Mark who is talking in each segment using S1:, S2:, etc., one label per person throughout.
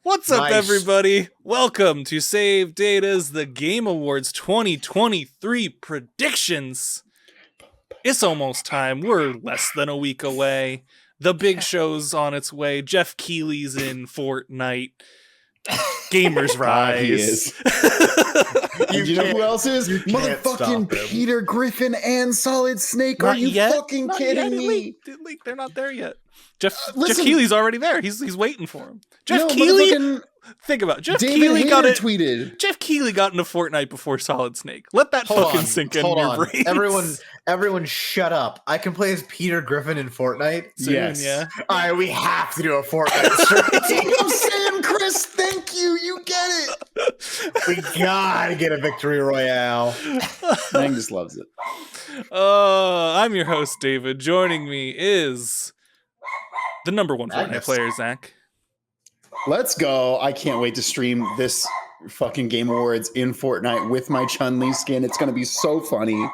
S1: What's up, everybody? Welcome to Save Data's The Game Awards 2023 predictions. It's almost time. We're less than a week away. The big show's on its way. Jeff Keighley's in Fortnite. Gamers Rise.
S2: And you know who else is? Motherfucking Peter Griffin and Solid Snake. Are you fucking kidding me?
S1: They're not there yet. Jeff Keighley's already there. He's waiting for him. Jeff Keighley. Think about it. Jeff Keighley Jeff Keighley got into Fortnite before Solid Snake. Let that sink in your brain.
S3: Everyone, shut up! I can play as Peter Griffin in Fortnite.
S1: Yes. Yeah.
S3: All right, we have to do a Fortnite strategy.
S2: I'm saying, Chris, thank you. You get it.
S3: We gotta get a victory royale.
S2: Lang just loves it.
S1: I'm your host, David. Joining me is the number one Fortnite player, Zach.
S2: Let's go. I can't wait to stream this fucking Game Awards in Fortnite with my Chun-Li skin. It's going to be so funny.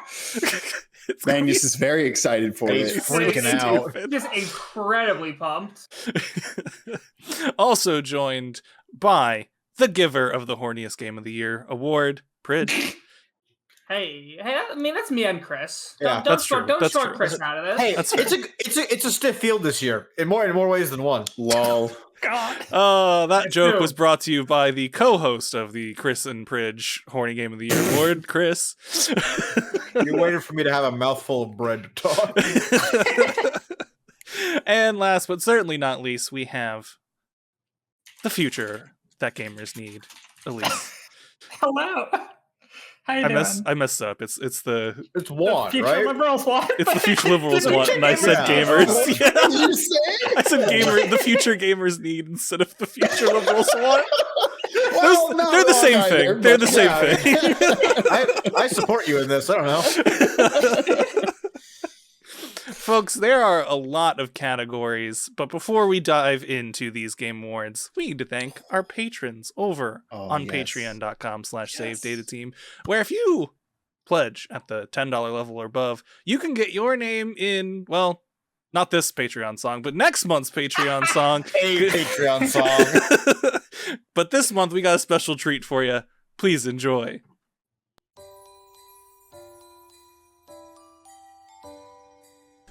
S2: Magnus is very excited for it.
S3: He's freaking out.
S4: Just incredibly pumped.
S1: Also joined by the giver of the Horniest Game of the Year award, Pridge.
S4: Hey, I mean, that's me and Chris.
S3: Yeah,
S4: don't short Chris out of this.
S3: Hey, it's a stiff field this year in more ways than one.
S2: Lol.
S4: God.
S1: That joke was brought to you by the co-host of the Chris and Pridge Horny Game of the Year award, Chris.
S3: You're waiting for me to have a mouthful of bread to talk.
S1: And last but certainly not least, we have the future that gamers need, Elise.
S4: Hello. How you doing?
S1: I messed up. It's
S3: Juan,
S4: future
S3: right?
S4: liberals want.
S1: It's the future liberals want, and I said gamers. Yeah.
S2: What did you say?
S1: I said the future gamers need instead of the future liberals want.
S2: Well,
S1: they're the same thing. They're the same thing.
S3: I support you in this. I don't know.
S1: Folks, there are a lot of categories, but before we dive into these Game Awards, we need to thank our patrons over on patreon.com/SaveDataTeam, where if you pledge at the $10 level or above, you can get your name in, well, not this Patreon song, but next month's Patreon song.
S3: A Patreon song.
S1: But this month, we got a special treat for you. Please enjoy.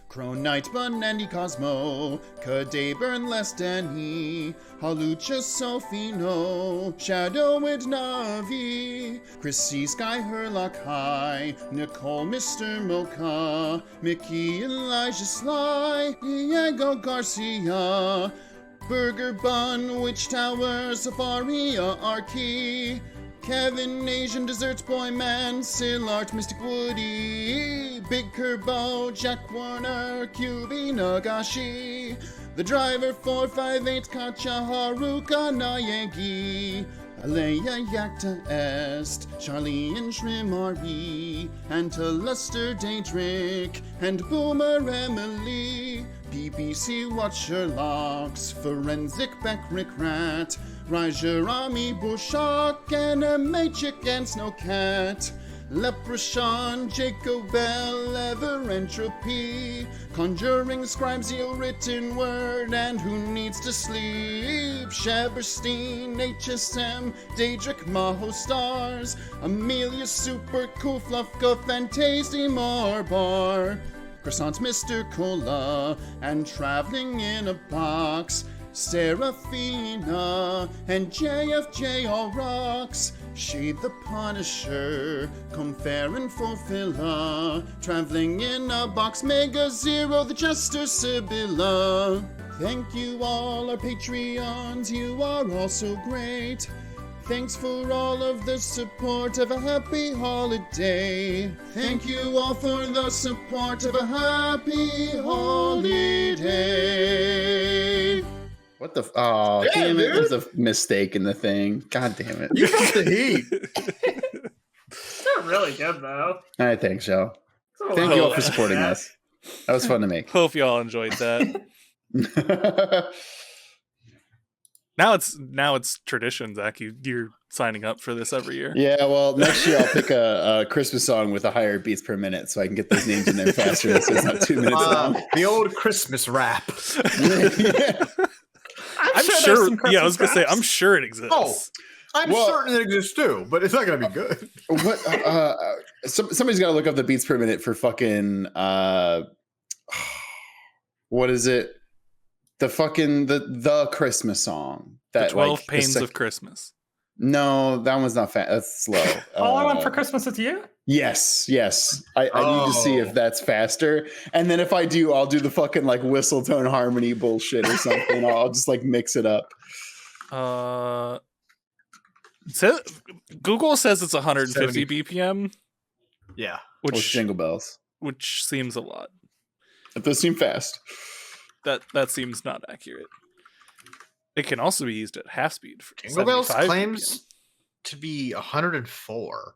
S2: Kronite Bun Andy Cosmo, Cadabern Les Danny, Halucha Sofino, Shadow and Navi, Chrissy Sky Herlock High, Nicole Mr. Mocha, Mickey Elijah Sly, Diego Garcia, Burger Bun, Witch Tower, Safaria Archie, Kevin, Asian Desserts Boy Man, Sillart, Mystic Woody, Big Kerbo, Jack Warner, QB Nagashi, The Driver 458, Katya Haruka Nayegi, Alea Yakta Est, Charlie and Shrimari, Antoluster Daedric, and Boomer Emily, BBC Watcher Locks, Forensic Beckrick Rat, Rajarami Bushak, Anime Chick and Snowcat, Leprechaun, Jacob Bell, Ever Entropy, Conjuring Scribes, Written Word, and Who Needs to Sleep, Shaberstein, HSM, Daedric, Maho Stars, Amelia Super, Cool Fluffguff, and Tasty Marbar, Croissants, Mr. Cola, and Traveling in a Box, Seraphina, and JFJ All Rocks, Shade the Punisher, Comfair and Fulfilla, Traveling in a Box, Mega Zero, the Jester, Sibylla. Thank you all our Patreons, you are all so great. Thanks for all of the support, of a happy holiday. Thank you all for the support, of a happy holiday. What the? Oh, damn it. There's a mistake in the thing. God damn it.
S3: You got the heat.
S4: It's not really good, though.
S2: All right, thanks, Joe. Thank you all for supporting us. That was fun to make.
S1: Hope you all enjoyed that. Now it's tradition, Zach. You're signing up for this every year.
S2: Yeah, well, next year I'll pick a Christmas song with a higher beats per minute so I can get those names in there faster. So it's not 2 minutes long.
S3: The old Christmas rap.
S4: I
S1: I'm
S5: there's
S1: sure.
S5: some
S1: Yeah, I was gonna say,
S5: Christmas
S1: I'm sure it exists.
S3: Oh, I'm certain it exists too, but it's not going to be good.
S2: What? Somebody's got to look up the beats per minute for fucking. What is it? The fucking the Christmas song.
S1: The 12 Pains of Christmas.
S2: No, that one's not fast. That's slow.
S5: All I Want for Christmas Is You?
S2: Yes. I need to see if that's faster. And then if I do, I'll do the fucking like whistle tone harmony bullshit or something. I'll just like mix it up.
S1: Google says it's 150 BPM.
S3: Yeah.
S2: Which Jingle Bells.
S1: Which seems a lot.
S2: It does seem fast.
S1: That seems not accurate. It can also be used at half speed. For
S3: Jingle Bells claims
S1: BPM.
S3: to be 104.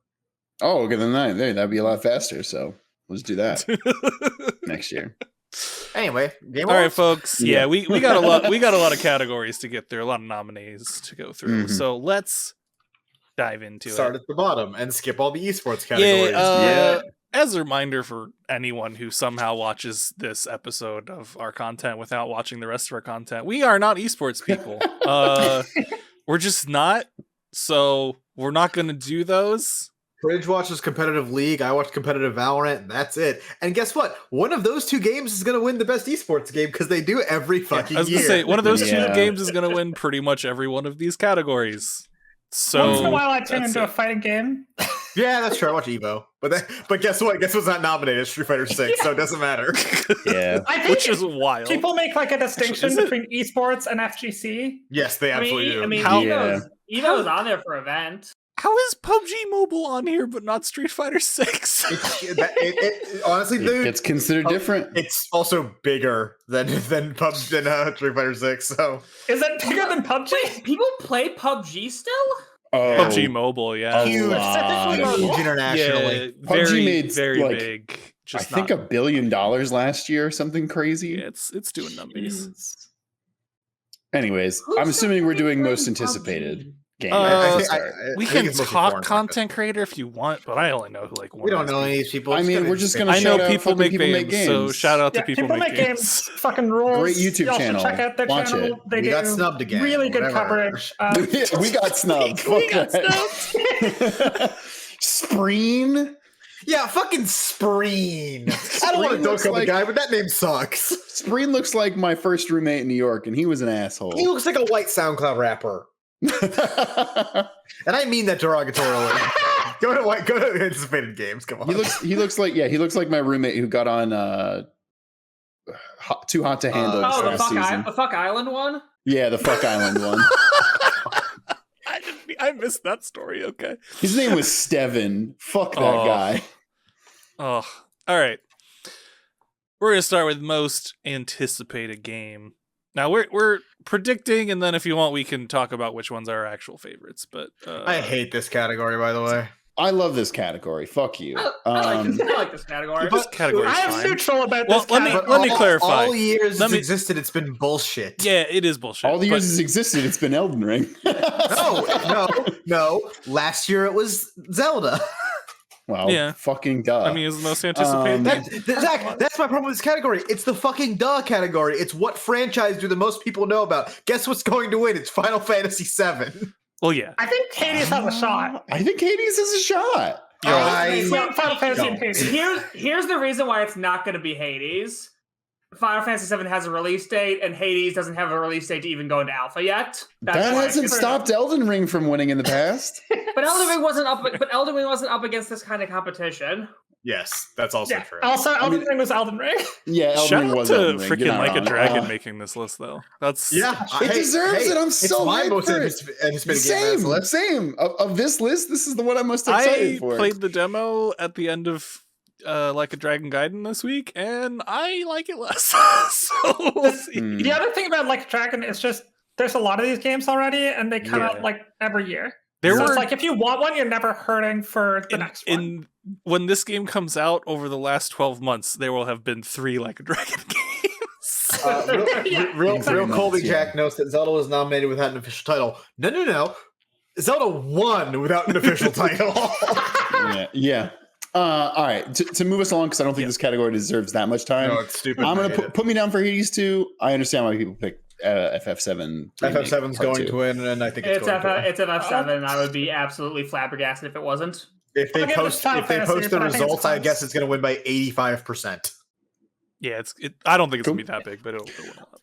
S2: Oh, okay, then that'd be a lot faster. So let's do that next year.
S3: Anyway,
S1: all right, folks. Yeah, we got a lot. We got a lot of categories to get through. A lot of nominees to go through.
S2: Mm-hmm.
S1: So let's dive into
S3: Start
S1: it.
S3: at the bottom and skip all the esports categories.
S1: Yeah. As a reminder for anyone who somehow watches this episode of our content without watching the rest of our content, we are not esports people. We're just not. So we're not going to do those.
S3: Bridge watches competitive League. I watch competitive Valorant. And that's it. And guess what? One of those two games is going to win the best esports game because they do every fucking year.
S1: I was going to say, one of those two games is going to win pretty much every one of these categories. So
S5: once in a while, I tune into a fighting game.
S3: Yeah, that's true. I watch Evo, but guess what? Guess what's not nominated? Street Fighter 6, so it doesn't matter.
S2: Yeah,
S5: I think
S1: which is wild.
S5: People make like a distinction between esports and FGC.
S3: Yes, they absolutely do.
S4: I mean, Evo's on there for event.
S1: How is PUBG Mobile on here but not Street Fighter 6?
S3: Honestly, dude,
S2: it's considered different.
S3: It's also bigger than Street Fighter 6. So
S5: is it bigger than PUBG?
S4: Wait, people play PUBG still?
S1: PUBG Mobile, yeah,
S3: huge internationally.
S1: Yeah, very,
S2: made
S1: very
S2: like,
S1: big.
S2: I think $1 billion last year, something crazy.
S1: Yeah, it's doing numbers.
S2: Anyways, I'm assuming we're doing most anticipated game.
S1: We can talk content creator if you want, but I only know who like one.
S3: We don't know any of these people.
S2: I mean, we're just gonna.
S1: I know people make games, so shout out to people
S5: make games. Fucking rules.
S2: Great YouTube channel.
S5: Check out their
S2: Watch
S5: channel.
S2: it.
S5: They
S3: got snubbed again.
S5: Really good coverage.
S2: We got snubbed.
S1: We got snubbed.
S2: Spreen.
S3: Yeah, fucking Spreen. I don't want to dunk on the guy, but that name sucks.
S2: Spreen looks like my first roommate in New York, and he was an asshole.
S3: He looks like a white SoundCloud rapper. And I mean that derogatorily. Go to anticipated games. Come on.
S2: He looks like my roommate who got on Too Hot to Handle last season.
S4: The Fuck Island one?
S2: Yeah, the Fuck Island one.
S1: I missed that story. Okay.
S2: His name was Steven. Fuck that guy.
S1: Oh, all right. We're gonna start with most anticipated game. Now we're predicting, and then if you want, we can talk about which ones are our actual favorites. But
S3: I hate this category, by the way.
S2: I love this category. Fuck you.
S4: I like this category.
S1: This category is
S5: I am
S1: fine.
S5: neutral about this.
S1: Let me clarify.
S3: All years it's existed, it's been bullshit.
S1: Yeah, it is bullshit.
S2: All the years it's existed, it's been Elden Ring.
S3: No. Last year it was Zelda.
S2: Well,
S1: yeah.
S2: Fucking duh.
S1: I mean, it's the most anticipated.
S3: Zach, that's my problem with this category. It's the fucking duh category. It's what franchise do the most people know about. Guess what's going to win? It's Final Fantasy VII.
S1: Well, yeah.
S5: I think Hades has a shot.
S2: I think Hades is a shot.
S5: Final Fantasy and Hades.
S4: Here's the reason why it's not going to be Hades. Final Fantasy VII has a release date, and Hades doesn't have a release date to even go into alpha yet.
S2: That hasn't stopped Elden Ring from winning in the past.
S4: But Elden Ring wasn't up. But Elden Ring wasn't up against this kind of competition.
S3: Yes, that's also true.
S5: Also, Elden Ring was Elden Ring.
S2: Yeah, Elden Ring was Elden Ring.
S1: Freaking Like a Dragon making this list, though. That's
S2: it deserves it. I'm so hyped for it. Same. Of this list, this is the one I'm most excited for.
S1: I played the demo at the end of Like a Dragon Gaiden this week, and I like it less. So we'll see.
S5: The other thing about Like a Dragon is just there's a lot of these games already, and they come out like every year. It's like if you want one, you're never hurting for the next one.
S1: When this game comes out over the last 12 months, there will have been 3 Like a Dragon games.
S3: Real Colby Jack notes that Zelda was nominated without an official title. No. Zelda won without an official title.
S2: Yeah. All right. To move us along, because I don't think this category deserves that much time.
S3: No, it's stupid.
S2: I'm going to put me down for Hades 2. I understand why people pick FF7.
S3: FF7's going to win, and I think it's going to win.
S4: It's FF7, and I would be absolutely flabbergasted if it wasn't.
S3: If they post the results, I guess it's going to win by 85%.
S1: Yeah, I don't think it's going to be that big, but it'll win a lot.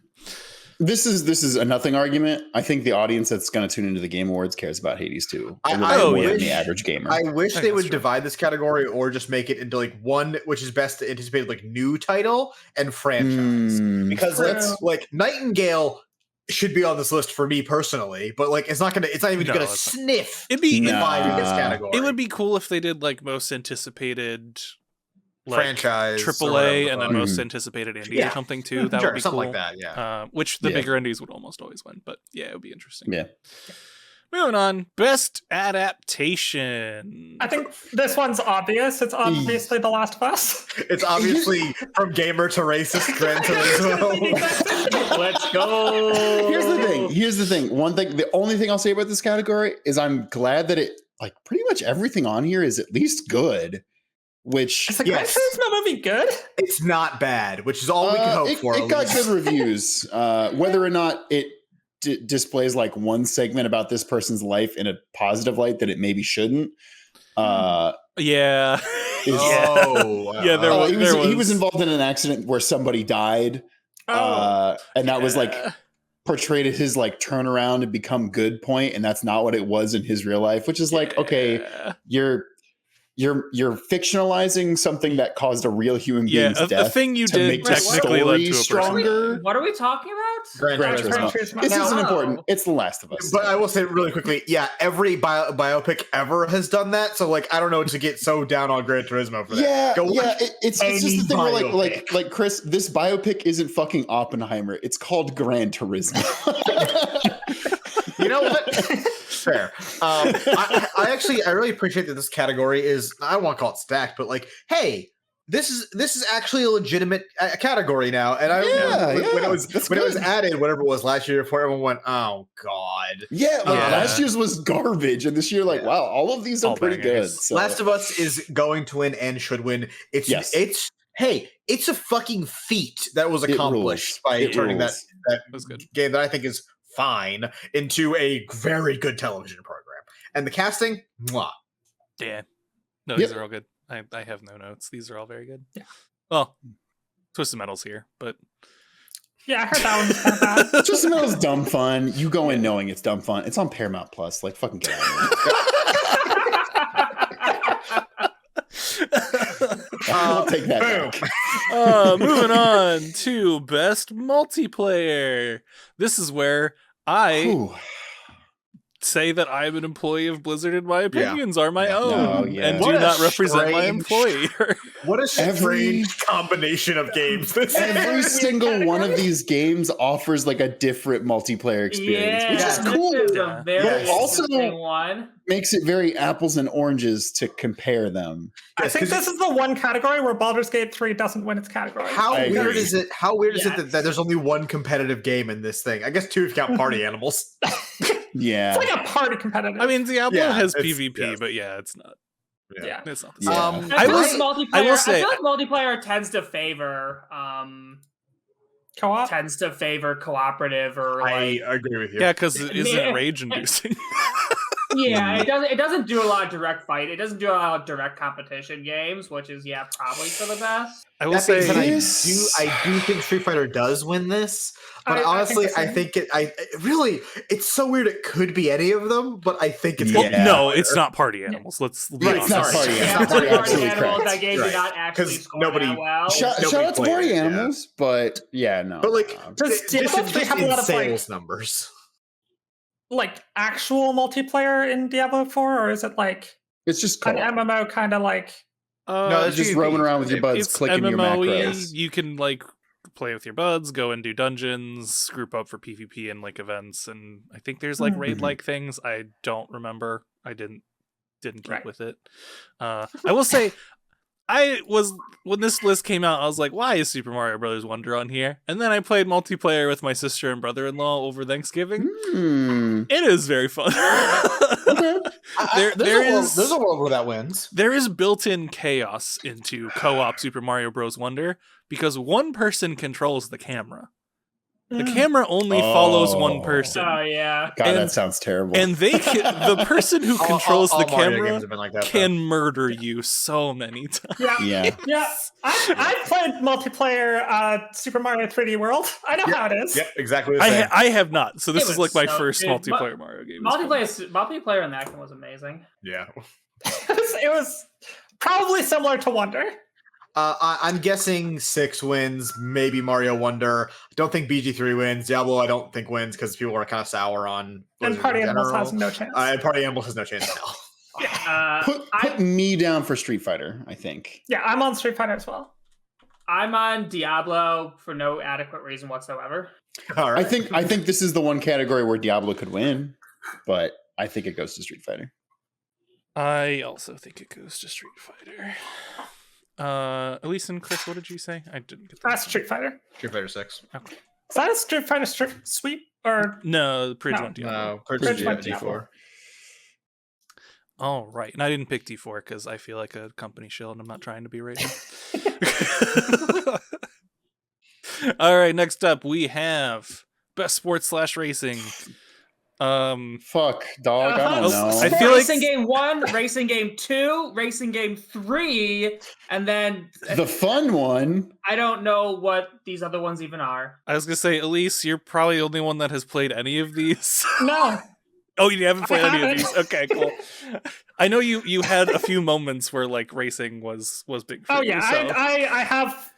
S2: This is a nothing argument. I think the audience that's going to tune into the Game Awards cares about Hades too. More than the average gamer.
S3: I wish they would divide this category or just make it into like one, which is best anticipated, like new title and franchise. Because it's like Nightingale should be on this list for me personally, but like it's not even gonna sniff.
S1: It'd be
S3: in this category.
S1: It would be cool if they did like most anticipated. Like
S3: franchise,
S1: AAA, and then most anticipated indie or something too. That would be
S3: something
S1: cool.
S3: like that. Yeah,
S1: which the bigger indies would almost always win, but yeah, it would be interesting.
S2: Yeah.
S1: Moving on, best adaptation.
S5: I think this one's obvious. It's obviously The Last of Us.
S3: It's obviously from gamer to racist Gran Turismo.
S4: Let's go.
S2: Here's the thing. The only thing I'll say about this category is I'm glad that it like pretty much everything on here is at least good. Which
S5: is the Gran Turismo movie good?
S3: It's not bad, which is all we can hope for.
S2: It got good reviews. Whether or not it displays like one segment about this person's life in a positive light that it maybe shouldn't.
S1: Yeah.
S2: He was involved in an accident where somebody died. And that was like portrayed as his like turnaround and become good point, and that's not what it was in his real life, which is like, okay, you're fictionalizing something that caused a real human being's death.
S1: The thing you did technically led to a
S2: stronger.
S4: What are we talking about?
S2: Gran Turismo. This isn't important. It's The Last of Us.
S3: But I will say really quickly, every biopic ever has done that. So like, I don't know to get so down on Gran Turismo for that.
S2: It's just the thing where like Chris, this biopic isn't fucking Oppenheimer. It's called Gran Turismo.
S3: You know what? Fair. I really appreciate that this category is, I don't want to call it stacked, but like, hey, this is actually a legitimate category now. And when it was added, whatever it was last year, before everyone went, oh god.
S2: Last year's was garbage, and this year, like, wow, all of these are pretty good. So.
S3: Last of Us is going to win and should win. It's a fucking feat that was accomplished by turning that game that I think is fine into a very good television program. And the casting, mwah.
S1: Yeah. No, these are all good. I have no notes. These are all very good. Yeah. Well, Twisted Metal's here, but
S5: yeah, I heard that one was kind of bad.
S2: Twisted Metal's dumb fun. You go in knowing it's dumb fun. It's on Paramount Plus. Like, fucking get out of here. I'll take that back.
S1: Moving on to best multiplayer. This is where I say that I'm an employee of Blizzard and my opinions are my own and do not represent my employer.
S3: What a strange combination of games.
S2: Every single one of these games offers like a different multiplayer experience, which is cool. But it also makes it very apples and oranges to compare them.
S5: I think this is the one category where Baldur's Gate 3 doesn't win its category.
S3: How weird is it that there's only one competitive game in this thing? I guess two if you count Party Animals.
S2: Yeah.
S5: It's like a party competitive.
S1: I mean, Diablo has PvP, but it's not.
S5: Yeah.
S1: It's not the same.
S4: I will say, I feel like multiplayer tends to favor
S5: co-op,
S4: tends to favor cooperative, or
S3: I agree with you.
S1: Yeah, because it isn't rage inducing.
S4: Yeah, it doesn't do a lot of direct fight. It doesn't do a lot of direct competition games, which is probably for the best.
S1: I will say
S3: I do think Street Fighter does win this, but honestly, I think it's so weird. It could be any of them, but I think it's
S1: no, it's not Party Animals. Let's be honest.
S2: It's not Party Animals. Party
S4: Animals. That game did not actually score that well.
S2: Shout out to Party Animals, but no.
S3: But like,
S5: does Diablo 3 have a lot of
S3: sales numbers?
S5: Like actual multiplayer in Diablo 4, or is it like
S2: it's just
S5: an MMO kind of like?
S2: No, it's just roaming around with your buds, clicking your macros.
S1: You can like play with your buds, go and do dungeons, group up for PvP and like events, and I think there's like raid-like things. I don't remember. I didn't keep with it. I will say, when this list came out, I was like, why is Super Mario Brothers Wonder on here? And then I played multiplayer with my sister and brother-in-law over Thanksgiving. It is very fun.
S3: Okay. There's a world where that wins.
S1: There is built-in chaos into co-op Super Mario Bros. Wonder because one person controls the camera. The camera only follows one person.
S4: Oh yeah.
S2: God, that sounds terrible.
S1: And the person who controls the camera
S3: like that,
S1: can murder you so many times.
S5: Yeah. I played multiplayer Super Mario 3D World. I know how it is.
S3: Yep, exactly the same.
S1: I have not. So this is like my first
S4: dude,
S1: multiplayer Mario game.
S4: Multiplayer in that game was amazing.
S3: Yeah.
S5: It was probably similar to Wonder.
S3: I'm guessing 6 wins, maybe Mario Wonder. I don't think BG3 wins. Diablo, I don't think wins because people are kind of sour on.
S5: And Party Animals has no chance.
S3: Party Animals has no chance now.
S2: Put me down for Street Fighter, I think.
S5: Yeah, I'm on Street Fighter as well.
S4: I'm on Diablo for no adequate reason whatsoever.
S3: All right.
S2: I think this is the one category where Diablo could win, but I think it goes to Street Fighter.
S1: I also think it goes to Street Fighter. Elise and Chris, what did you say? I didn't get that.
S5: That's Street Fighter.
S3: Street Fighter 6.
S1: Okay.
S5: Is that a Street Fighter sweep or
S1: No, the Pridge
S5: No.
S1: went Diablo.
S5: Pridge went
S3: D4.
S1: All right, and I didn't pick D4 because I feel like a company shill, and I'm not trying to be right now. All right, next up we have best sports / racing.
S2: Fuck, dog. I don't know.
S1: I feel like
S4: Racing Game 1, Racing Game 2, Racing Game 3, and then
S2: the fun one.
S4: I don't know what these other ones even are.
S1: I was gonna say, Elise, you're probably the only one that has played any of these.
S5: no?
S1: Oh, you haven't played any of
S5: haven't.
S1: these? Okay, cool. I know you had a few moments where like racing was big for
S5: Oh
S1: you.
S5: yeah,
S1: So.
S5: I have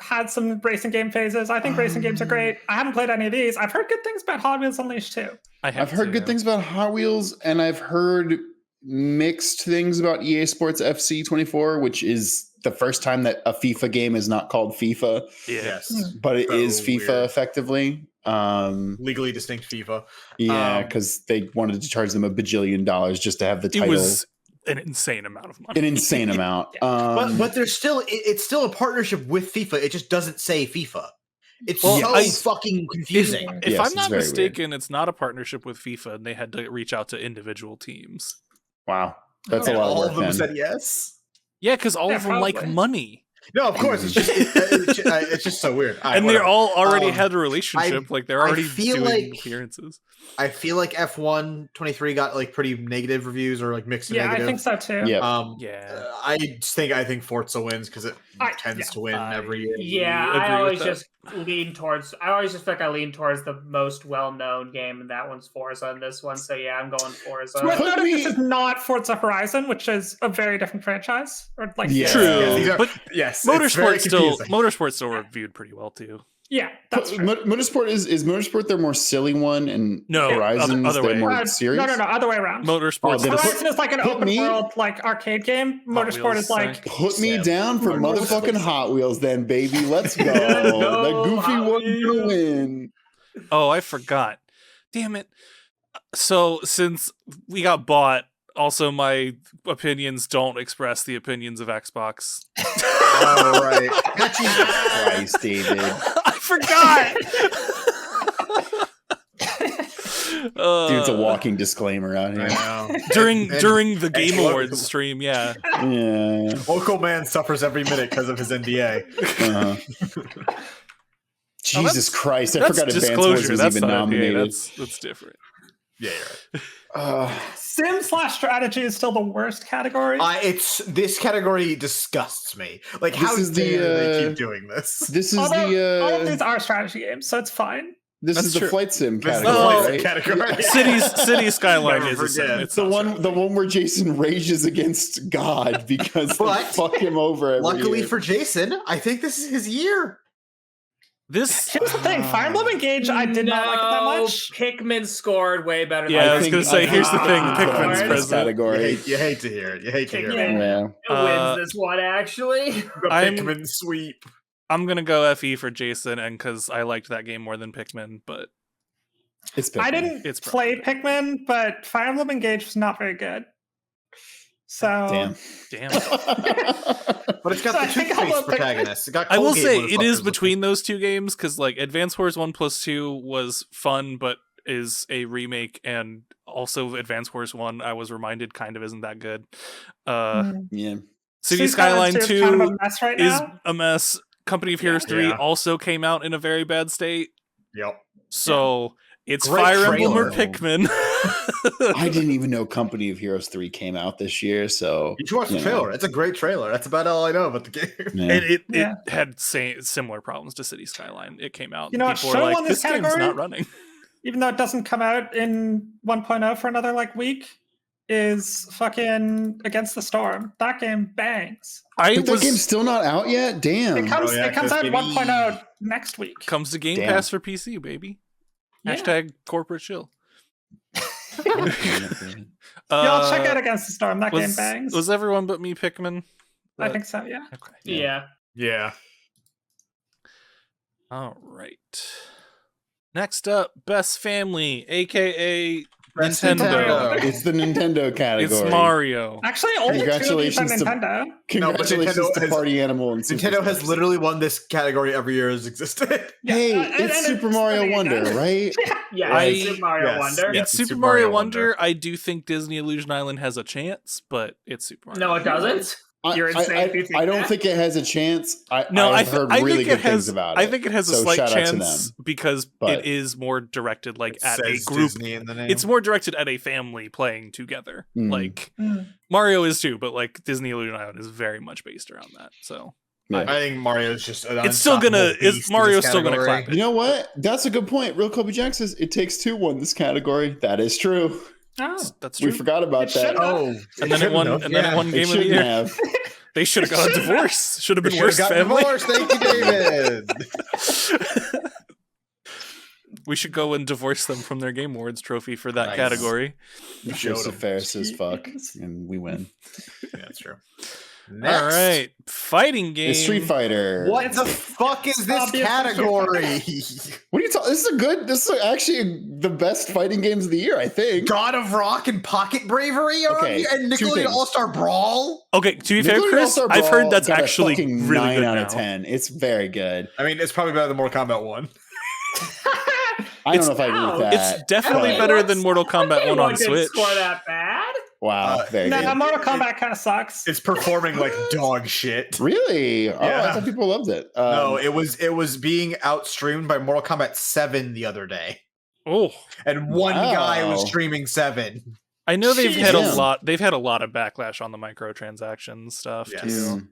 S5: had some racing game phases. I think racing games are great. I haven't played any of these. I've heard good things about Hot Wheels Unleashed too.
S2: I've heard good things about Hot Wheels, and I've heard mixed things about EA Sports FC 24, which is the first time that a FIFA game is not called FIFA.
S3: Yes.
S2: But it is
S3: So
S2: FIFA
S3: weird.
S2: effectively.
S3: Legally distinct FIFA.
S2: Yeah, because they wanted to charge them $1 bajillion just to have the title.
S1: It was an insane amount of money.
S2: An insane amount.
S3: But there's still it's still a partnership with FIFA. It just doesn't say FIFA. It's fucking confusing.
S1: If
S2: Yes,
S1: I'm
S2: it's
S1: not
S2: very
S1: mistaken, it's not a partnership with FIFA, and they had to reach out to individual teams.
S2: Wow, that's a
S3: And
S2: lot of
S3: all
S2: work.
S3: of them
S2: then.
S3: said yes.
S1: Yeah, because all
S5: Yeah,
S1: of them like
S5: probably.
S1: money.
S3: No, of course. It's just so weird. All right,
S1: And they
S3: whatever.
S1: all already had a relationship. Like they're
S3: I
S1: already
S3: feel
S1: doing
S3: like-
S1: appearances.
S3: I feel like F1 23 got like pretty negative reviews or like mixed to
S5: Yeah,
S3: negative.
S5: I think so too.
S2: Yeah.
S1: Yeah.
S3: I think Forza wins because it tends to win
S1: I
S3: every year.
S4: Yeah,
S1: agree
S4: I
S1: with
S4: always
S1: that.
S4: just lean towards. I always just feel like I lean towards the most well-known game, and that one's Forza. And this one, so yeah, I'm going Forza.
S5: It's worth
S2: Put
S5: noting
S2: me-
S5: this is not Forza Horizon, which is a very different franchise. Or like
S2: Yeah.
S1: True.
S3: Yeah, these are-
S1: But
S3: yes, it's very
S1: Motorsport's still reviewed pretty well too.
S5: yeah, that's true.
S2: Motorsport is Motorsport their more silly one, and
S1: No,
S2: Horizon's
S1: other
S2: their
S1: way.
S2: more serious.
S5: No, other way around.
S1: Motorsport's
S2: then
S5: Horizon is like an
S2: put
S5: open
S2: me-
S5: world, like arcade game. Motorsport
S1: Wheels,
S5: is like
S2: Put me
S3: Sam.
S2: down for motherfucking Hot Wheels, then, baby. Let's go.
S4: go,
S2: The goofy
S4: Hot
S2: one's gonna
S4: Wheels.
S2: win.
S1: Oh, I forgot. Damn it. So since we got bought, also my opinions don't express the opinions of Xbox.
S3: All right.
S2: Jesus Christ, David.
S1: I forgot.
S2: Dude's a walking disclaimer out here.
S3: I know.
S1: during
S3: And-
S1: the Game
S3: and-
S1: Awards stream, yeah.
S2: Yeah.
S3: Local man suffers every minute because of his NDA.
S2: Uh-huh. Jesus Christ! I
S1: That's
S2: forgot Advance Wars
S1: disclosure.
S2: was
S1: That's
S2: even
S1: not
S2: nominated.
S1: that's different.
S3: Yeah, you're right.
S5: Sim/strategy is still the worst category.
S3: It's this category disgusts me. Like,
S2: This
S3: how
S2: is the,
S3: dare they keep doing this?
S2: This is
S5: Although all of these
S2: the
S5: are strategy games, so it's fine.
S2: this
S1: That's
S2: is the
S1: true.
S2: flight sim
S3: This is the
S2: category,
S1: Oh,
S2: right?
S3: category.
S1: City Skyline
S3: Never
S1: is a sim.
S3: forget.
S1: It's
S2: The
S1: not
S2: one where Jason rages against God because they
S3: But
S2: fuck him over every
S3: Luckily
S2: year.
S3: for Jason, I think this is his year.
S1: this.
S5: Here's the thing: Fire Emblem Engage, I did not like it that much.
S4: Pikmin scored way better.
S1: Yeah, I
S4: than
S1: was
S2: think-
S1: gonna say.
S2: I
S1: Here's the
S2: think
S1: thing:
S2: Pikmin's
S1: Pikmin's
S2: the best
S1: president.
S2: category.
S3: You hate to hear it. You hate to hear
S4: Pikmin.
S3: it.
S2: Yeah.
S1: Uh,
S4: wins this one actually.
S3: The
S1: I'm-
S3: Pikmin sweep.
S1: I'm gonna go FE for Jason, and because I liked that game more than Pikmin, but
S2: It's
S5: I
S2: Pikmin.
S5: didn't
S1: It's
S5: play Pikmin, but Fire Emblem Engage was not very good. So
S2: Damn.
S1: damn.
S3: But it's got
S5: So I
S3: the
S5: think I'll
S3: toothpaste
S5: vote Pikmin.
S3: protagonist. It got
S1: I will
S3: Colgate
S1: say it is
S3: motherfuckers
S1: between those two games because like Advance Wars 1+2 was fun, but is a remake, and also Advance Wars 1 I was reminded kind of isn't that good.
S2: Yeah.
S1: City Skyline 2
S5: is kind of a mess right
S1: is
S5: now.
S1: a mess. Company of Heroes 3
S3: Yeah.
S1: also came out in a very bad state.
S3: Yep.
S1: So it's
S3: Great
S1: Fire Emblem or
S3: trailer.
S1: Pikmin.
S2: I didn't even know Company of Heroes 3 came out this year, so
S3: You should watch the trailer. It's a great trailer. That's about all I know about the game.
S2: Yeah.
S1: And it had similar problems to City Skyline. It came out.
S5: You know
S1: and
S5: what
S1: people were
S5: show
S1: like,
S5: on this
S1: this game's
S5: category?
S1: not running.
S5: Even though it doesn't come out in 1.0 for another like week, is fucking Against the Storm. That game bangs.
S2: But that game's still not out yet? Damn.
S5: It comes
S3: yeah,
S5: it comes out
S3: baby.
S5: 1.0 next week.
S1: Comes to Game
S2: Damn.
S1: Pass for PC, baby.
S5: Yeah.
S1: Hashtag corporate chill.
S5: Y'all check out Against the Storm. That game bangs.
S1: Was everyone but me Pikmin?
S5: I think so, yeah.
S1: Okay.
S4: Yeah.
S3: Yeah.
S1: All right. Next up, Best Family, aka
S3: Best
S1: Nintendo.
S2: It's the Nintendo category.
S1: It's Mario.
S5: Actually, only two of these are
S2: Congratulations to-
S5: Nintendo.
S2: Congratulations
S3: Nintendo
S2: to
S3: has-
S2: Party Animal and
S3: Nintendo has
S2: Superstars.
S3: literally won this category every year it's existed.
S2: Hey,
S5: and
S2: it's Super Mario Wonder, right?
S4: Yeah, it's Super Mario Wonder.
S3: Yeah.
S1: It's
S3: Super
S1: Super Mario
S3: Mario
S1: Wonder.
S3: Wonder.
S1: I do think Disney Illusion Island has a chance, but it's Super Mario.
S4: No, it doesn't. You're insane if you think
S2: I don't
S4: that.
S2: think it has a chance. I've heard
S1: I
S2: really
S1: think
S2: good
S1: it has.
S2: things about it.
S1: I think it has a
S2: So
S1: slight
S2: shout out to
S1: chance
S2: them.
S1: because
S2: But-
S1: it is more directed like
S3: It
S1: at a
S3: says
S1: group.
S3: Disney in the name.
S1: It's more directed at a family playing together.
S2: Mm.
S1: Like
S5: Mm.
S1: Mario is too, but like Disney Illusion Island is very much based around that. So
S2: Yeah.
S3: I think Mario's just an
S1: it's still gonna.
S3: unstoppable beast in
S1: Mario's
S3: this
S1: still gonna
S3: category.
S1: clap it.
S2: You know what? That's a good point. Real Kobe Jack says It Takes Two won this category. That is true.
S5: Oh.
S1: That's true.
S2: We forgot about
S5: It
S2: that.
S5: should-
S3: Oh,
S1: And then it won. And then it won
S2: It
S1: Game of the
S2: shouldn't
S1: Year.
S2: have.
S1: They should have got a divorce. Should have been
S3: Should've
S1: worse
S3: got
S1: family.
S3: divorced. Thank you, David.
S1: We should go and divorce them from their Game Awards trophy for that
S3: Nice.
S1: category.
S2: Joseph Ferris says fuck, and we win.
S3: Yeah, that's true.
S1: All right, fighting game.
S2: It's Street Fighter.
S3: What the fuck is this
S5: obvious.
S3: category?
S2: What are you talking? This is actually the best fighting games of the year, I think.
S3: God of Rock and Pocket Bravery are
S2: Okay,
S3: on here? And
S2: two
S3: Nickelodeon
S2: things.
S3: All-Star Brawl?
S1: Okay, to be fair,
S2: Nickelodeon
S1: Chris,
S2: All-Star
S1: I've heard
S2: Brawl
S1: that's
S2: got a
S1: actually
S2: fucking
S1: really
S2: 9
S1: good
S2: out
S1: now.
S2: of 10. It's very good.
S3: I mean, it's probably better than Mortal Kombat 1.
S2: I don't know if I agree with that.
S1: It's definitely
S2: but-
S1: better than Mortal Kombat 1 on
S4: didn't
S1: Switch.
S4: score that bad.
S2: Wow, very
S5: No,
S2: good.
S5: Mortal Kombat kind of sucks.
S3: It's performing like dog shit.
S2: Really? Oh, I
S3: Yeah.
S2: thought people loved it.
S3: No, it was being outstreamed by Mortal Kombat 7 the other day.
S1: Oh,
S3: And one guy was
S2: Wow.
S3: streaming 7.
S1: I know they've had a
S2: Damn.
S1: lot. They've had a lot of backlash on the microtransactions stuff
S3: Yes.
S1: too.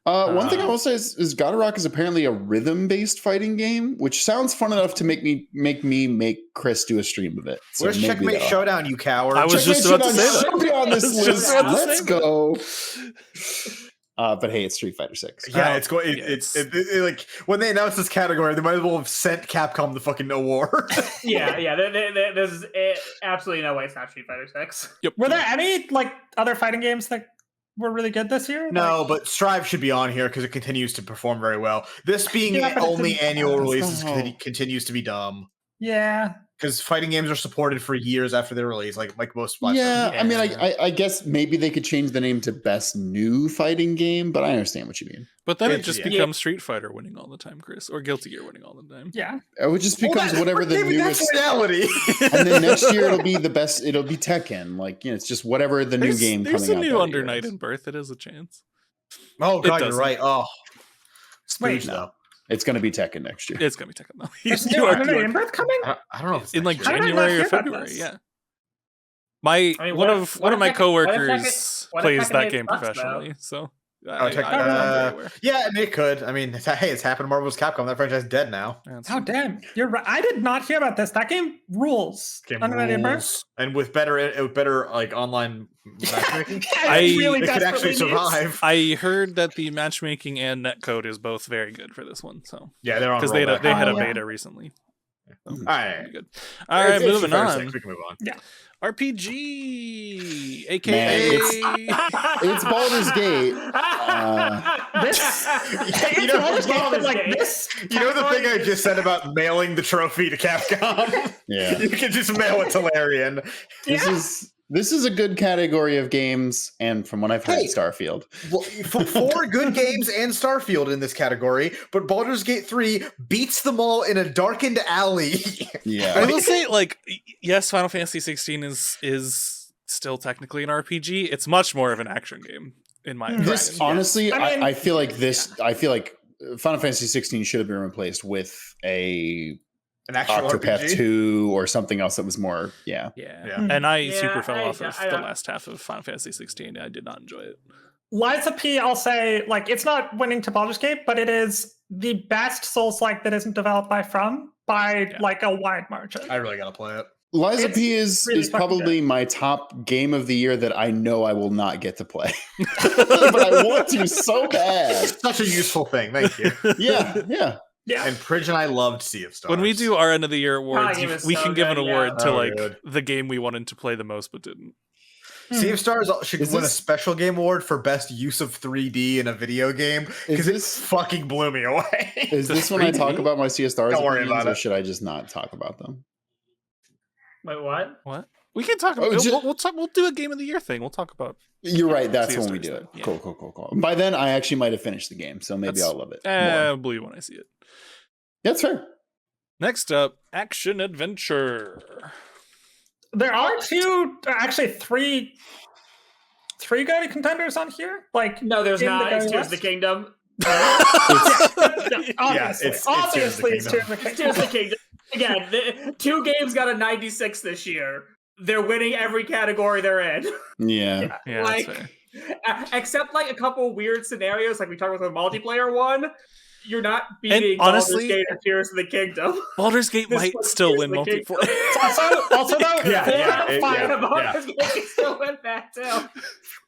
S2: One thing I will say is God of Rock is apparently a rhythm-based fighting game, which sounds fun enough to make me make Chris do a stream of it. So
S3: Where's
S2: maybe
S3: Checkmate
S2: that'll-
S3: Showdown, you coward?
S1: I was
S2: Checkmate
S1: just about to
S2: Showdown
S1: say that.
S2: should be on this
S1: I was just
S2: list.
S1: about to
S2: Let's
S1: say
S2: go. But hey, it's Street Fighter 6.
S3: Yeah,
S1: Oh,
S3: it's going.
S1: yeah,
S3: It, like when they announced this category, they might as well have sent Capcom the fucking award.
S4: Yeah. There's absolutely no way it's not Street Fighter 6.
S1: Yep.
S5: Were there any like other fighting games that were really good this year?
S3: No, but Strive should be on here because it continues to perform very well. This being
S5: Yeah, but it
S3: only
S5: didn't-
S3: annual
S2: that's
S3: releases
S2: not how-
S3: continues to be dumb
S5: Yeah.
S3: because fighting games are supported for years after their release, like most
S2: Yeah,
S3: platforms.
S2: I mean, I guess maybe they could change the name to Best New Fighting Game, but I understand what you mean.
S1: But then it
S3: It's-
S1: just
S3: yeah.
S1: becomes Street Fighter winning all the time, Chris, or Guilty Gear winning all the time.
S5: Yeah.
S2: It just becomes whatever the
S3: David,
S2: newest.
S3: That's reality.
S2: And then next year it'll be the best. It'll be Tekken. Like, you know, it's just whatever the new game
S1: There's
S2: coming
S1: a
S2: out.
S1: new
S2: that
S1: Under
S2: year
S1: Night
S2: is.
S1: in Birth. It is a chance.
S3: Oh god, you're
S1: doesn't.
S3: right. Oh,
S5: Wait,
S3: Spooge,
S2: no.
S3: though.
S2: It's going to be Tekken next year.
S1: It's gonna be Tekken though.
S5: There's
S1: You
S5: new
S1: are
S5: Under Night in Birth coming?
S3: I don't know if it's
S1: in like
S3: next year.
S5: How did I not
S1: January or
S5: hear about
S1: February.
S5: this?
S1: Yeah. My
S4: I mean,
S1: one
S4: what
S1: of
S4: if-
S1: one of
S4: what
S1: my
S4: if Tekken-
S1: coworkers
S4: what if
S1: plays
S4: Tekken
S1: that
S4: Eight
S1: game
S4: sucks, though?
S1: professionally, so
S3: Oh, Tekken,
S1: I'm very aware.
S3: yeah, I mean, it could. I mean, hey, it's happened to Marvel's Capcom. That franchise is dead now.
S1: That's-
S5: Oh damn! You're right. I did not hear about this. That game rules.
S3: Game
S5: Under Night in Birth.
S3: rules. And with better like online matchmaking,
S1: I-
S5: really
S3: it could actually
S5: desperately needs-
S3: survive.
S1: I heard that the matchmaking and netcode is both very good for this one, so
S3: Yeah, they're on
S1: because they
S3: rollback.
S1: had a
S5: Oh, yeah.
S1: beta recently. So,
S3: All right,
S1: pretty good. All right,
S3: It's
S1: moving
S3: Street Fighter
S1: on.
S3: 6. We can move on.
S1: RPG,
S2: Man,
S1: aka
S2: It's Baldur's Gate.
S5: This.
S3: You know,
S5: Baldur's Gate, but,
S4: Baldur's
S5: like
S4: Gate.
S5: this.
S3: You know the thing I just said about mailing the trophy to Capcom?
S2: Yeah.
S3: You can just mail it to Larian.
S2: This is a good category of games, and from what I've heard,
S3: Hey.
S2: Starfield.
S3: Well, four good games and Starfield in this category, but Baldur's Gate 3 beats them all in a darkened alley.
S1: I
S2: Yeah.
S1: will say, like, yes, Final Fantasy 16 is still technically an RPG. It's much more of an action game, in my opinion.
S2: This honestly,
S5: I mean-
S2: I feel like Final Fantasy 16 should have been replaced with a
S3: an actual
S2: Octopath
S3: RPG?
S2: 2 or something else that was more,
S1: Yeah.
S4: Hmm.
S1: And I
S4: Yeah,
S1: super fell off of
S4: I
S1: the
S4: don't-
S1: last half of Final Fantasy 16. I did not enjoy it.
S5: Lies of P, I'll say, like, it's not winning to Baldur's Gate, but it is the best Souls-like that isn't developed by like a wide margin.
S3: I really gotta play it.
S2: Lies of
S5: It's
S2: P is
S5: really fucking
S2: probably my top game of the year that I know I will not get to play. But I want to so bad.
S3: It's such a useful thing. Thank you.
S2: Yeah.
S5: Yeah.
S3: And Pridge and I loved Sea of Stars.
S1: When we do our end of the year awards,
S4: game is
S1: we
S4: so
S1: can give an
S4: good,
S1: award
S4: yeah.
S1: to
S3: Oh,
S1: like
S3: good.
S1: the game we wanted to play the most but didn't.
S3: Sea of Stars should
S2: Is
S3: win a
S2: this-
S3: special game award for best use of 3D in a video game because it
S2: this-
S3: fucking blew me away.
S2: Is this when I talk
S1: 3D?
S2: about my Sea of Stars
S3: Don't worry
S2: opinions,
S3: about
S2: or
S3: it.
S2: should I just not talk about them?
S4: Wait, what?
S1: What? We can talk about we'll talk. We'll do a game of the year thing. We'll talk about.
S2: You're right. That's
S1: Sea of
S2: when we
S1: Stars
S2: do it.
S1: then, yeah.
S2: Cool. By then, I actually might have finished the game, so maybe
S1: That's-
S2: I'll love it more.
S1: I'll believe when I see it.
S2: That's fair.
S1: Next up, action adventure.
S5: There are three good contenders on here. Like,
S4: No, there's
S5: in the
S4: not. It's
S5: very
S4: Tears of the
S5: West?
S4: Kingdom.
S5: Obviously,
S3: it's
S5: obviously,
S3: Tears
S5: it's
S3: of the
S5: Tears of the
S4: Tears
S5: Kingdom.
S4: of the Kingdom. Again, the 2 games got a 96 this year. They're winning every category they're in.
S2: Yeah.
S1: Yeah,
S4: Like-
S1: that's fair.
S4: Except like a couple weird scenarios, like we talked about the multiplayer one. You're not beating
S1: honestly-
S4: Baldur's Gate or Tears of the Kingdom.
S1: Baldur's Gate
S4: This
S1: might
S4: one's
S1: still
S4: Tears
S1: win
S4: of the
S1: multiplayer.
S4: Kingdom.
S5: Also, though,
S3: Yeah,
S5: 4
S3: yeah,
S5: out of
S3: it-
S5: 5
S3: yeah.
S4: Baldur's Gate can still win that too.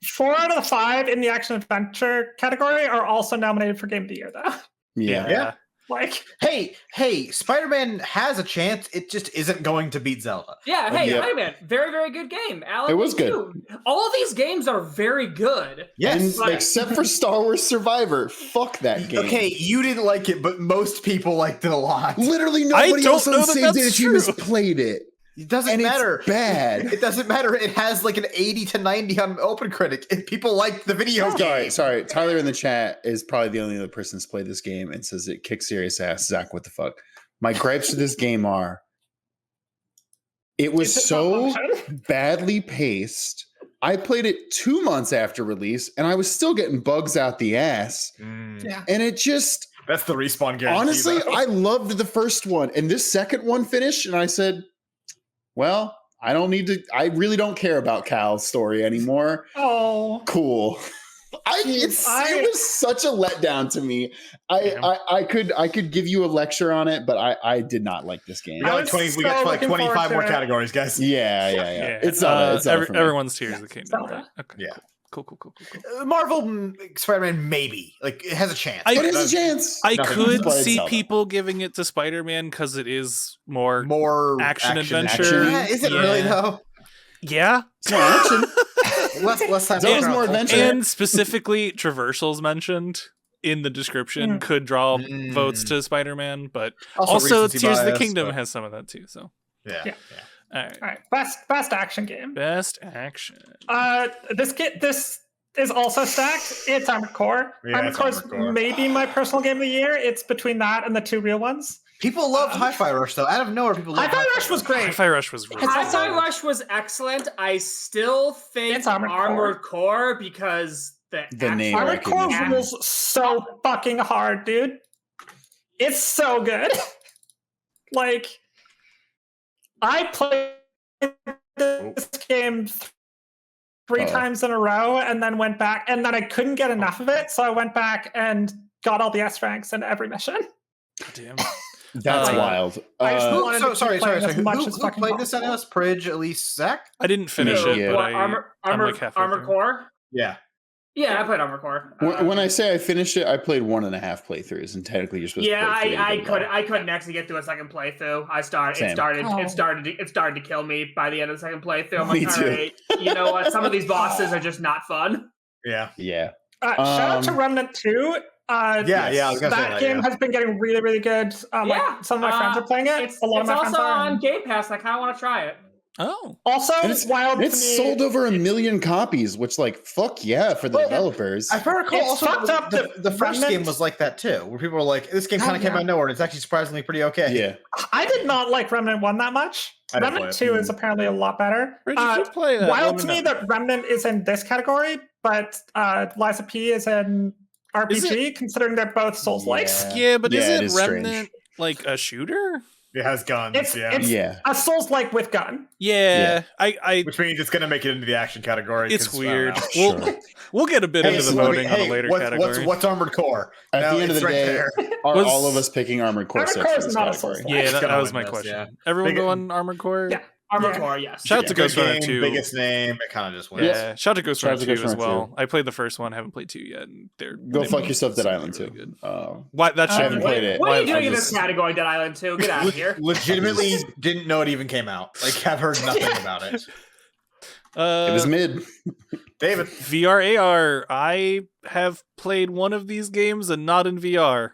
S5: 4 out of the 5 in the action adventure category are also nominated for Game of the Year, though.
S2: Yeah.
S5: Like,
S3: Hey, Spider-Man has a chance. It just isn't going to beat Zelda.
S4: Yeah, hey,
S2: Yeah.
S4: Spider-Man, very, very good game. Alan,
S2: It was
S4: me too. All of these games are very good.
S3: Yes.
S2: And except for Star Wars Survivor, fuck that game.
S3: Okay, you didn't like it, but most people liked it a lot.
S2: Literally nobody
S1: don't
S2: else on
S1: know that
S2: Save
S1: that's
S2: Data Team
S1: true.
S2: has played it.
S3: It doesn't
S2: And
S3: matter.
S2: it's bad.
S3: It doesn't matter. It has like an 80 to 90 on OpenCritic. If people like the video game.
S2: Sorry. Tyler in the chat is probably the only other person that's played this game and says it kicks serious ass. Zach, what the fuck? My gripes with this game are it was
S5: is it
S2: so
S5: not function?
S2: badly paced. I played it 2 months after release and I was still getting bugs out the ass.
S5: Yeah.
S2: And it just
S3: That's the respawn guarantee.
S2: honestly,
S3: though.
S2: I loved the first one, and this second one finished, and I said, "Well, I really don't care about Cal's story anymore."
S5: Oh.
S2: Cool. It was such a letdown to me. I could give you a lecture on it, but I did not like this game.
S3: we got like
S5: was
S3: 20. We got
S5: so
S3: like
S5: looking
S3: 25
S5: forward
S3: more
S5: to it.
S3: categories, guys.
S2: Yeah. It's not.
S1: Everyone's Tears of the Kingdom,
S5: Zelda.
S1: right? Okay.
S3: Yeah.
S1: Cool.
S3: Marvel Spider-Man, maybe like it has a chance.
S1: I-
S2: It is a chance.
S1: I
S3: Nothing
S1: could
S2: else.
S1: see
S2: Zelda.
S1: people giving it to Spider-Man because it is more.
S3: more
S1: Action adventure.
S3: Yeah, is it
S1: Yeah.
S3: really though?
S1: Yeah,
S2: It's more action.
S3: Less time.
S2: Zelda's
S3: for
S2: more
S3: culture.
S2: adventure.
S1: and specifically traversals mentioned in the description could draw votes to Spider-Man, but also
S3: recency
S1: Tears of the
S3: bias,
S1: Kingdom
S3: but-
S1: has some of that too. So,
S3: Yeah.
S5: Yeah.
S1: all right,
S5: All right, best action game.
S1: best action.
S5: This is also stacked. It's Armored Core.
S3: Yeah,
S5: Armored
S3: it's
S5: Core is
S3: Armored Core.
S5: maybe my personal game of the year. It's between that and the 2 real ones.
S3: People love Hi-Fi Rush though. Out of nowhere, people love
S5: Hi-Fi Rush was great.
S1: Hi-Fi Rush was really
S4: Hi-Fi
S1: good.
S4: Rush was excellent. I still think
S5: It's Armored
S4: Core because the
S2: name
S4: actual-
S5: Armored Core
S2: recognition.
S5: rules so fucking hard, dude. It's so good. Like, I played this game 3 times in a row and then went back, and then I couldn't get enough of it, so I went back and got all the S ranks in every mission.
S1: Damn.
S2: That's
S1: Uh,
S2: wild.
S5: I just
S2: Uh,
S5: wanted to
S3: So
S5: keep
S3: sorry.
S5: playing as much
S3: Who
S5: as fucking
S3: played this on
S5: possible.
S3: us? Pridge, Elise, Zach?
S1: I didn't finish
S2: No,
S1: it,
S2: yeah.
S1: but
S4: What,
S1: I'm like halfway
S4: Armored
S1: through.
S4: Core?
S3: Yeah.
S4: Yeah, I played Armored Core.
S2: when I say I finished it, I played 1.5 playthroughs, and technically you're supposed
S4: Yeah,
S2: to play 3,
S4: I couldn't actually get through a second playthrough.
S2: Same.
S4: It started to kill me by the end of the second playthrough. I'm
S2: Me
S4: like,
S2: too.
S4: all right, you know what? Some of these bosses are just not fun.
S3: Yeah.
S2: Yeah.
S5: Shout out to Remnant 2.
S3: Yeah. I was gonna say
S5: That
S3: that.
S5: game
S3: Yeah.
S5: has been getting really, really good.
S4: Yeah,
S5: Like, some of my friends are playing it.
S4: It's
S5: A lot of my friends
S4: also
S5: are.
S4: on Game Pass. And I kind of want to try it.
S1: Oh,
S5: Also,
S2: And it's
S5: wild to
S2: It's
S5: me.
S2: sold over 1 million copies, which, like, fuck yeah for the
S3: Well,
S2: developers.
S3: I've heard
S5: It's
S3: also
S5: fucked up
S3: the
S5: that
S3: first
S5: Remnant-
S3: game was like that too, where people were like, "This game kind of came out of nowhere, and it's actually surprisingly pretty okay."
S2: Yeah.
S5: I did not like Remnant 1 that much.
S3: I didn't
S5: Remnant
S3: play
S5: 2 is apparently a lot better.
S1: Where did you play that?
S5: Wild
S1: Let
S5: to
S1: me
S5: me
S1: know.
S5: that Remnant is in this category, but Lies of P is in RPG, considering they're both Souls-likes.
S2: Yeah.
S1: Yeah, but
S2: Yeah, it
S1: isn't
S2: is strange.
S1: Remnant like a shooter?
S3: It has guns.
S5: It's
S2: Yeah.
S5: a Souls-like with gun.
S1: Yeah, I
S3: which means it's going to make it into the action category.
S1: it's
S3: 'cause, I don't
S1: weird.
S3: know.
S2: Sure.
S1: We'll get a bit into the
S3: so let me-
S1: voting on a later category.
S3: What's Armored Core?
S2: At
S3: No,
S2: the end of
S3: it's
S2: the
S3: right
S2: day,
S3: there.
S2: are
S1: Was-
S2: all of us picking Armored Core
S5: Armored
S2: sets
S5: Core
S2: for
S5: is
S2: this
S5: not a
S2: category?
S5: Souls-like.
S1: Yeah,
S3: It's
S1: that
S3: gonna
S1: was
S3: win
S1: my
S3: this,
S1: question.
S3: yeah.
S1: Everyone
S3: Big-
S1: go on Armored Core?
S5: Yeah.
S4: Armored
S5: Yeah.
S4: Core, yes.
S1: Shout out to
S3: Good
S1: Ghost Runner
S3: game,
S1: 2.
S3: biggest name. It kind of just wins.
S1: Yeah, shout out to Ghost
S2: Shout out
S1: Runner
S2: to
S1: 2
S2: Ghost
S1: as
S2: Runner
S1: well.
S2: 2.
S1: I played the first one, haven't played 2 yet. And
S2: Go fuck yourself, Dead
S1: seem
S2: Island
S1: really
S2: 2.
S1: good.
S2: Oh.
S1: Why that
S2: I
S1: should
S2: haven't played it.
S4: What are you
S2: I
S4: doing in
S2: just-
S4: this category, Dead Island 2? Get out of here.
S3: Legitimately didn't know it even came out. Like, I've heard nothing about it.
S2: It was mid.
S3: David,
S1: VR AR. I have played one of these games and not in VR,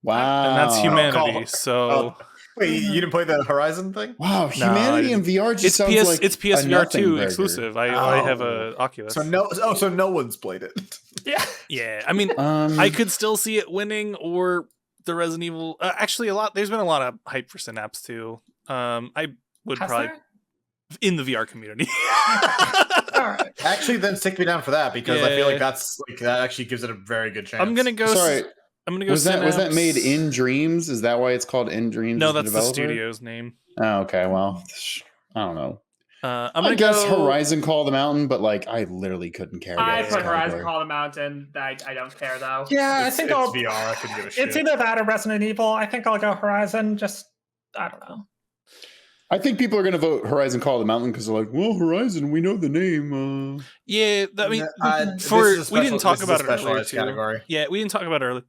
S2: Wow.
S1: and that's humanity.
S3: call-
S1: So
S3: wait, you didn't play the Horizon thing?
S2: Wow,
S1: No, I
S2: humanity in VR just
S1: it's
S2: sounds
S1: PS.
S2: like
S1: It's
S2: a
S1: PSVR
S2: nothing
S1: 2
S2: burger.
S1: exclusive. I have a Oculus.
S3: So no one's played it.
S5: Yeah.
S1: Yeah, I mean, I could still see it winning or the Resident Evil. Actually, there's been a lot of hype for Synapse too. I would
S5: Has
S1: probably
S5: there?
S1: in the VR community.
S5: All right.
S3: Actually, then stick me down for that because I feel
S1: Yeah.
S3: like that actually gives it a very good chance.
S1: I'm gonna go.
S2: Sorry,
S1: I'm gonna go.
S2: was that
S1: Synapse.
S2: made in Dreams? Is that why it's called In Dreams?
S1: No,
S2: as
S1: that's the
S2: developer?
S1: studio's name.
S2: Oh, okay, well, I don't know.
S1: I'm
S2: I
S1: gonna
S2: guess
S1: go
S2: Horizon Call the Mountain, but like I literally couldn't care.
S4: I
S2: about this
S4: put Horizon
S2: category.
S4: Call the Mountain. I don't care, though.
S5: Yeah, I
S3: It's
S5: think I'll.
S3: VR. I couldn't give a shit.
S5: It's either that or Resident Evil. I think I'll go Horizon. Just I don't know.
S2: I think people are going to vote Horizon Call the Mountain because they're like, well, Horizon, we know the name.
S1: Yeah, I mean,
S3: This
S1: for
S3: is a
S1: we didn't
S3: special-
S1: talk
S3: this is a
S1: about it earlier
S3: specialized
S1: too.
S3: category.
S1: Yeah, we didn't talk about it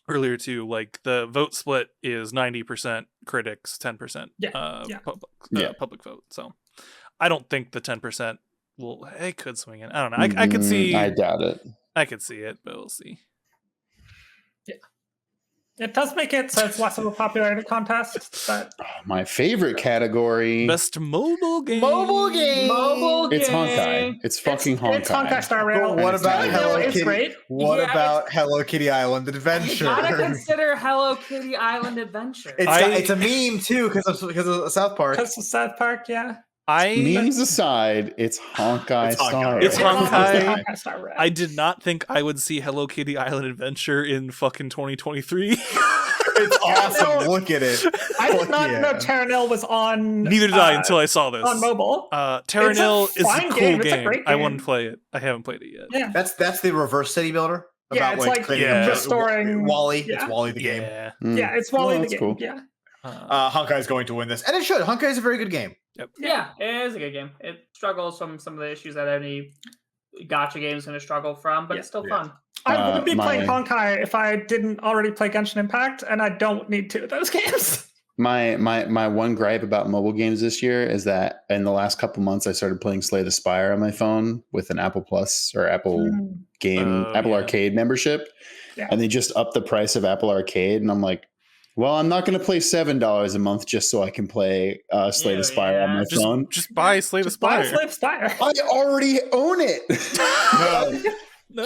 S1: earlier too. Like the vote split is 90% critics, 10%
S5: Yeah.
S1: public vote. So I don't think the 10% will. It could swing it. I don't know. I could see.
S2: I doubt it.
S1: I could see it, but we'll see.
S5: It does make it so it's less of a popularity contest, but
S2: My favorite category.
S1: Best mobile game.
S3: Mobile game.
S4: Mobile
S2: It's
S4: game.
S2: Honkai. It's fucking Honkai.
S5: it's Honkai Star Rail.
S3: But what
S5: and
S3: about
S5: Star Rail
S3: Hello
S5: is
S3: Kitty?
S5: great.
S3: What
S4: Yeah,
S3: about Hello Kitty Island
S4: You
S3: Adventure?
S4: gotta consider Hello Kitty Island Adventure.
S3: It's a meme too because of South Park.
S5: Because of South Park, yeah.
S2: Memes aside, it's Honkai
S3: It's Honkai.
S2: Star.
S1: It's
S2: Rail.
S1: Honkai.
S5: Honkai Star Rail.
S1: I did not think I would see Hello Kitty Island Adventure in fucking 2023.
S3: It's awesome.
S5: No.
S3: Look at it.
S5: I did
S3: Fuck
S5: not
S3: yeah.
S5: know Terranil was on.
S1: Neither did I until I saw this.
S5: on mobile.
S1: Terranil
S5: It's a
S1: is a
S5: fine
S1: cool
S5: game. It's a
S1: game.
S5: great
S1: I
S5: game.
S1: want to play it. I haven't played it yet.
S5: Yeah,
S3: That's the reverse city builder.
S5: Yeah, it's like
S3: creating
S1: Yeah.
S5: restoring-
S3: Wally.
S5: yeah.
S3: It's Wally the game.
S1: Yeah.
S5: yeah, it's Wally
S2: Oh,
S5: the
S2: that's
S5: game.
S2: cool.
S5: Yeah,
S3: Honkai is going to win this, and it should. Honkai is a very good game.
S4: Yeah, it is a good game. It struggles from some of the issues that any gacha game is going to struggle from, but it's still
S3: Yeah.
S4: fun.
S5: I would be playing
S2: my-
S5: Honkai if I didn't already play Genshin Impact, and I don't need two of those games.
S2: My one gripe about mobile games this year is that in the last couple months I started playing Slay the Spire on my phone with an Apple Plus or Apple Game
S1: Oh,
S2: Apple
S1: yeah.
S2: Arcade membership,
S5: Yeah.
S2: and they just upped the price of Apple Arcade, and I'm like, well, I'm not going to play $7 a month just so I can play Slay
S4: Ew,
S2: the Spire on
S4: yeah.
S2: my phone.
S1: Just buy Slay the
S5: Just buy
S1: Spire.
S5: Slave Spire.
S2: I already own it.
S3: No.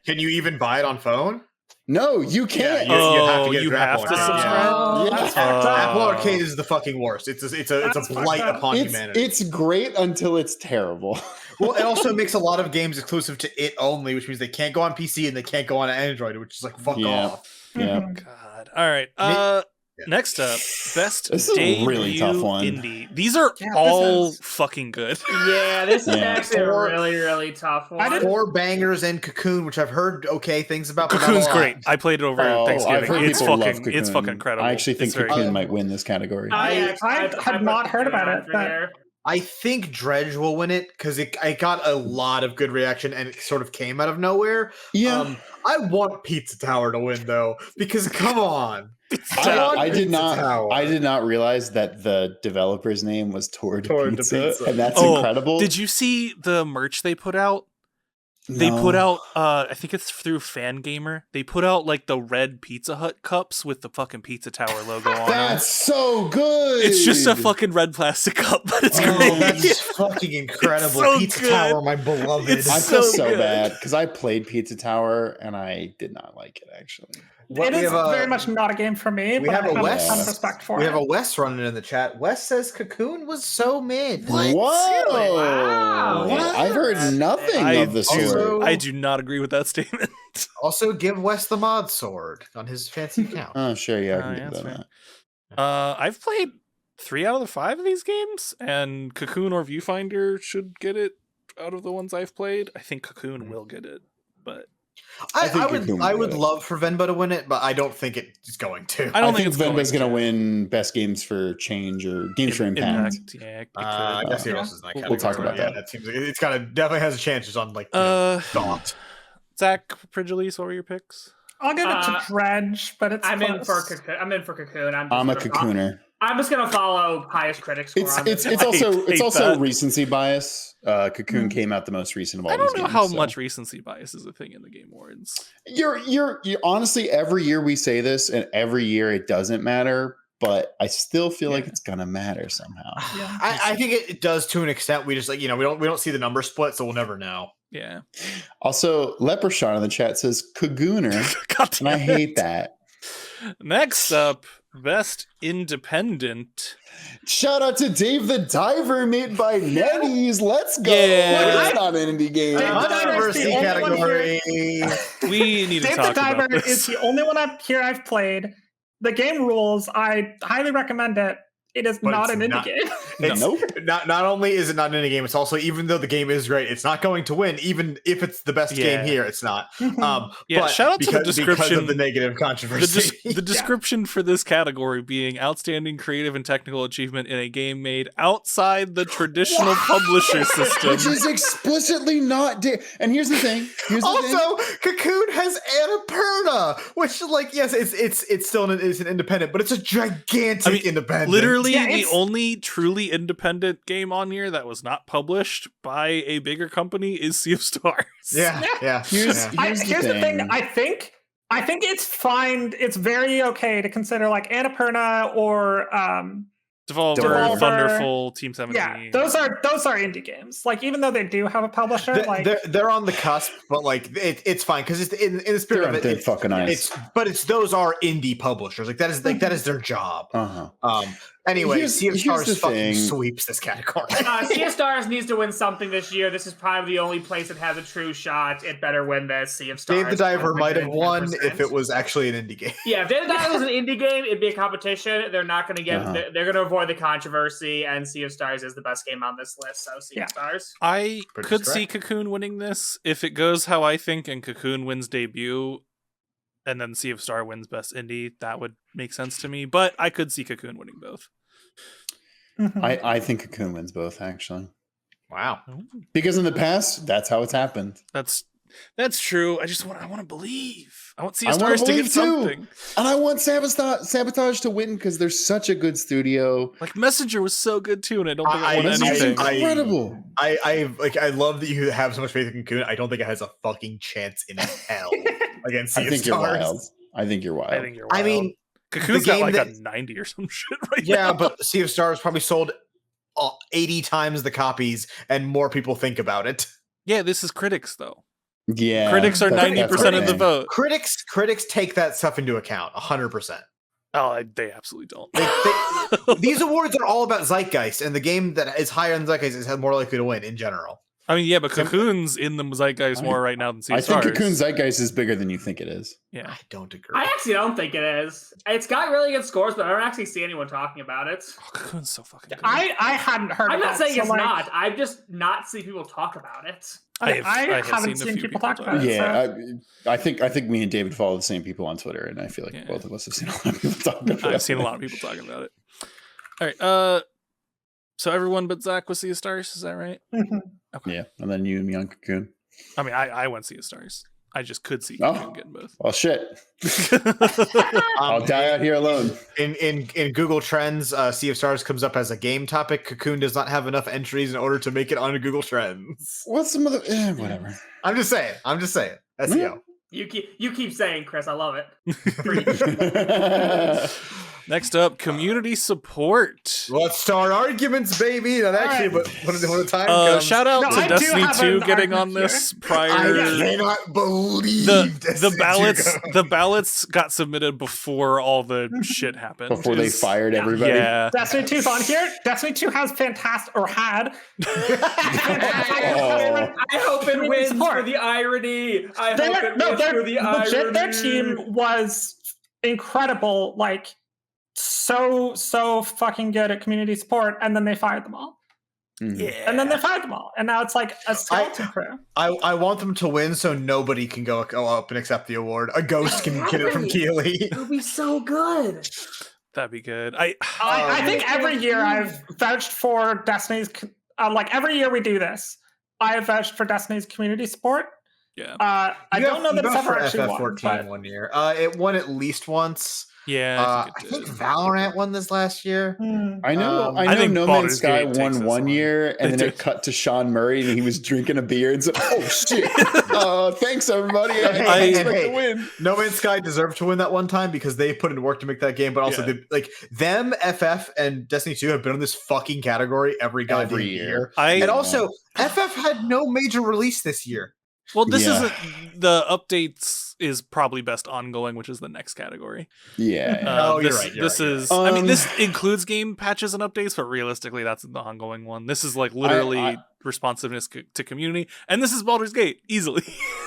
S3: Can you even buy it on phone?
S2: No, you can't.
S3: you have to get
S1: you
S3: your
S1: have
S3: Apple
S1: to
S3: Arcade.
S1: subscribe.
S5: Oh,
S2: Yeah.
S5: that's fucked up.
S3: Apple Arcade is the fucking worst. It's a
S5: That's
S3: blight
S5: fucked up.
S3: upon humanity.
S2: It's great until it's terrible.
S3: Well, it also makes a lot of games exclusive to it only, which means they can't go on PC and they can't go on Android, which is like fuck
S2: Yeah.
S3: off.
S2: Yeah.
S1: God. All right.
S3: Yeah.
S1: Next up, best
S2: This is a
S1: debut
S2: really tough one.
S1: indie. These are
S5: Yeah, this
S1: all
S5: is-
S1: fucking good.
S4: Yeah, this is
S2: Yeah.
S4: actually a
S3: Or-
S4: really, really tough one.
S5: I didn't-
S3: 4 bangers and Cocoon, which I've heard okay things about. but not
S1: Cocoon's
S3: a lot.
S1: great. I played it over
S2: Oh, I've
S1: Thanksgiving.
S2: heard
S1: It's
S2: people love
S1: fucking, it's
S2: Cocoon.
S1: fucking incredible.
S2: I actually think
S1: It's very
S2: Cocoon
S1: good.
S2: might win this category.
S5: I had not heard about it, but-
S3: I think Dredge will win it because it got a lot of good reaction and it sort of came out of nowhere.
S2: Yeah.
S3: I want Pizza Tower to win though because come on.
S2: I did
S3: Pizza
S2: not.
S3: Tower.
S2: I did not realize that the developer's name was Toward
S3: Toward
S2: Pizza,
S3: Pizza.
S2: and that's
S1: Oh,
S2: incredible.
S1: Did you see the merch they put out? They
S2: No.
S1: put out, I think it's through Fangamer. They put out like the red Pizza Hut cups with the fucking Pizza Tower logo on them.
S2: That's so good.
S1: It's just a fucking red plastic cup, but it's
S3: Oh,
S1: great.
S3: that's fucking incredible.
S1: so
S3: Pizza
S1: good.
S3: Tower, my beloved.
S1: It's
S2: I feel
S1: so
S2: so
S1: good.
S2: bad because I played Pizza Tower and I did not like it actually.
S5: It is very much not a game for me,
S3: we
S5: but
S3: have
S5: I
S3: a
S5: have a
S3: Wes.
S5: ton of respect for
S3: We
S5: it.
S3: have a Wes running in the chat. Wes says Cocoon was so mid.
S2: Whoa!
S4: Wow.
S3: What?
S2: I've heard nothing
S1: I
S2: of the
S1: do-
S2: sort.
S1: I do not agree with that statement.
S3: Also, give Wes the mod sword on his fancy account.
S2: Oh, sure, yeah, I
S1: Oh,
S2: can
S1: yeah,
S2: give
S1: that's
S2: them
S1: fair.
S2: that.
S1: I've played 3 out of the 5 of these games, and Cocoon or Viewfinder should get it out of the ones I've played. I think Cocoon will get it, but
S3: I would love for Venba to win it, but I don't think it's going to.
S1: I don't think
S2: it's Venba's going to win Best Games for Change or Games for Impact.
S1: Yeah, it
S3: I guess who else is in that category?
S2: We'll talk about that.
S3: That seems like it's definitely has a chance just on like thought.
S1: Zach, Pridgelis, what were your picks?
S5: I'll give it to Dredge, but it's
S4: I'm
S5: close.
S4: in for Cocoon.
S2: I'm a Cocooner.
S4: I'm just gonna follow highest critic score.
S2: It's also recency bias. Cocoon came out the most recent of all.
S1: I don't
S2: these
S1: know
S2: games,
S1: how
S2: so.
S1: much recency bias is a thing in the Game Awards.
S2: You're honestly, every year we say this, and every year it doesn't matter. But I still feel like it's gonna matter somehow.
S5: Yeah.
S3: I think it does to an extent. We just we don't see the number split, so we'll never know.
S1: Yeah.
S2: Also, Leprechaun in the chat says Cogooner, and I hate that.
S1: Next up, Best Independent.
S2: Shout out to Dave the Diver, made by Netties. Let's go.
S1: Yeah.
S2: It's not an indie game.
S3: Controversy category.
S1: We need to
S5: Dave
S1: talk
S5: the Diver
S1: about this.
S5: is the only one I've played. The game rules. I highly recommend it. It is not an indie game.
S2: Nope.
S3: Not only is it not an indie game, it's also, even though the game is great, it's not going to win. Even if it's the best game here, it's not.
S1: Yeah, shout out to the description
S3: because of the negative controversy.
S1: The description for this category being outstanding creative and technical achievement in a game made outside the traditional publisher system.
S2: Which is explicitly not. And here's the thing.
S3: Cocoon has Annapurna, which, yes, it's still an independent, but it's a gigantic independent.
S1: Literally, the only truly independent game on here that was not published by a bigger company is Sea of Stars.
S3: Yeah.
S5: Here's the thing. I think it's fine. It's very okay to consider like Annapurna or
S1: Devolver, Thunderful, Team 17.
S5: Yeah, those are indie games. Like, even though they do have a publisher,
S3: they're on the cusp, but it's fine because it's in the spirit of it.
S2: They're fucking nice.
S3: Those are indie publishers. That is their job. Anyway, Sea of Stars fucking sweeps this category.
S4: Sea of Stars needs to win something this year. This is probably the only place that has a true shot. It better win this. Sea of Stars.
S3: Dave the Diver might have won if it was actually an indie game.
S4: Yeah, if Dave the Diver was an indie game, it'd be a competition. They're not going to get. They're going to avoid the controversy, and Sea of Stars is the best game on this list. So Sea of Stars.
S1: I could see Cocoon winning this if it goes how I think, and Cocoon wins debut, and then Sea of Star wins best indie. That would make sense to me. But I could see Cocoon winning both.
S2: I think Cocoon wins both, actually.
S3: Wow.
S2: Because in the past, that's how it's happened.
S1: That's true. I want to believe. I want Sea of Stars to get something.
S2: And I want Sabotage to win because they're such a good studio.
S1: Like Messenger was so good too, and I don't think I won anything.
S2: It's incredible.
S3: I love that you have so much faith in Cocoon. I don't think it has a fucking chance in hell against Sea of Stars.
S2: I think you're wild.
S1: I mean, Cocoon's got like a 90 or some shit right now.
S3: Yeah, but Sea of Stars probably sold 80 times the copies, and more people think about it.
S1: Yeah, this is critics though.
S2: Yeah,
S1: critics are 90% of the vote.
S3: Critics take that stuff into account 100%.
S1: Oh, they absolutely don't.
S3: These awards are all about zeitgeist, and the game that is higher than zeitgeist is more likely to win in general.
S1: I mean, yeah, but Cocoon's in the zeitgeist more right now than Sea of Stars.
S2: I think Cocoon's zeitgeist is bigger than you think it is.
S1: Yeah,
S3: I don't agree.
S4: I actually don't think it is. It's got really good scores, but I don't actually see anyone talking about it.
S1: Oh, Cocoon's so fucking good.
S5: I hadn't heard.
S4: I'm not saying it's
S5: like,
S4: not. I've just not seen people talk about it.
S5: I haven't seen people talk about it.
S2: Yeah, so. I think me and David follow the same people on Twitter, and I feel like both of us have seen a lot of people talking about it.
S1: I've seen a lot of people talking about it. All right, so everyone but Zach was Sea of Stars, is that right?
S5: Mm-hmm.
S2: Okay. Yeah, and then you and me on Cocoon.
S1: I mean, I went Sea of Stars. I just could see Cocoon getting both.
S2: Well, shit. I'll die out here alone.
S3: In Google Trends, Sea of Stars comes up as a game topic. Cocoon does not have enough entries in order to make it onto Google Trends.
S2: What's some of the whatever?
S3: I'm just saying. SEO.
S4: You keep saying, Chris. I love it.
S1: Next up, community support.
S3: Let's start arguments, baby. Not actually, but when the time comes.
S1: Shout out to Destiny 2 getting on this prior.
S3: I cannot believe
S1: the ballots got submitted before all the shit happened.
S2: Before they fired everybody.
S1: Yeah.
S5: Destiny 2's on here. Destiny 2 has fantastic, or had.
S4: I hope it wins for the irony.
S5: Their team was incredible. Like, so fucking good at community support, and then they fired them all.
S1: Yeah.
S5: And then they fired them all, and now it's like a skeleton crew.
S3: I want them to win so nobody can go up and accept the award. A ghost can get it from Keeley.
S4: It would be so good.
S1: That'd be good.
S5: I think every year I've vouched for Destiny's. Like every year we do this, I have vouched for Destiny's community support.
S1: Yeah.
S5: I don't know that it's ever actually won.
S3: FF14 one year. It won at least once.
S1: Yeah.
S3: I think Valorant won this last year.
S2: I know
S1: I think
S2: No
S1: Baldur's
S2: Man's Sky
S1: Gate takes
S2: won
S1: this
S2: one
S1: one.
S2: year, and
S1: They
S2: then
S1: did.
S2: it cut to Sean Murray, and he was drinking a beer and said, "Oh shit! Thanks everybody. I
S3: Hey,
S2: expect
S3: hey.
S2: to win."
S3: No Man's Sky deserved to win that one time because they put in work to make that game, but also them, FF, and Destiny 2 have been in this fucking category every goddamn year. And also, FF had no major release this year.
S1: Well, this
S2: Yeah.
S1: isn't the updates is probably best ongoing, which is the next category.
S2: Yeah.
S3: Oh, you're
S1: this,
S3: right, you're
S1: this
S3: right, you're
S1: is.
S2: right.
S1: I mean, this includes game patches and updates, but realistically, that's the ongoing one. This is like literally responsiveness to community, and this is Baldur's Gate easily.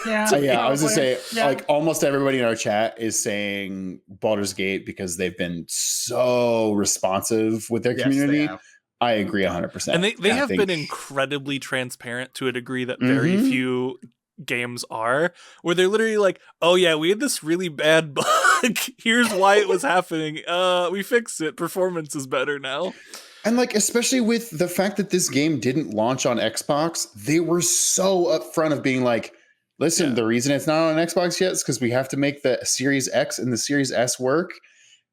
S5: Yeah,
S2: I was gonna say,
S5: Yeah.
S2: like almost everybody in our chat is saying Baldur's Gate because they've been so responsive with their
S3: Yes,
S2: community.
S3: they have.
S2: I agree 100%.
S1: And they have
S2: think-
S1: been incredibly transparent to a degree that very
S2: Mhm.
S1: few games are, where they're literally like, oh yeah, we had this really bad bug, here's why it was happening, we fixed it, performance is better now.
S2: And like, especially with the fact that this game didn't launch on Xbox, they were so upfront of being like, listen, the reason it's not on Xbox yet is because we have to make the Series X and the Series S work.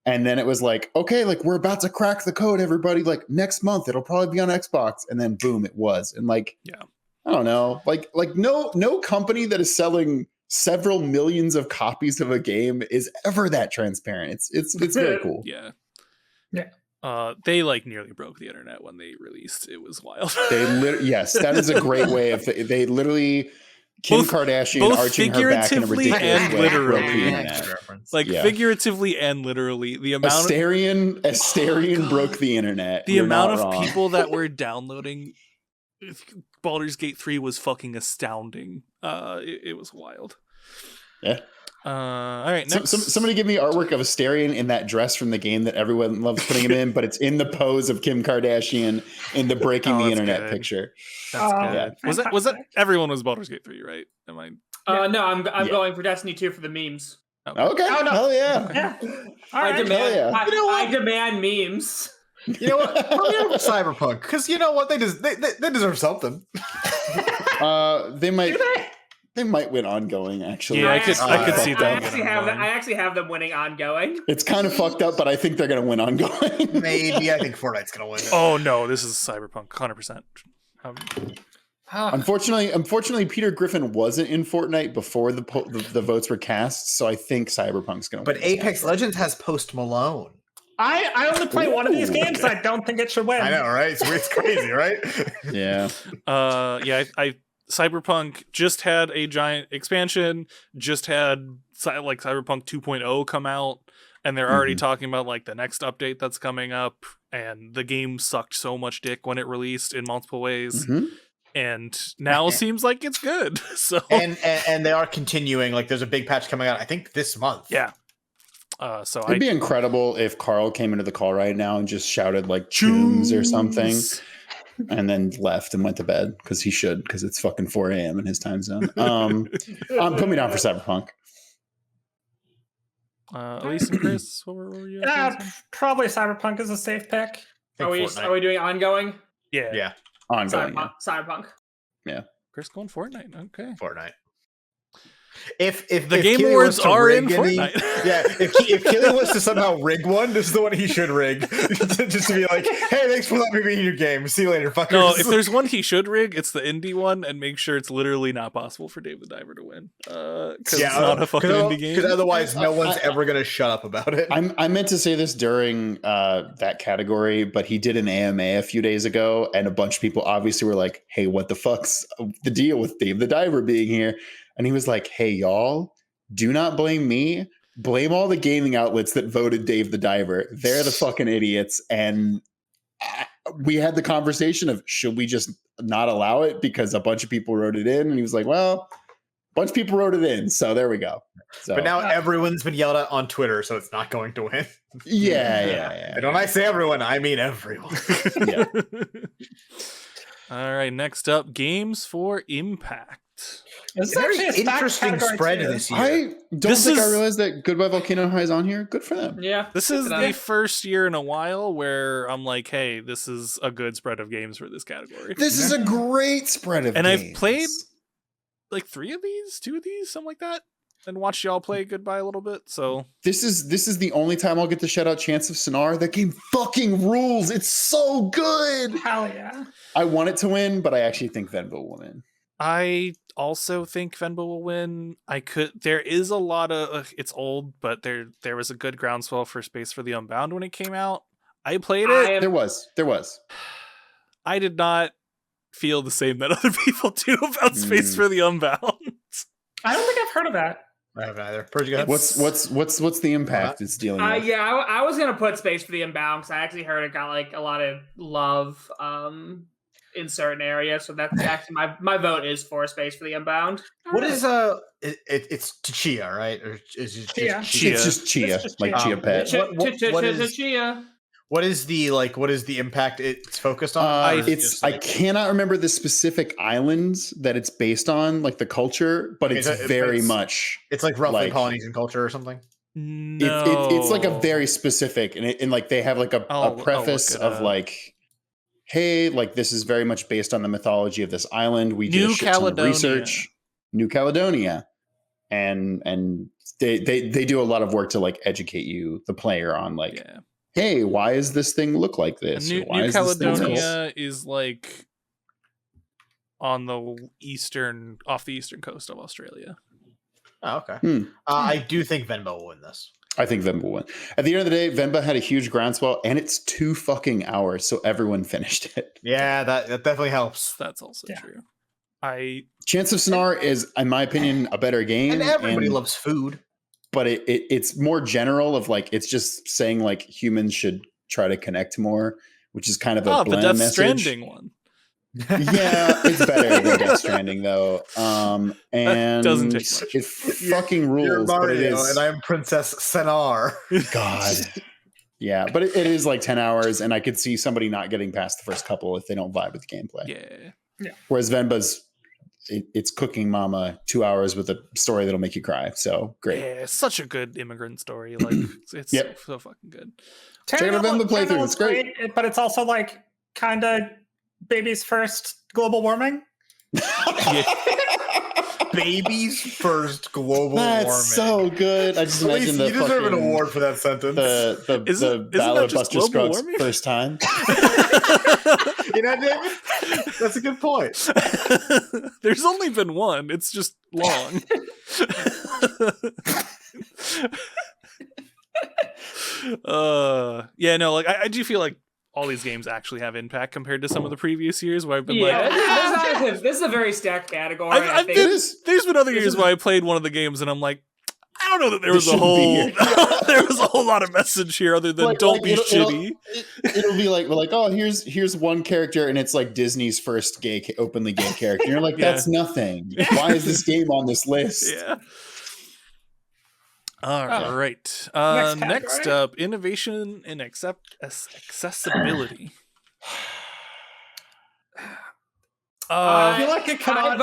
S2: And then it was like, okay, like we're about to crack the code, everybody. Like next month, it'll probably be on Xbox. And then boom, it was. And like, I don't know, like no company that is selling several millions of copies of a game is ever that transparent. It's very cool.
S1: Yeah.
S5: Yeah.
S1: They like nearly broke the internet when they released. It was wild.
S2: Yes, that is a great way of they literally Kim Kardashian arching her back in a
S1: figuratively
S2: ridiculous
S1: and
S2: way
S1: literally.
S2: broke the internet.
S1: Like
S2: Yeah.
S1: figuratively and literally, the amount
S2: Asterion broke the internet.
S1: the
S2: You're
S1: amount
S2: not
S1: of
S2: wrong.
S1: people that were downloading Baldur's Gate 3 was fucking astounding. It was wild.
S2: Yeah.
S1: All right. Next.
S2: Somebody give me artwork of Asterion in that dress from the game that everyone loves putting him in, but it's in the pose of Kim Kardashian in the breaking the
S1: that's
S2: internet
S1: good.
S2: picture.
S1: That's
S5: Yeah.
S1: good. Was that everyone was Baldur's Gate 3, right? Am I?
S4: No, I'm going for Destiny 2 for the memes.
S2: Okay.
S5: Oh, no.
S2: Hell yeah.
S5: Yeah. All
S4: I
S5: right.
S4: demand.
S2: yeah.
S4: I demand memes.
S3: You know what? Put me over Cyberpunk, because you know what? They deserve something.
S2: They might win ongoing, actually.
S1: Yeah, I could see
S4: I
S1: that.
S4: actually have them winning ongoing.
S2: It's kind of fucked up, but I think they're going to win ongoing.
S3: Maybe I think Fortnite's gonna win it.
S1: Oh no, this is Cyberpunk, 100%.
S2: Unfortunately, Peter Griffin wasn't in Fortnite before the votes were cast, so I think Cyberpunk's going to win.
S3: But Apex Legends has Post Malone.
S5: I only play one of these
S2: Ooh,
S5: games. I don't think it should win.
S3: I know, right? It's crazy, right?
S2: Yeah.
S1: I Cyberpunk just had a giant expansion, just had like Cyberpunk 2.0 come out, and they're already talking about like the next update that's coming up, and the game sucked so much dick when it released in multiple ways. And now seems like it's good. So
S3: and they are continuing. Like there's a big patch coming out, I think this month.
S1: yeah.
S2: It'd be incredible if Carl came into the call right now and just shouted like "Chooms" or something, and then left and went to bed because he should, because it's fucking 4 a.m. in his time zone. Put me down for Cyberpunk.
S1: Elise and Chris, what were you?
S5: Probably Cyberpunk is a safe pick.
S4: Are we doing ongoing?
S1: Yeah.
S2: Ongoing.
S4: Cyberpunk.
S1: Chris going Fortnite. Okay.
S3: Fortnite. If
S1: The Game
S3: Keely
S1: Awards
S3: was to
S1: are in
S3: rig any-
S1: Fortnite.
S3: Yeah, if Keely was to somehow rig one, this is the one he should rig. Just to be like, hey, thanks for letting me be in your game. See you later, fuckers.
S1: No, if there's one he should rig, it's the indie one, and make sure it's literally not possible for Dave the Diver to win. Because it's not a fucking indie game.
S3: Because otherwise, no one's ever going to shut up about it.
S2: I meant to say this during that category, but he did an AMA a few days ago, and a bunch of people obviously were like, hey, what the fuck's the deal with Dave the Diver being here? And he was like, hey, y'all, do not blame me. Blame all the gaming outlets that voted Dave the Diver. They're the fucking idiots. And we had the conversation of, should we just not allow it because a bunch of people wrote it in? And he was like, well, bunch of people wrote it in, so there we go. So,
S3: But now everyone's been yelled at on Twitter, so it's not going to win.
S2: yeah.
S3: And when I say everyone, I mean everyone.
S2: Yeah.
S1: All right, next up, games for impact.
S5: This is
S3: Very
S5: actually a stacked
S3: interesting
S5: category,
S3: spread
S5: too.
S3: this year.
S2: I don't think I realized that Goodbye Volcano High is on here. Good for them.
S4: Yeah.
S1: This is the first year in a while where I'm like, hey, this is a good spread of games for this category.
S2: This is a great spread of
S1: And
S2: games.
S1: I've played like 2 of these, something like that, and watched y'all play Goodbye a little bit. So
S2: This is the only time I'll get to shout out Chance of Sonar. That game fucking rules. It's so good.
S5: Hell yeah.
S2: I want it to win, but I actually think Venba will win.
S1: I also think Venba will win. There is a lot of, it's old, but there was a good groundswell for Space for the Unbound when it came out. I played it.
S2: There was.
S1: I did not feel the same that other people do about Space for the Unbound.
S5: I don't think I've heard of that.
S3: I haven't either. Purge, go ahead.
S2: What's the impact it's dealing with?
S4: Yeah, I was gonna put Space for the Unbound because I actually heard it got like a lot of love in certain areas. So that's actually my vote is for Space for the Unbound.
S3: What is it's Chia, right? Or is it
S5: Chia.
S2: It's just Chia,
S5: It's just
S2: like
S5: Chia.
S2: Chia Pet.
S4: Chia.
S3: What is the impact it's focused on?
S2: I cannot remember the specific islands that it's based on, like the culture, but it's very much.
S3: It's like roughly
S2: like,
S3: Polynesian culture or something.
S1: No.
S2: It's like a very specific, and like they have like a preface of like, hey, like this is very much based on the mythology of this island. We did a shit ton of research. New Caledonia, and they do a lot of work to like educate you, the player, on like. Yeah. Hey, why does this thing look like this?
S1: New Caledonia is like on the off the eastern coast of Australia.
S3: Oh, okay. I do think Venba will win this.
S2: I think Venba will win. At the end of the day, Venba had a huge groundswell, and it's 2 fucking hours, so everyone finished it.
S3: Yeah, that definitely helps.
S1: That's also true.
S2: Chance of Sonar is, in my opinion, a better game.
S3: And everybody loves food.
S2: But it's more general of like, it's just saying like humans should try to connect more, which is kind of a bland
S1: the Death
S2: message.
S1: Stranding one.
S2: Yeah, it's better than Death Stranding though. And
S1: that doesn't take much.
S2: It fucking rules.
S3: You're Mario,
S2: but it is,
S3: and I'm Princess Senar.
S2: God. Yeah, but it is like 10 hours, and I could see somebody not getting past the first couple if they don't vibe with the gameplay.
S1: Yeah.
S2: Whereas Venba's, it's Cooking Mama 2 hours with a story that'll make you cry. So great.
S1: Yeah, it's such a good immigrant story. Like it's so fucking good.
S2: Check out Venba playthrough. It's great.
S5: But it's also like kind of baby's first global warming.
S3: Baby's first global warming.
S2: That's so good. I just imagine
S3: you deserve an award for that sentence.
S2: The Ballad of Buster Scruggs first time.
S3: You know, David? That's a good point.
S1: There's only been one. It's just long. Like I do feel like all these games actually have impact compared to some of the previous years where I've been
S4: this is a very stacked category.
S1: There's been other years where I played one of the games and I'm like, I don't know that there was a whole lot of message here other than don't be shitty.
S2: It'll be like, we're like, oh, here's one character and it's like Disney's first openly gay character. You're like, that's nothing. Why is this game on this list?
S1: Yeah. All right. Next up, innovation and accessibility.
S5: I feel like
S4: I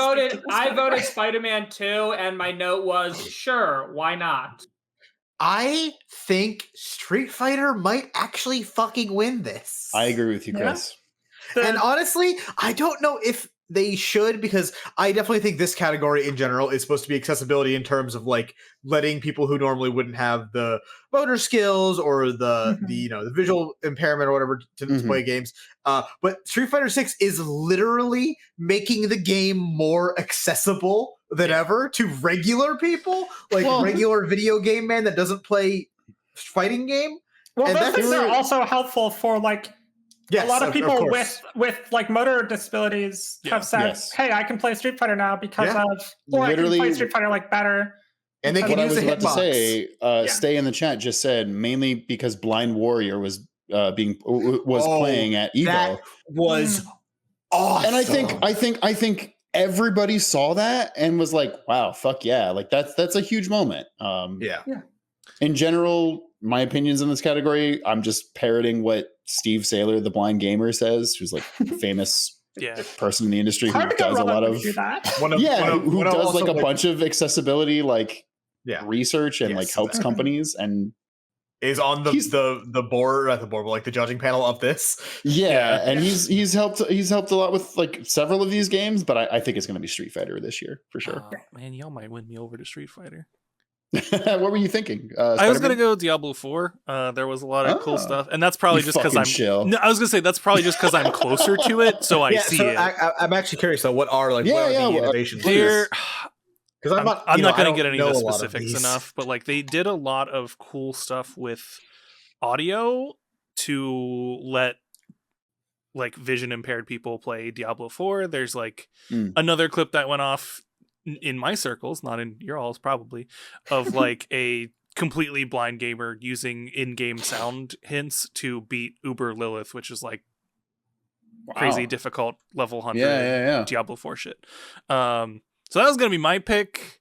S4: voted Spider-Man 2, and my note was sure, why not?
S3: I think Street Fighter might actually fucking win this.
S2: I agree with you, Chris.
S3: Yeah. And honestly, I don't know if they should, because I definitely think this category in general is supposed to be accessibility in terms of like letting people who normally wouldn't have the motor skills or the visual impairment or whatever to play games. But Street Fighter 6 is literally making the game more accessible than ever to regular people, like regular video game man that doesn't play fighting game.
S5: Well, and those things are also helpful for like. Yes, a lot of people with like motor disabilities have said, "Hey, I can play Street Fighter now because of, or I can play Street Fighter like better."
S3: And they can use the hitbox.
S2: Stay in the chat just said mainly because Blind Warrior was playing at Evo.
S3: That was awesome.
S2: And I think everybody saw that and was like, wow, fuck yeah. Like that's a huge moment.
S3: Yeah.
S2: In general, my opinions in this category, I'm just parroting what Steve Saylor, the blind gamer, says, who's like a famous person in the industry who does a lot of
S5: who
S2: does like a bunch of accessibility research and
S3: Yes.
S2: helps companies and
S3: is on the board, not the board, but like the judging panel of this.
S2: And he's helped a lot with like several of these games, but I think it's going to be Street Fighter this year for sure.
S1: Man, y'all might win me over to Street Fighter.
S2: What were you thinking?
S1: I was gonna go Diablo 4. There was a lot of cool stuff, and that's probably just because I'm. No, I was gonna say that's probably just because I'm closer to it, so I see it.
S3: I'm actually curious though. What are like what are the innovations?
S1: Because I'm not going to get any of the specifics enough, but like they did a lot of cool stuff with audio to let like vision impaired people play Diablo 4. There's like another clip that went off in my circles, not in your all's probably, of like a completely blind gamer using in-game sound hints to beat Uber Lilith, which is like crazy difficult level 100 Diablo 4 shit. So that was gonna be my pick,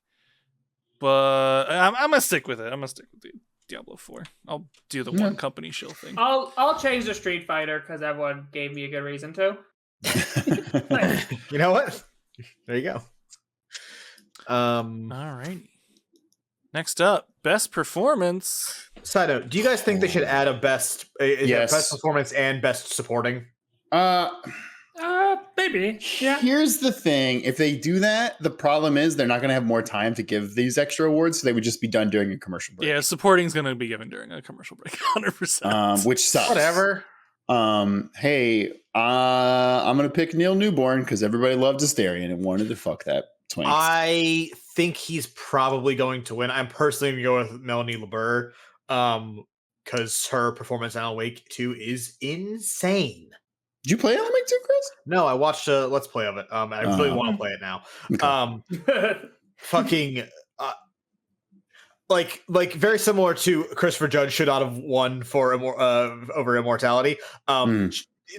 S1: but I'm gonna stick with it. I'm gonna stick with the Diablo 4. I'll do the one company shill thing.
S4: I'll change the Street Fighter because everyone gave me a good reason to.
S3: You know what? There you go.
S1: All right. Next up, best performance.
S3: Side note: do you guys think they should add a best? Best performance and best supporting?
S5: Maybe. Yeah.
S2: Here's the thing. If they do that, the problem is they're not going to have more time to give these extra awards, so they would just be done during a commercial break.
S1: Yeah, supporting is going to be given during a commercial break, 100%.
S2: Which sucks.
S3: Whatever.
S2: Hey, I'm going to pick Neil Newborn because everybody loved Asterion and wanted to fuck that twink.
S3: I think he's probably going to win. I'm personally going to go with Melanie LeBur because her performance in Alan Wake 2 is insane.
S2: Did you play Alan Wake 2, Chris?
S3: No, I watched a Let's Play of it. I really want to play it now.
S2: Okay.
S3: Fucking like very similar to Christopher Judge should not have won for over Immortality. The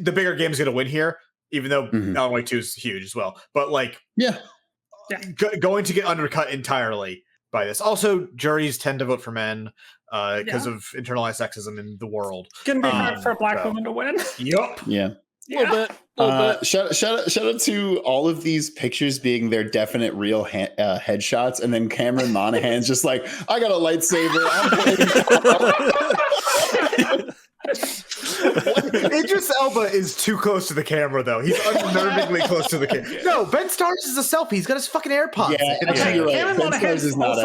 S3: bigger game is going to win here, even though Alan Wake 2 is huge as well. But like, going to get undercut entirely by this. Also, juries tend to vote for men because of internalized sexism in the world.
S5: It's gonna be hard for a black woman to win.
S3: Yup.
S2: Yeah.
S1: A little bit.
S2: Shout out to all of these pictures being their definite real headshots, and then Cameron Monaghan's just like, I got a lightsaber. I'm playing.
S3: Idris Elba is too close to the camera, though. He's unnervingly close to the camera. No, Ben Stars is a selfie. He's got his fucking AirPods.
S2: Yeah, you're right.
S5: Cameron
S2: Ben Stars is not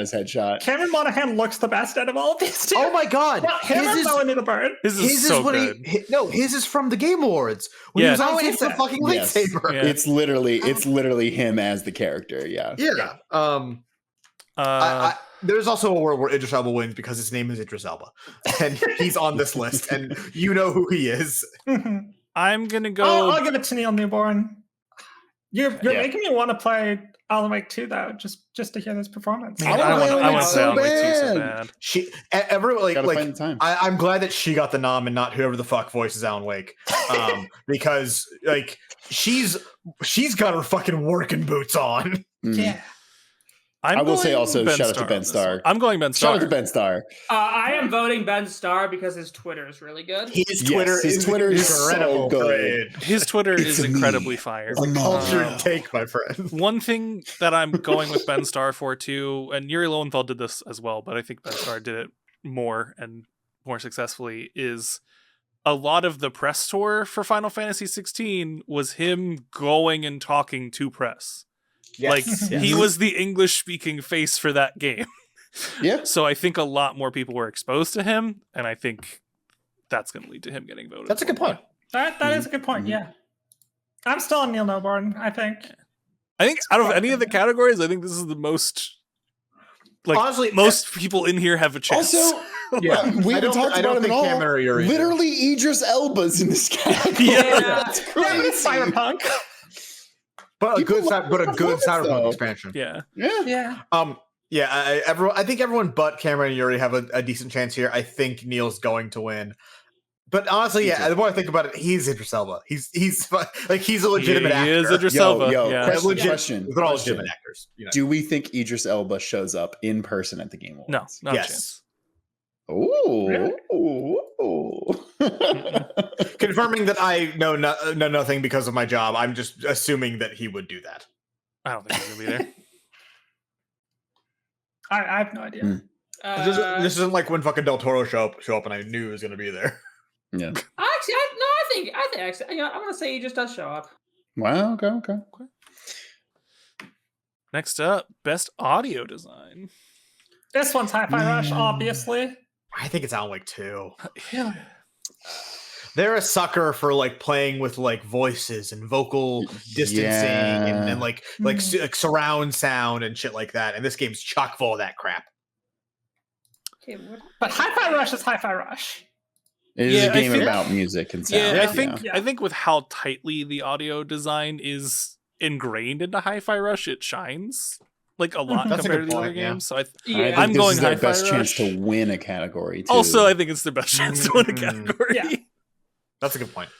S2: his headshot.
S5: Cameron Monaghan looks the best out of all of these two.
S3: Oh my god!
S5: Well, his
S1: is so good.
S3: His is from the Game Awards. When he was on with the fucking lightsaber.
S2: Yeah. It's literally him as the character. Yeah.
S3: There's also a world where Idris Elba wins because his name is Idris Elba, and he's on this list, and you know who he is.
S1: I'm gonna go.
S5: I'll give it to Neil Newborn. You're making me want to play Alan Wake 2 though, just to hear this performance.
S1: Man, I want to play Alan Wake 2 so bad.
S3: I'm glad that she got the nom and not whoever the fuck voices Alan Wake, because like she's got her fucking working boots on.
S5: Yeah.
S2: I will say also shout out to Ben Starr.
S1: I'm going Ben Starr.
S2: Shout out to Ben Starr.
S4: I am voting Ben Starr because his Twitter is really good.
S2: His Twitter is so good.
S1: His Twitter is incredibly fire.
S3: It's a cultured take, my friend.
S1: One thing that I'm going with Ben Starr for too, and Yuri Lowenthal did this as well, but I think Ben Starr did it more and more successfully, is a lot of the press tour for Final Fantasy 16 was him going and talking to press. Yes. He was the English-speaking face for that game.
S2: Yeah.
S1: So I think a lot more people were exposed to him, and I think that's going to lead to him getting voted.
S3: That's a good point.
S5: That is a good point. Yeah. I'm still on Neil Newborn, I think.
S1: I think out of any of the categories, I think this is the most. Like, honestly, most people in here have a chance.
S2: Also, we haven't talked about him at all. Literally, Idris Elba's in this category.
S5: That's crazy. It's Cyberpunk.
S3: But a good Cyberpunk expansion.
S1: Yeah.
S3: I think everyone but Cameron and Yuri have a decent chance here. I think Neil's going to win. But honestly, yeah, the more I think about it, he's Idris Elba. He's like he's a legitimate actor.
S1: He is Idris Elba. Yeah.
S2: Question.
S3: They're all legitimate actors. You know?
S2: Do we think Idris Elba shows up in person at the Game Awards?
S1: No, not a chance.
S2: Ooh.
S4: Really?
S3: Confirming that I know nothing because of my job. I'm just assuming that he would do that.
S1: I don't think he's gonna be there.
S5: I have no idea.
S3: This isn't like when fucking Del Toro show up and I knew he was gonna be there.
S2: Yeah.
S4: I think actually, I'm gonna say he just does show up.
S2: Wow. Okay.
S1: Next up, best audio design.
S5: This one's Hi-Fi Rush, obviously.
S3: I think it's Alan Wake 2.
S1: Yeah.
S3: They're a sucker for like playing with like voices and vocal distancing and like surround sound and shit like that. And this game's chock full of that crap.
S4: Okay,
S5: But Hi-Fi Rush is Hi-Fi Rush.
S2: It is a game about music and sound.
S1: Yeah, I think with how tightly the audio design is ingrained into Hi-Fi Rush, it shines like a lot compared to the other games. So I'm
S2: this
S1: going
S2: is their
S1: Hi-Fi
S2: best
S1: Rush.
S2: chance to win a category. Too.
S1: Also, I think it's their best chance to win a category.
S5: Yeah.
S3: That's a good point.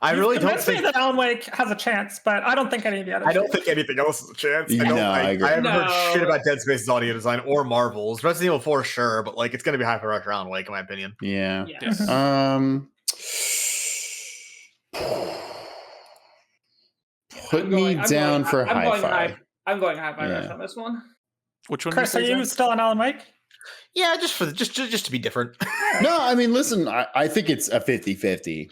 S3: I really don't think
S5: that Alan Wake has a chance, but I don't think any of the others.
S3: I don't think anything else has a chance. I agree. I haven't heard shit about Dead Space's audio design or Marvel's. Resident Evil 4, sure, but like it's gonna be Hi-Fi Rush or Alan Wake, in my opinion.
S2: Yeah.
S1: Yes.
S2: Put me down for Hi-Fi.
S4: I'm going Hi-Fi Rush on this one.
S1: Which one?
S5: Chris, are you still on Alan Wake?
S3: Yeah, just to be different.
S2: No, I mean, listen, I think it's a 50-50.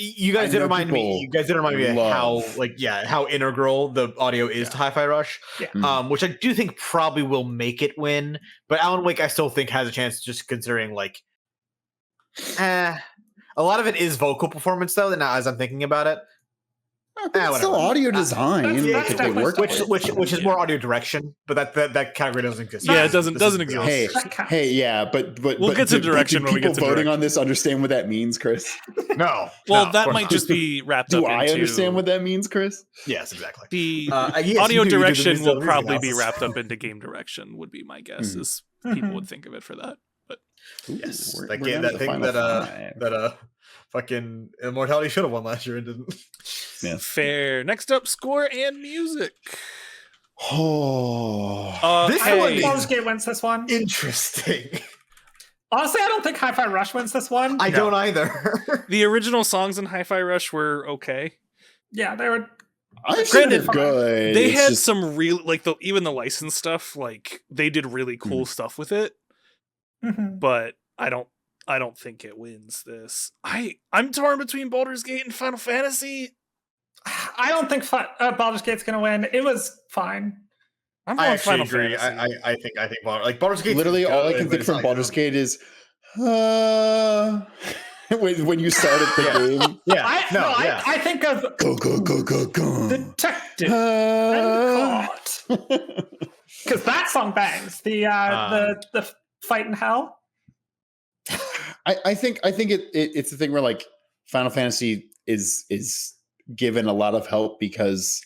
S3: You guys did remind me. You guys did remind me of how integral the audio is to Hi-Fi Rush.
S5: Yeah.
S3: Which I do think probably will make it win. But Alan Wake, I still think has a chance, just considering like, a lot of it is vocal performance though. Now, as I'm thinking about it,
S2: it's still audio design.
S3: Which is more audio direction, but that category doesn't exist.
S1: Yeah, it doesn't exist.
S2: Hey, yeah, but
S1: we'll get to direction when we get to
S2: voting
S1: direction.
S2: on this. Understand what that means, Chris?
S3: No.
S1: Well, that might just be wrapped up.
S2: Do I understand what that means, Chris?
S3: Yes, exactly.
S1: The
S3: yes,
S1: audio
S3: you do
S1: direction
S3: the
S1: will probably be
S3: analysis.
S1: wrapped up into game direction. Would be my guess. Is people would think of it for that. But
S3: yes,
S2: we're
S3: that
S2: down
S3: game,
S2: to
S3: that
S2: the
S3: thing
S2: final
S3: that fucking Immortality should have won last year and didn't.
S2: Yeah.
S1: fair. Next up, score and music.
S2: Oh,
S3: This
S5: I
S3: one
S5: think
S3: is
S5: Baldur's Gate wins this one.
S3: interesting.
S5: Honestly, I don't think Hi-Fi Rush wins this one.
S3: I don't either.
S1: The original songs in Hi-Fi Rush were okay.
S5: Yeah, they were.
S2: I think
S1: Granted,
S2: they're good.
S1: They
S2: It's
S1: had
S2: just-
S1: some real even the license stuff. Like they did really cool stuff with it.
S5: Mhm.
S1: But I don't think it wins this. I'm torn between Baldur's Gate and Final Fantasy.
S5: I don't think Baldur's Gate's going to win. It was fine.
S1: I'm
S3: I
S1: going
S3: actually
S1: Final
S3: agree.
S1: Fantasy.
S3: I think Baldur's Gate.
S2: literally all I can think from Baldur's Gate is when you started the game.
S3: Yeah,
S5: I think of
S2: Go.
S5: Detective and Caught. Because that song bangs. The fight in hell.
S2: I think it's the thing where like Final Fantasy is given a lot of help because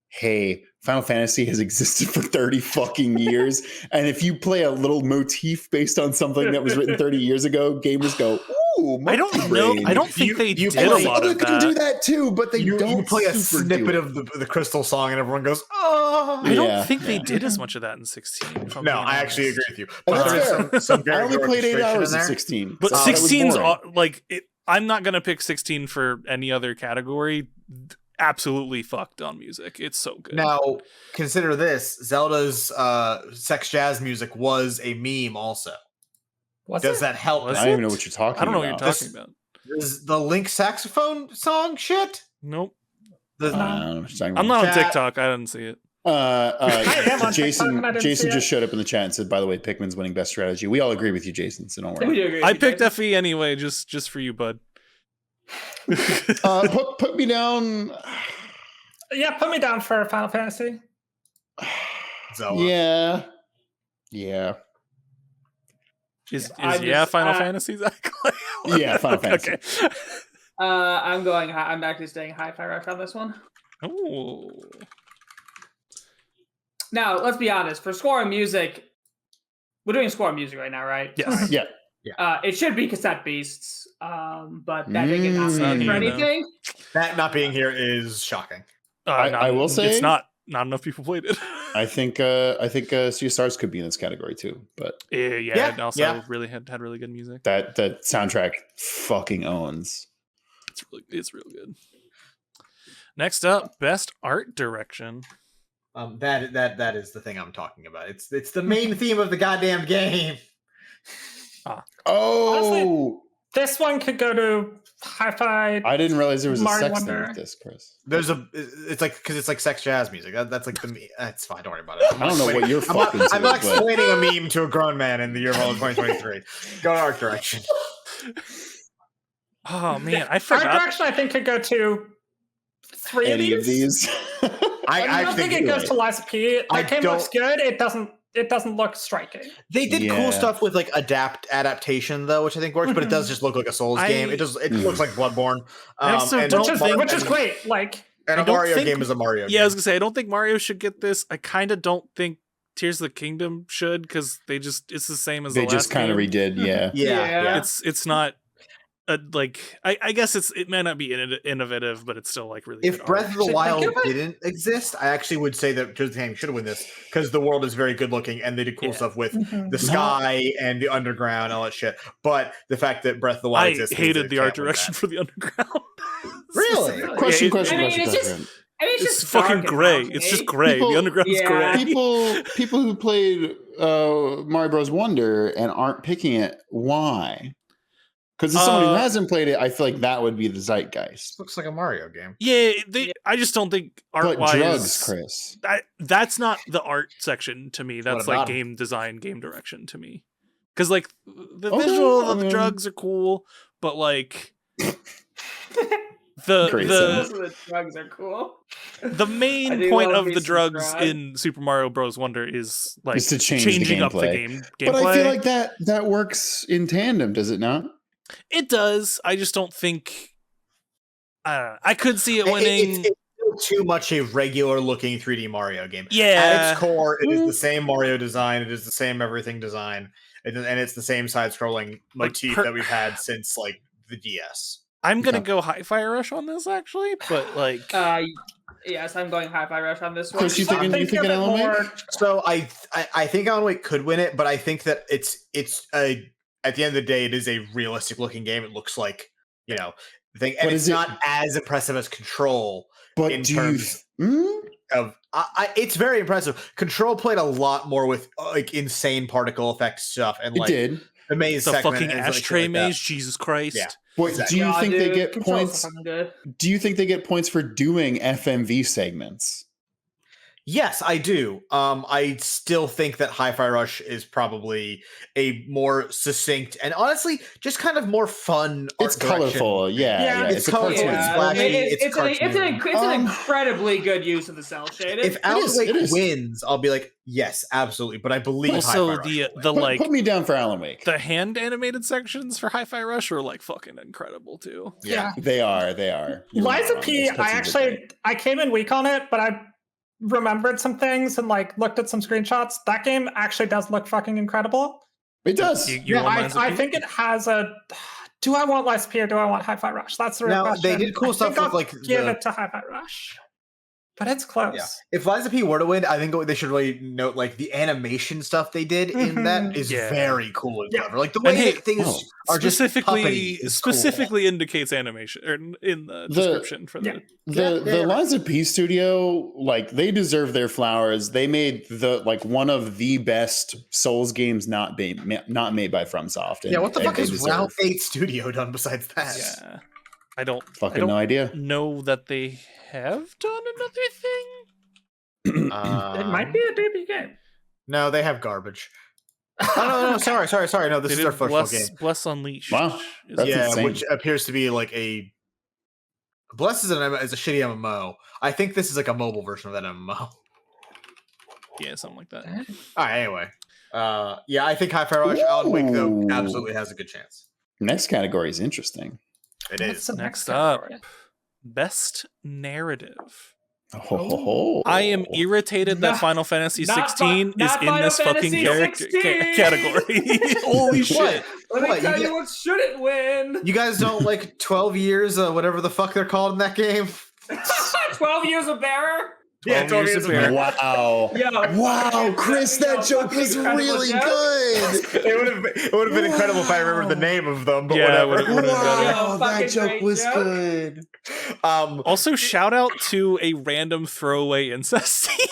S2: hey, Final Fantasy has existed for 30 fucking years, and if you play a little motif based on something that was written 30 years ago, gamers go, "Ooh,
S1: I don't
S2: monkey
S1: know.
S2: brain."
S1: I don't think they did
S3: play-
S1: a lot
S2: Other
S1: of
S2: can do
S1: that.
S2: that too, but they don't.
S3: You play a
S2: super
S3: snippet
S2: do
S3: of the Crystal song, and everyone goes, "Oh."
S1: I don't
S2: Yeah,
S1: think they
S2: yeah.
S1: did as much of that in 16. if I'm
S3: No,
S1: being
S3: I actually
S1: honest.
S3: agree with you.
S2: And that's
S3: There is
S2: fair.
S3: some very
S2: I only
S3: good
S2: played 8
S3: orchestration in
S2: hours of
S3: there.
S2: 16.
S1: But
S2: so that was
S1: 16's
S2: boring.
S1: like it, I'm not gonna pick 16 for any other category. Absolutely fucked on music. It's so good.
S3: Now, consider this: Zelda's sex jazz music was a meme. Also, does that help?
S1: Was
S2: I don't even know what you're talking about.
S1: I don't know what you're talking about.
S3: Is the Link saxophone song shit?
S1: Nope.
S2: I don't know what you're talking
S1: I'm
S2: about.
S1: not on
S3: Chat.
S1: TikTok. I didn't see it.
S5: I am on TikTok and I didn't
S2: Jason
S5: see
S2: just
S5: it.
S2: showed up in the chat and said, by the way, Pikmin's winning best strategy. We all agree with you, Jason, so don't
S4: We
S2: worry.
S4: do agree.
S1: I
S4: with you,
S1: picked
S4: Jason.
S1: FE anyway, just for you, bud.
S2: Put me down.
S5: Yeah, put me down for Final Fantasy.
S3: Zelda.
S2: Yeah.
S1: Is
S4: I
S1: yeah
S4: just-
S1: Final Fantasy, Zach?
S2: Yeah, Final Fantasy.
S1: Okay.
S4: I'm actually staying Hi-Fi Rush on this one.
S1: Oh.
S4: Now, let's be honest. For score and music, we're doing score and music right now, right?
S1: Yes.
S2: Yeah.
S4: It should be Cassette Beasts, but that didn't get nominated for anything.
S3: That not being here is shocking.
S2: I will say
S1: it's not enough people played it.
S2: I think Sea of Stars could be in this category too, but
S1: it also really had really good music.
S2: That soundtrack fucking owns.
S1: It's real good. Next up, best art direction.
S3: That is the thing I'm talking about. It's the main theme of the goddamn game.
S5: Honestly, this one could go to Hi-Fi.
S2: I didn't realize there was
S5: Mario
S2: a sex thing
S5: Wonder.
S2: with this, Chris.
S3: It's like because it's like sex jazz music. That's like that's fine. Don't worry about it.
S2: I don't know what you're fucking.
S3: I'm not explaining a meme to a grown man in the year of 2023. Go to art direction.
S1: Oh man, I forgot.
S5: Art direction, I think, could go to
S2: Any of these?
S5: I don't think it goes to Liza P. That game looks good. It doesn't look striking.
S3: They did cool stuff with like adaptation though, which I think works, but it does just look like a Souls game. It looks like Bloodborne.
S5: Which is great. Like,
S3: and a Mario game is a Mario game.
S1: Yeah, I was gonna say I don't think Mario should get this. I kind of don't think Tears of the Kingdom should, because it's the same as
S2: they just kind of redid.
S3: Yeah.
S1: It's not. I guess it may not be innovative, but it's still like really.
S3: If Breath of the Wild didn't exist, I actually would say that Tears of the Kingdom should win this because the world is very good looking and they did cool stuff with the sky and the underground and all that shit. But the fact that Breath of the Wild exists,
S1: I hated the art direction for the underground.
S3: Really?
S2: Question.
S4: It's
S1: just fucking gray. It's just gray. The underground's gray.
S2: People who played Mario Bros. Wonder and aren't picking it, why? Because as someone who hasn't played it, I feel like that would be the zeitgeist.
S3: Looks like a Mario game.
S1: Yeah, I just don't think art-wise...
S2: drugs, Chris.
S1: That's not the art section to me. That's like game design, game direction to me. Because like the visual of the drugs are cool, but like...
S4: the drugs are cool.
S1: The main point of the drugs in Super Mario Bros. Wonder is like
S2: to
S1: changing up the gameplay.
S2: But I feel like that works in tandem, does it not?
S1: It does. I just don't think. I could see it winning.
S3: It's still too much a regular looking 3D Mario game.
S1: Yeah.
S3: At its core, it is the same Mario design. It is the same everything design, and it's the same side scrolling motif that we've had since like the DS.
S1: I'm gonna go Hi-Fi Rush on this actually, but like.
S4: Yes, I'm going Hi-Fi Rush on this one.
S2: Chris, you think an Alan Wake?
S3: So I think Alan Wake could win it, but I think that it's at the end of the day, it is a realistic looking game. It looks like, thing, and it's not as impressive as Control.
S2: But
S3: in terms of, it's very impressive. Control played a lot more with like insane particle effect stuff, and like
S2: it did.
S3: the maze,
S1: the fucking ashtray maze. Jesus Christ!
S3: Yeah.
S2: What,
S3: exactly.
S2: Do you think they get
S4: Control's
S2: points? Do you think they get points for doing FMV segments?
S3: Yes, I do. I still think that Hi-Fi Rush is probably a more succinct and honestly just kind of more fun.
S2: It's colorful, yeah.
S3: It's colorful. It's flashy.
S4: It's an incredibly good use of the cell shading.
S3: If Alan Wake wins, I'll be like, yes, absolutely. But I believe
S1: also
S2: put me down for Alan Wake.
S1: The hand animated sections for Hi-Fi Rush are like fucking incredible too.
S5: Yeah.
S2: They are.
S5: Liza P. I came in weak on it, but I remembered some things and like looked at some screenshots. That game actually does look fucking incredible.
S2: It does.
S5: I think it has a. Do I want Liza P or do I want Hi-Fi Rush? That's the real question.
S3: They did cool stuff with like
S5: give it to Hi-Fi Rush, but it's close.
S3: Yeah. If Liza P were to win, I think they should really note like the animation stuff they did in that is very cool and clever. Like the way that things are
S1: specifically indicates animation or in the description for the
S2: Liza P studio. Like they deserve their flowers. They made one of the best Souls games not made by FromSoft.
S3: And, what the fuck has Round 8 Studio done besides that?
S1: Yeah, I don't
S2: no idea.
S1: Know that they have done another thing.
S5: It might be a baby game.
S3: No, they have garbage. No. Sorry. No, this is their first game.
S1: Bless Unleashed.
S2: Wow.
S3: Insane. Which appears to be like a. Bless is a shitty MMO. I think this is like a mobile version of that MMO.
S1: Yeah, something like that.
S3: All right. Anyway, I think Hi-Fi Rush, Alan Wake though absolutely has a good chance.
S2: Next category is interesting.
S3: It is.
S1: Next up, best narrative.
S6: Oh.
S1: I am irritated that
S4: Not-
S1: Final Fantasy
S4: not
S1: 16 is
S4: not
S1: in
S4: Final
S1: this fucking
S4: Fantasy 16.
S1: category. Holy shit.
S4: Let me
S3: What,
S4: tell
S3: you
S4: you
S3: get-
S4: what shouldn't win.
S3: You guys don't like 12 years, whatever the fuck they're called in that game?
S4: 12 years of bearer.
S3: Yeah,
S1: 12 years of bear.
S6: Wow.
S4: Yeah.
S2: Wow, Chris, that joke was really good.
S3: It would have been incredible if I remembered the name of them, but
S1: Yeah,
S3: whatever.
S1: would've been better.
S2: Wow, that
S4: Fucking
S2: joke
S4: great
S2: was
S4: joke.
S2: good.
S1: Also, shout out to a random throwaway incest scene.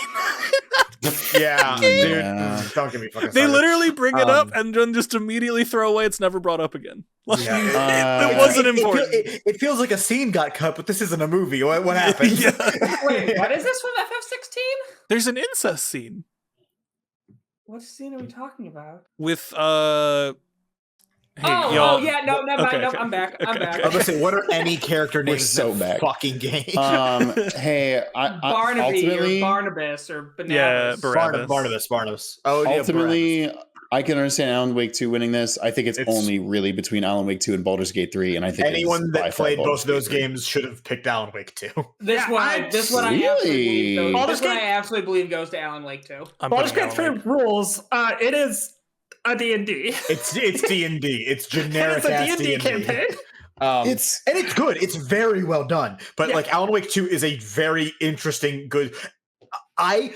S3: Yeah, dude.
S6: Yeah.
S3: Don't get me fucking
S1: They
S3: started.
S1: literally bring it up and then just immediately throw away. It's never brought up again. Like,
S3: Yeah.
S1: it wasn't
S3: It
S1: important.
S3: It feels like a scene got cut, but this isn't a movie. What happened?
S1: Yeah.
S4: Wait, what is this from FF16?
S1: There's an incest scene
S4: What scene are we talking about?
S1: with Hey,
S4: Oh,
S1: y'all.
S4: yeah, no, never mind.
S1: Okay,
S4: No,
S1: okay,
S4: I'm back. I'm
S1: okay,
S4: back.
S1: okay.
S3: I was gonna say, what are any character
S6: We're
S3: names
S6: so
S3: in that
S6: back.
S3: fucking game?
S6: Hey, I
S4: Barnaby
S6: ultimately,
S4: or Barnabas or Bananas.
S1: Yeah, Barabbas.
S3: Barnabas. Oh, yeah,
S6: ultimately, I can understand Alan Wake 2 winning this. I think it's
S3: It's-
S6: only really between Alan Wake 2 and Baldur's Gate 3, and I think
S3: anyone
S6: it's by
S3: that
S6: far
S3: played
S6: Baldur's
S3: both of those
S6: Gate 3.
S3: games should have picked Alan Wake 2.
S4: This
S5: Yeah,
S4: one, this one, I absolutely
S6: Really?
S4: believe.
S5: Baldur's
S4: This one, I
S5: Gate-
S4: absolutely believe goes to Alan Wake 2.
S1: I'm
S5: Baldur's
S1: putting
S5: Gate
S1: Alan
S5: 3
S1: Wake.
S5: rules. It is a D&D.
S3: It's D&D. It's generic
S5: It's a
S3: ass
S5: D&D campaign.
S6: It's
S3: and it's good. It's very well done. But
S5: Yeah.
S3: like Alan Wake 2 is a very interesting, good. I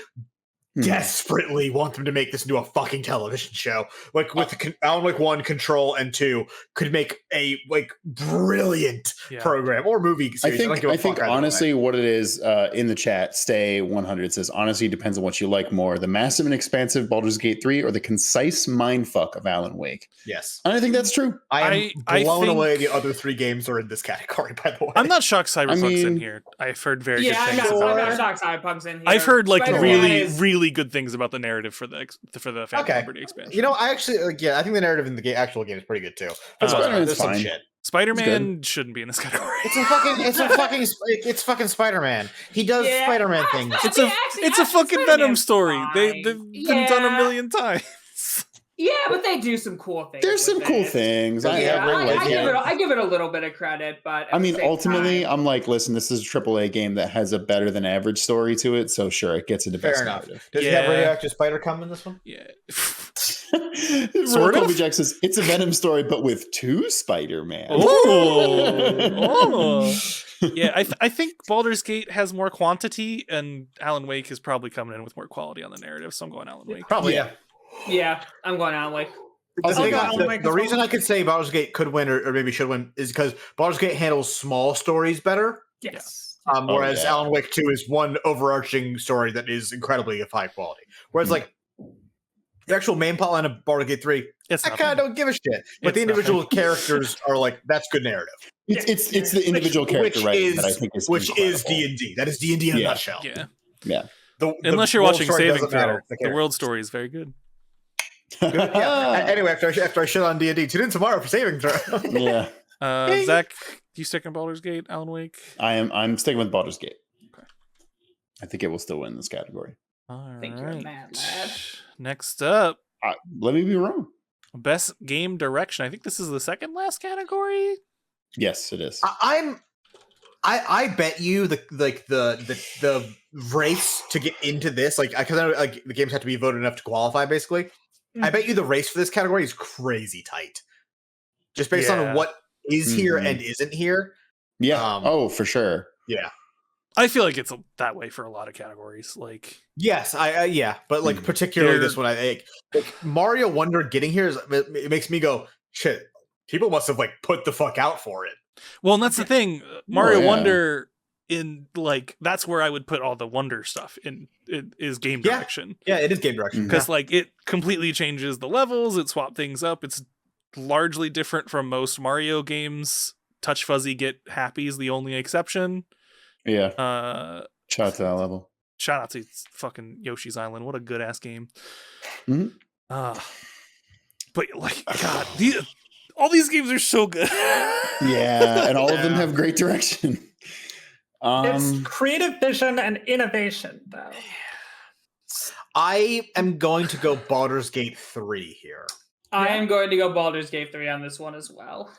S3: desperately want them to make this into a fucking television show. Like with Alan Wake 1, Control, and 2 could make a like brilliant
S1: Yeah.
S3: program or movie
S6: I
S3: series. don't give a
S6: think
S3: fuck either way.
S6: honestly what it is in the chat, Stay 100 says, honestly, depends on what you like more, the massive and expansive Baldur's Gate 3 or the concise mindfuck of Alan Wake.
S3: Yes.
S6: And I think that's true.
S3: I
S1: I
S3: am blown
S1: think-
S3: away the other three games are in this category, by the way.
S1: I'm not shocked Cyberpunk's in
S6: mean-
S1: here. I've heard very
S4: Yeah,
S1: good
S4: I'm
S1: things
S4: not,
S1: about
S4: I'm
S1: it.
S4: not shocked Cyberpunk's in here.
S1: I've heard like
S4: Spider-Man
S1: really,
S4: is-
S1: really good things about the narrative for the Phantom
S3: Okay.
S1: Liberty expansion.
S3: You know, I actually, I think the narrative in the actual game is pretty good too.
S6: Spider-Man's
S3: There's some
S6: fine.
S3: shit.
S1: Spider-Man shouldn't be in this category.
S3: It's fucking Spider-Man. He does
S4: Yeah,
S3: Spider-Man things.
S1: It's a it's a fucking Venom
S4: Spider-Man's
S1: story.
S4: fine.
S1: They've been done a
S4: Yeah.
S1: million times.
S4: Yeah, but they do some cool things.
S6: There's some
S4: with
S6: cool
S4: it.
S6: things.
S3: Yeah,
S4: I give it a little bit of credit, but at
S6: I
S4: the
S6: mean,
S4: same
S6: ultimately,
S4: time-
S6: I'm like, listen, this is a AAA game that has a better than average story to it, so sure, it gets into
S3: Fair
S6: best
S3: enough.
S6: narrative.
S3: Does he
S1: Yeah.
S3: have radioactive spider come in this one?
S1: Yeah.
S6: Sort
S1: Sort of?
S6: Jack says it's a Venom story, but with two Spider-Man.
S1: Oh. Yeah, I think Baldur's Gate has more quantity, and Alan Wake is probably coming in with more quality on the narrative, so I'm going Alan Wake.
S3: Probably,
S6: Yeah.
S3: yeah.
S4: yeah, I'm going out like
S3: The,
S6: Also,
S3: thing-
S6: got
S5: Alan
S3: the-
S5: Wake
S3: the
S5: as well.
S3: reason I could say Baldur's Gate could win or maybe should win is because Baldur's Gate handles small stories better,
S5: Yes.
S3: whereas
S6: yeah.
S3: Alan Wake 2 is one overarching story that is incredibly of high quality. Whereas, like, the actual main plotline of Baldur's Gate 3,
S1: It's
S3: I
S1: not
S3: kind of
S1: bad.
S3: don't give a shit. But
S1: It's
S3: the individual characters are like, that's good narrative.
S6: It's the individual character writing that I think is
S3: which is
S6: incredible.
S3: D&D. That is D&D in a
S6: Yeah.
S3: nutshell.
S1: Yeah.
S6: Yeah.
S3: The
S1: Unless you're
S3: world
S1: watching
S3: story
S1: Saving
S3: doesn't matter.
S1: Throw, the world story is very good.
S3: Yeah. Anyway, after I shit on D&D, tune in tomorrow for Saving Throw.
S6: Yeah.
S1: Zach, do you stick in Baldur's Gate, Alan Wake?
S6: I'm sticking with Baldur's Gate.
S1: Okay.
S6: I think it will still win this category.
S1: All
S4: think you're a
S1: right.
S4: mad lad.
S1: Next up,
S6: Let me be wrong.
S1: best game direction. I think this is the second last category.
S6: Yes, it is.
S3: I bet you the race to get into this, because I know like the games have to be voted enough to qualify, basically. I bet you the race for this category is crazy tight, just based
S1: Yeah.
S3: on what is here
S6: Mhm.
S3: and isn't here.
S6: Yeah. Oh, for sure.
S3: Yeah.
S1: I feel like it's that way for a lot of categories. Like,
S3: Yes, yeah, but like
S6: Mhm.
S3: particularly
S1: They're-
S3: this one, I think like Mario Wonder getting here it makes me go, shit. People must have like put the fuck out for it.
S1: well, and that's the thing. Mario
S6: yeah.
S1: Wonder in like that's where I would put all the Wonder stuff in. It is game
S3: Yeah.
S1: direction
S3: Yeah, it is game direction.
S1: because like it completely changes the levels. It swapped things up. It's largely different from most Mario games. Touch Fuzzy Get Happy is the only exception.
S6: Yeah. Shout out to that level.
S1: Shout out to fucking Yoshi's Island. What a good ass game.
S6: Mhm.
S1: But like, God, all these games are so good.
S6: Yeah, and all of them have great direction.
S5: It's creative vision and innovation, though.
S3: I am going to go Baldur's Gate 3 here.
S4: I am going to go Baldur's Gate 3 on this one as well.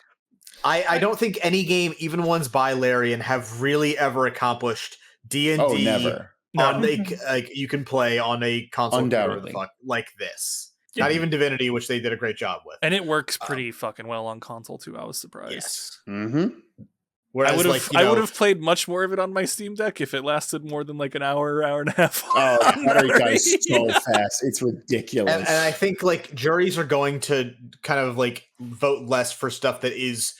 S3: I don't think any game, even ones by Larian, have really ever accomplished D&D.
S6: Oh, never.
S3: On like you can play on a console
S6: Undoubtedly.
S3: like this.
S5: Yeah.
S3: Not even Divinity, which they did a great job with.
S1: And it works pretty fucking well on console too. I was surprised.
S3: Yes.
S6: Mm-hmm.
S3: Whereas,
S1: I would have played much more of it on my Steam Deck if it lasted more than like an hour and a half.
S6: Oh,
S1: on
S6: battery dies
S1: memory.
S6: so fast. It's ridiculous.
S3: and I think like juries are going to kind of like vote less for stuff that is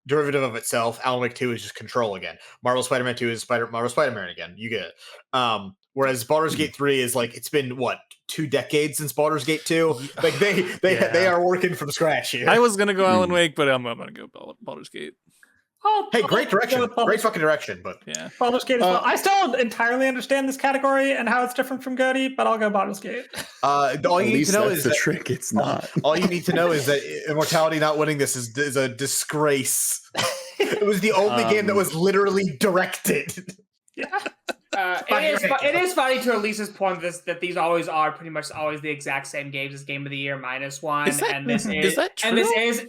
S3: derivative of itself. Alan Wake 2 is just Control again. Marvel Spider-Man 2 is Marvel Spider-Man again. You get it. Whereas Baldur's Gate 3 is like, it's been what, 2 decades since Baldur's Gate 2? Like they are working from scratch here.
S1: I was gonna go Alan Wake, but I'm gonna go Baldur's Gate.
S3: Hey, great direction. Great fucking direction, but
S1: Yeah.
S5: Baldur's Gate as well. I still don't entirely understand this category and how it's different from GOTY, but I'll go Baldur's Gate.
S3: all
S6: At
S3: you need
S6: least
S3: to know
S6: that's
S3: is
S6: the
S3: that
S6: trick. It's not.
S3: all you need to know is that Immortality not winning this is a disgrace. It was the only game that was literally directed.
S5: Yeah.
S4: It is funny to Elisa's point that these always are pretty much always the exact same games as Game of the Year -1.
S1: Is that-
S4: and this
S1: is that
S4: And this
S1: true?
S4: is.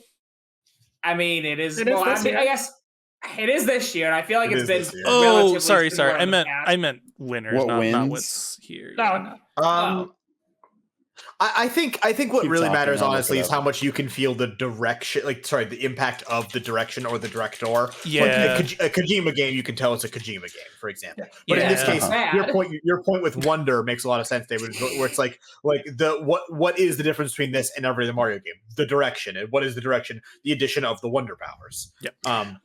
S4: I mean, it is.
S5: It is
S4: Well,
S5: this year.
S4: I guess it is this year, and I feel like
S3: It
S4: it's
S3: is
S4: been.
S3: this year.
S1: Oh,
S4: relatively
S1: sorry.
S4: similar in the past.
S1: I meant winners,
S6: What
S1: not
S6: wins?
S1: what's here.
S5: No.
S3: I think what
S6: Keep
S3: really
S6: talking,
S3: matters
S6: I'll look
S3: honestly
S6: it
S3: is
S6: up.
S3: how much you can feel the direction, the impact of the direction or the director.
S1: Yeah.
S3: Like a Kojima game, you can tell it's a Kojima game, for example. But in this
S1: Yeah.
S3: case, your point with Wonder makes a lot of sense, David. Where it's like what is the difference between this and every other Mario game? The direction, and what is the direction? The addition of the Wonder powers.
S1: Yep.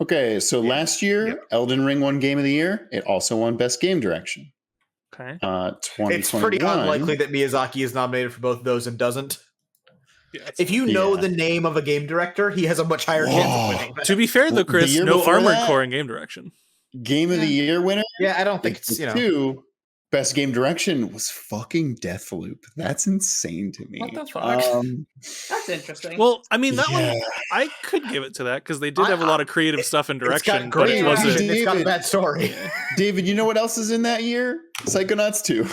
S6: Okay, so last year, Elden Ring won Game of the Year. It also won Best Game Direction.
S1: Okay.
S6: 2021.
S3: It's pretty unlikely that Miyazaki is nominated for both of those and doesn't.
S1: Yeah,
S3: If you know
S6: Yeah.
S3: the name of a game director, he has a much higher chance of winning.
S1: to be fair though,
S6: The
S1: Chris,
S6: year
S1: no
S6: before
S1: Armored
S6: that-
S1: Core in game direction.
S6: Game of the Year winner.
S3: Yeah, I don't think it's
S6: two. Best Game Direction was fucking Deathloop. That's insane to me.
S5: What the fuck?
S4: That's interesting.
S1: Well, I mean that
S6: Yeah.
S1: one I could give it to that because they did have a lot of creative stuff in
S3: It's
S1: direction,
S3: got
S1: but
S3: great
S1: it wasn't.
S3: direction. It's got a
S6: David.
S3: bad story.
S6: David, you know what else is in that year? Psychonauts 2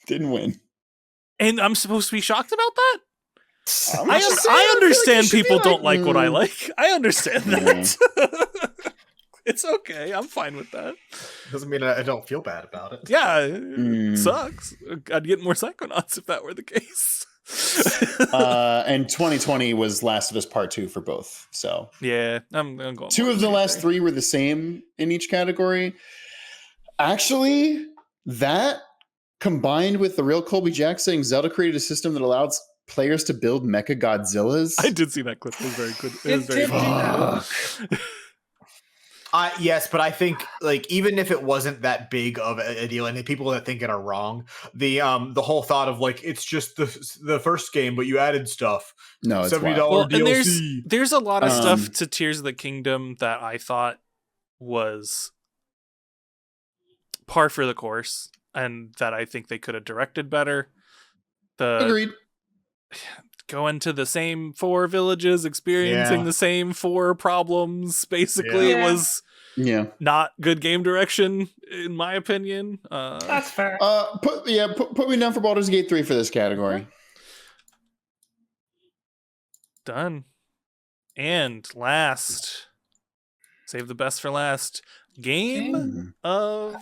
S6: didn't win.
S1: And I'm supposed to be shocked about that.
S6: I'm
S1: I
S6: just saying, I feel like
S1: understand
S6: you should be
S1: people
S6: like,
S1: don't like what I
S6: "Mm."
S1: like. I understand that. It's okay. I'm fine with that.
S3: Doesn't mean I don't feel bad about it.
S1: Yeah, it sucks. I'd get more Psychonauts if that were the case.
S6: And 2020 was Last of Us Part 2 for both. So
S1: Yeah, I'm going.
S6: two of the last three were the same in each category. Actually, that combined with the real Colby Jack saying Zelda created a system that allows players to build Mecha Godzillas.
S1: I did see that clip. It was very good. It was
S4: It
S1: very
S4: did do that.
S1: good.
S3: Yes, but I think like even if it wasn't that big of a deal, and the people that think it are wrong, the whole thought of like it's just the first game, but you added stuff.
S6: No, it's
S3: $70
S6: wild.
S1: Well, and
S3: DLC.
S1: there's a lot of stuff
S6: Um,
S1: to Tears of the Kingdom that I thought was par for the course, and that I think they could have directed better.
S6: Agreed.
S1: Going to the same 4 villages, experiencing
S3: Yeah.
S1: the same 4 problems. Basically,
S4: Yeah.
S1: it was
S6: Yeah.
S1: not good game direction, in my opinion.
S5: That's fair.
S6: Put me down for Baldur's Gate 3 for this category.
S1: Done. And last, save the best for last. Game
S6: Mhm.
S1: of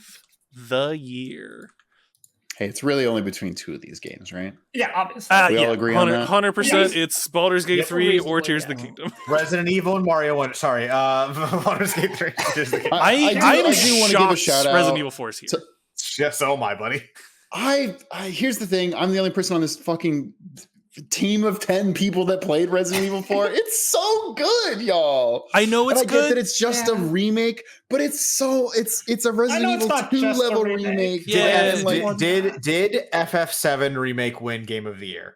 S1: the year.
S6: Hey, it's really only between two of these games, right?
S5: Yeah, obviously.
S6: We all agree on that?
S1: 100%.
S5: Yes.
S1: It's Baldur's Gate
S3: Yeah,
S1: 3 or
S4: reasonably,
S1: Tears of the
S4: yeah.
S1: Kingdom.
S3: Resident Evil and Mario Wonder. Sorry, Baldur's Gate 3. Tears of the Kingdom.
S1: I
S6: do
S1: am
S6: wanna give a
S1: shocked
S6: shout out
S1: Resident Evil 4 is here.
S6: to-
S3: Yes, oh my buddy.
S6: I here's the thing. I'm the only person on this fucking team of 10 people that played Resident Evil 4. It's so good, y'all.
S1: I know it's
S6: And I get that
S1: good.
S6: it's just a remake, but it's a Resident
S5: it's
S6: Evil
S5: not
S6: 2
S5: just a
S6: level
S5: remake.
S6: remake.
S1: Yeah,
S6: And, like,
S3: Did FF7 remake win Game of the Year?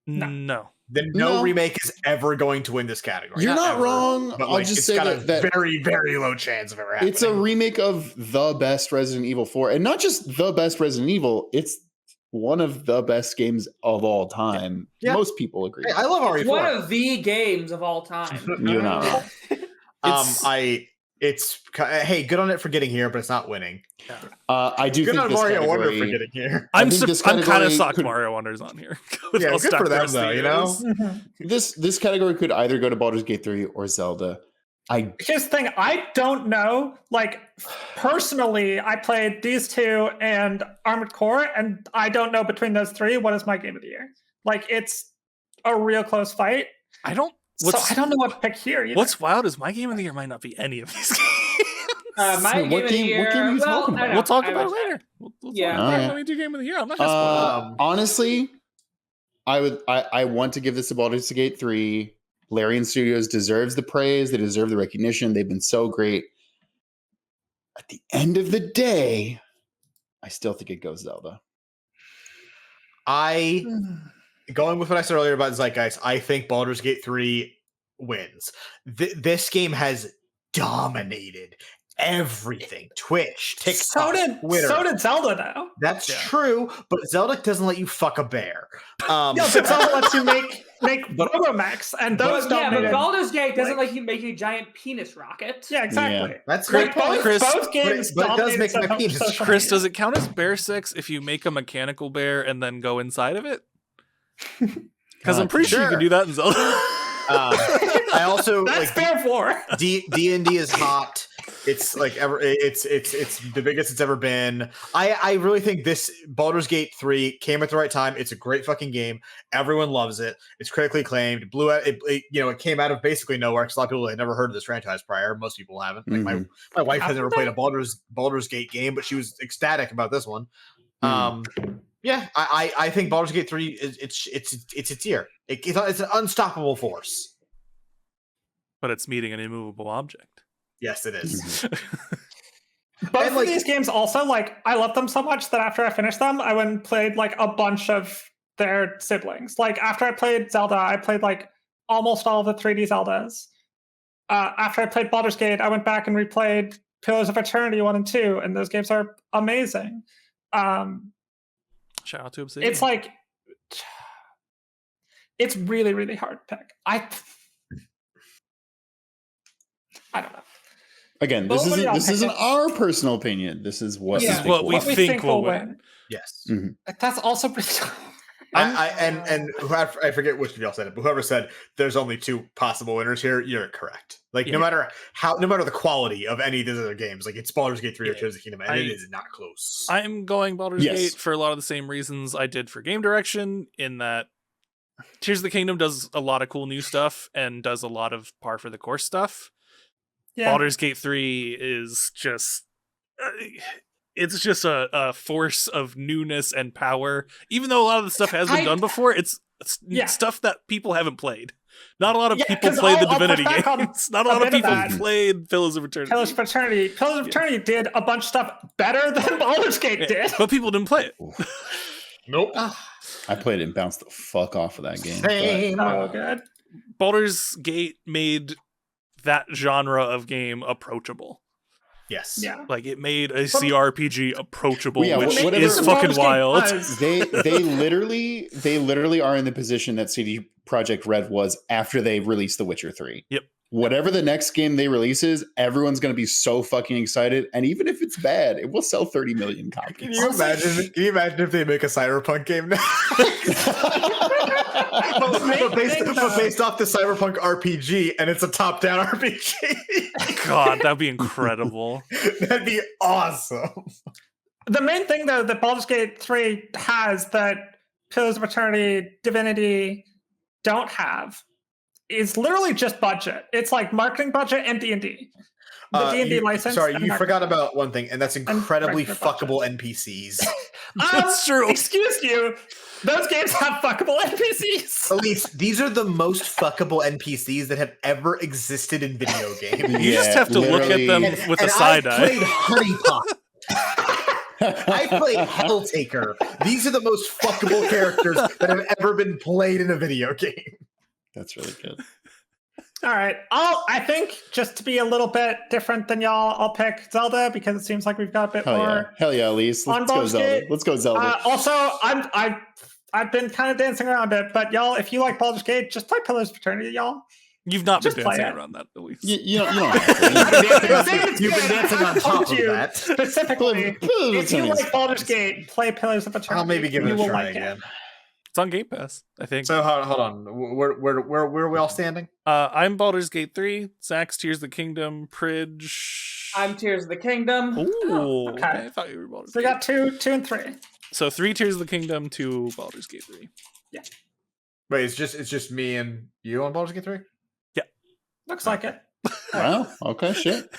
S1: No.
S3: Then no
S6: No.
S3: remake is ever going to win this category.
S6: You're not
S3: ever.
S6: wrong.
S3: But
S6: I'll
S3: like,
S6: just
S3: it's
S6: say
S3: got
S6: that
S3: a very, very low chance of ever happening.
S6: it's a remake of the best Resident Evil 4. And not just the best Resident Evil, it's one of the best games of all time.
S3: Yeah.
S6: Most people agree.
S3: Hey, I love
S4: It's
S3: RE4.
S4: one of the games of all time.
S6: You're not wrong.
S3: Hey, good on it for getting here, but it's not winning.
S6: I do
S3: Good
S6: think
S3: on
S6: this
S3: Mario Wonder for
S6: category-
S3: getting here.
S6: I
S1: I'm
S6: think this
S1: kind of
S6: category
S1: shocked
S6: could-
S1: Mario Wonder's on here. With
S3: Yeah,
S1: how
S3: good for
S1: stacked the
S3: them
S1: rest of
S3: though,
S1: the
S3: you
S1: year
S3: know.
S1: is.
S6: This category could either go to Baldur's Gate 3 or Zelda.
S5: Here's the thing, I don't know. Like, personally, I played these two and Armored Core, and I don't know between those three what is my game of the year. Like, it's a real close fight.
S1: I don't
S5: So I don't know what to pick here either.
S1: What's wild is my game of the year might not be any of these games.
S4: My game of the year.
S6: What game are you talking about?
S1: We'll talk about it later. We'll
S4: Yeah.
S1: talk about
S6: Alright.
S1: when we do game of the year. I'm not gonna spoil it.
S6: Honestly, I want to give this to Baldur's Gate 3. Larian Studios deserves the praise. They deserve the recognition. They've been so great. At the end of the day, I still think it goes Zelda.
S3: Going with what I said earlier about Zeitgeist, I think Baldur's Gate 3 wins. This game has dominated everything. Twitch, TikTok, Twitter.
S5: So did Zelda now.
S3: That's true, but Zelda doesn't let you fuck a bear.
S5: Yeah, but Zelda lets you make Robomechs, and those don't.
S4: But Baldur's Gate doesn't like you make a giant penis rocket.
S5: Yeah, exactly.
S6: Yeah.
S3: That's
S1: Great
S3: great.
S1: point, Chris.
S5: Both games,
S3: But it does make my penis
S5: social
S1: Chris,
S5: media.
S1: does it count as bear sex if you make a mechanical bear and then go inside of it? Because I'm pretty sure you can do that in Zelda.
S3: I also
S5: That's fair for.
S3: D&D is hot. It's like it's the biggest it's ever been. I really think this Baldur's Gate 3 came at the right time. It's a great fucking game. Everyone loves it. It's critically acclaimed. It came out of basically nowhere because a lot of people had never heard of this franchise prior. Most people haven't. Like my wife has never played a Baldur's Gate game, but she was ecstatic about this one. Yeah, I think Baldur's Gate 3 is its year. It's an unstoppable force.
S1: But it's meeting an immovable object.
S3: Yes, it is.
S5: Both of these games also, like, I love them so much that after I finished them, I went and played like a bunch of their siblings. Like, after I played Zelda, I played like almost all of the 3D Zeldas. After I played Baldur's Gate, I went back and replayed Pillars of Eternity 1 and 2, and those games are amazing.
S1: Shout out to Obsidian.
S5: It's like, it's really, really hard to pick. I don't know.
S6: Again,
S5: Well,
S6: this isn't our personal opinion. This is what
S1: we think will win.
S3: Yes.
S5: That's also pretty.
S3: I forget which of y'all said it, but whoever said there's only two possible winners here, you're correct. Like no matter the quality of any of these other games, like it's Baldur's Gate 3 or Tears of the Kingdom, and it is not close.
S1: I'm going Baldur's Gate for a lot of the same reasons I did for game direction, in that Tears of the Kingdom does a lot of cool new stuff and does a lot of par for the course stuff. Yeah. Baldur's Gate 3 is just it's just a force of newness and power. Even though a lot of the stuff has been done before, it's stuff that people haven't played. Not a lot of people played the Divinity games. Not a lot of people played Pillars of Eternity.
S5: Pillars of Eternity did a bunch of stuff better than Baldur's Gate did.
S1: But people didn't play it.
S3: Nope.
S6: I played it and bounced the fuck off of that game.
S5: Oh, good.
S1: Baldur's Gate made that genre of game approachable.
S3: Yes.
S5: Yeah.
S1: Like it made a CRPG approachable, which
S6: whatever
S1: is fucking wild.
S6: They literally are in the position that CD Projekt Red was after they released The Witcher 3.
S1: Yep.
S6: Whatever the next game they release is, everyone's going to be so fucking excited. And even if it's bad, it will sell 30 million copies.
S3: Can you imagine if they make a Cyberpunk game now? but based off the Cyberpunk RPG, and it's a top-down RPG.
S1: God, that'd be incredible.
S3: That'd be awesome.
S5: The main thing, though, that Baldur's Gate 3 has that Pillars of Eternity, Divinity don't have is literally just budget. It's like marketing budget and D&D. The D&D license.
S3: Sorry, you forgot about one thing, and that's incredibly fuckable NPCs.
S1: That's true.
S5: Excuse you. Those games have fuckable NPCs.
S3: Elise, these are the most fuckable NPCs that have ever existed in video games.
S1: You just have to look at them with a side eye.
S3: I played Honey Pot. I played Helltaker. These are the most fuckable characters that have ever been played in a video game.
S6: That's really good.
S5: All right. I think just to be a little bit different than y'all, I'll pick Zelda because it seems like we've got a bit more.
S6: Hell yeah, Elise. Let's go Zelda. Let's go Zelda.
S5: Also, I've been kind of dancing around it, but y'all, if you like Baldur's Gate, just play Pillars of Eternity, y'all.
S1: You've not been dancing around that, Elise.
S6: You don't have to.
S3: You've been dancing on top of that.
S5: Specifically, if you like Baldur's Gate, play Pillars of Eternity.
S3: I'll maybe give it a try again.
S1: It's on Game Pass, I think.
S3: So hold on. Where are we all standing?
S1: I'm Baldur's Gate 3. Zach's Tears of the Kingdom. Pridge.
S4: I'm Tears of the Kingdom.
S1: Ooh,
S5: okay.
S1: I thought you were Baldur's
S5: So we
S1: Gate.
S5: got 2, 2, and 3.
S1: So 3 Tears of the Kingdom, 2 Baldur's Gate 3.
S3: Wait, it's just me and you on Baldur's Gate 3?
S5: Looks like it.
S6: Wow. Okay. Shit.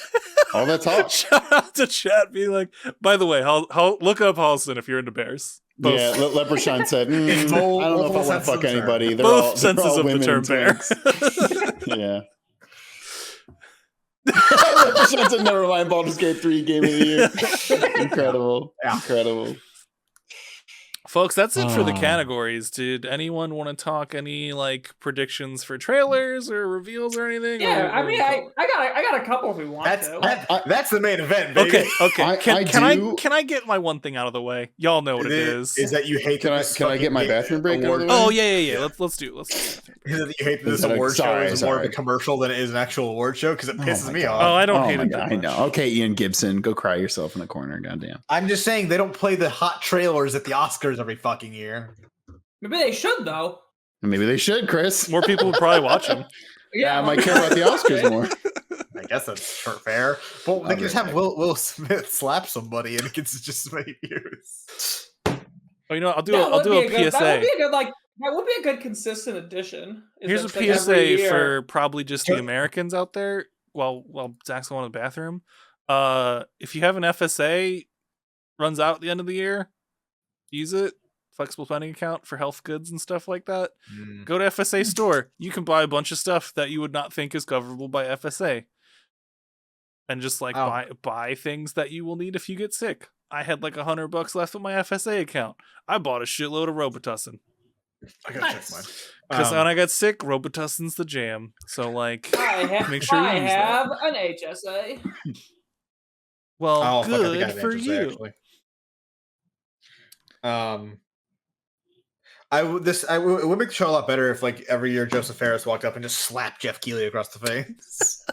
S6: All that talk.
S1: Shout out to chat being like, by the way, look up Halston if you're into bears. Both,
S6: Yeah, Leprechaun said, I don't know if I want to fuck anybody. They're
S1: both
S6: all
S1: senses of the
S6: women
S1: term
S6: and
S1: bear.
S6: twinks. Yeah. Leprechaun said, never mind, Baldur's Gate 3 Game of the Year. Incredible.
S3: Yeah.
S6: Incredible.
S1: Folks, that's it for the categories. Did anyone want to talk any like predictions for trailers or reveals or anything?
S4: Yeah,
S1: Or-
S4: I mean, I got a couple if we want to.
S3: That's the main event, baby.
S1: Okay. Can
S6: do-
S1: I get my one thing out of the way? Y'all know what it is.
S3: Is that you hate
S6: Can
S3: this
S6: I get my
S3: fucking
S6: bathroom break out of the way?
S1: Oh yeah. Let's do it.
S3: Is it that you hate that this
S6: Sorry,
S3: award show is more of
S6: sorry.
S3: a commercial than it is an actual award show? Because it pisses
S6: my
S3: me
S6: God.
S3: off.
S1: Oh, I don't
S6: Oh
S1: hate
S6: my
S1: it
S6: God,
S1: that
S6: I
S1: much.
S6: know. Okay, Ian Gibson, go cry yourself in the corner. Goddamn.
S3: I'm just saying they don't play the hot trailers at the Oscars every fucking year.
S4: Maybe they should though.
S6: Maybe they should, Chris.
S1: More people would probably watch them.
S6: I might care about the Oscars more.
S3: I guess that's fair. Well, they can just have Will Smith slap somebody and it gets just many views.
S1: Oh, you know, I'll do
S4: That
S1: a
S4: would be a good-
S1: PSA.
S4: That would be a good that would be a good consistent addition. is
S1: Here's a
S4: that, like, every
S1: PSA
S4: year-
S1: for probably just the Americans out there. While Zach's going to the bathroom, if you have an FSA runs out at the end of the year, use it. Flexible spending account for health goods and stuff like that. Go to FSA store. You can buy a bunch of stuff that you would not think is coverable by FSA, and just like buy things that you will need if you get sick. I had like $100 left in my FSA account. I bought a shitload of Robitussin.
S3: I gotta check mine.
S1: Because when I got sick, Robitussin's the jam. So like, make sure
S4: I
S1: you use
S4: have
S1: that.
S4: an HSA.
S1: Well,
S3: Fuck, I think I
S1: good
S3: have
S1: for
S3: interest,
S1: you.
S3: actually. It would make the show a lot better if like every year Joseph Ferris walked up and just slapped Jeff Keighley across the face.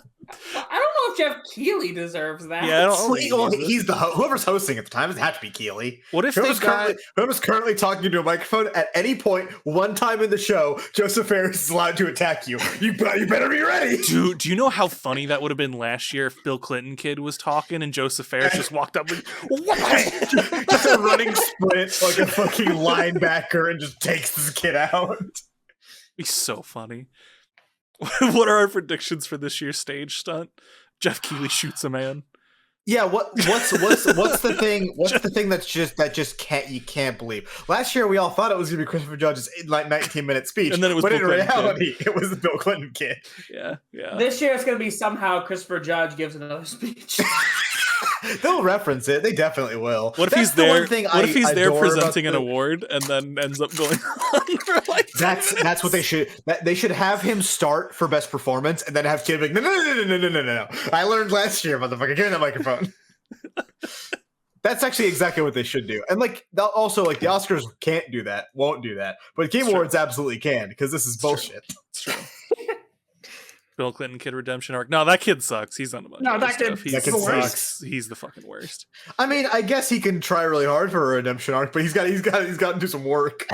S4: I don't know if Jeff Keighley deserves that.
S1: Yeah, I don't think
S3: Well,
S1: he needs it.
S3: he's the whoever's hosting at the time. It has to be Keighley.
S1: What if they got?
S3: Whoever's currently talking into a microphone at any point, one time in the show, Joseph Ferris is allowed to attack you. You better be ready.
S1: Do you know how funny that would have been last year if Bill Clinton kid was talking and Joseph Ferris just walked up and
S3: Just a running sprint like a fucking linebacker and just takes this kid out.
S1: He's so funny. What are our predictions for this year's stage stunt? Jeff Keighley shoots a man.
S3: Yeah, what's the thing? What's the thing that just can't believe? Last year we all thought it was gonna be Christopher Judge's like 19-minute speech,
S1: And then it was
S3: but
S1: Bill
S3: in
S1: Clinton
S3: reality, it was the Bill Clinton kid.
S1: Yeah.
S4: This year it's going to be somehow Christopher Judge gives another speech.
S3: They'll reference it. They definitely will.
S1: What if
S3: That's
S1: he's
S3: the one
S1: there?
S3: thing
S1: What if he's
S3: I
S1: there
S3: adore about
S1: presenting an
S3: the-
S1: award and then ends up going on for like?
S3: That's what they should. They should have him start for best performance and then have Kid like, no. I learned last year, motherfucker. Give me that microphone. That's actually exactly what they should do. And like also like the Oscars can't do that, won't do that, but Game Awards absolutely can because this is bullshit.
S1: It's true. Bill Clinton kid redemption arc. No, that kid sucks. He's on a bunch.
S5: No,
S1: of
S5: that
S1: other
S5: kid-
S1: stuff.
S3: that kid
S1: He's- He's the fucking worst.
S3: I mean, I guess he can try really hard for a redemption arc, but he's got to do some work.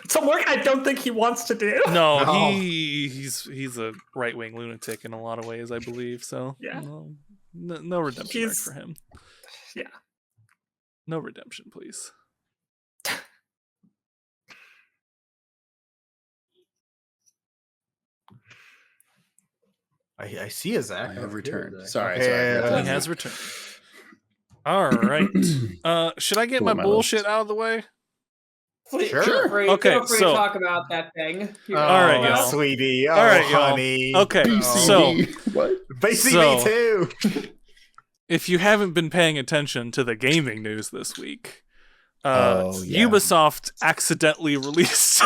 S5: Some work I don't think he wants to do.
S1: No,
S3: No.
S1: he's a right wing lunatic in a lot of ways, I believe. So
S5: Yeah.
S1: no redemption arc
S5: He's-
S1: for him.
S5: Yeah.
S1: No redemption, please.
S3: I see a Zach.
S6: I have
S3: don't
S6: returned.
S3: hear a Zach.
S6: Sorry,
S3: Okay,
S6: sorry.
S1: He has returned. All right. Should I get
S6: Pull
S1: my
S6: up my
S1: bullshit
S6: list.
S1: out of the way?
S3: Sure.
S4: Feel free
S1: Okay,
S4: to
S1: so-
S4: talk about that thing.
S3: Oh,
S1: All right, y'all.
S3: sweetie. Oh,
S1: All right, y'all.
S3: honey.
S1: Okay,
S6: BCB. What?
S3: BCB
S1: So-
S3: too.
S1: If you haven't been paying attention to the gaming news this week,
S6: Oh, yeah.
S1: Ubisoft accidentally released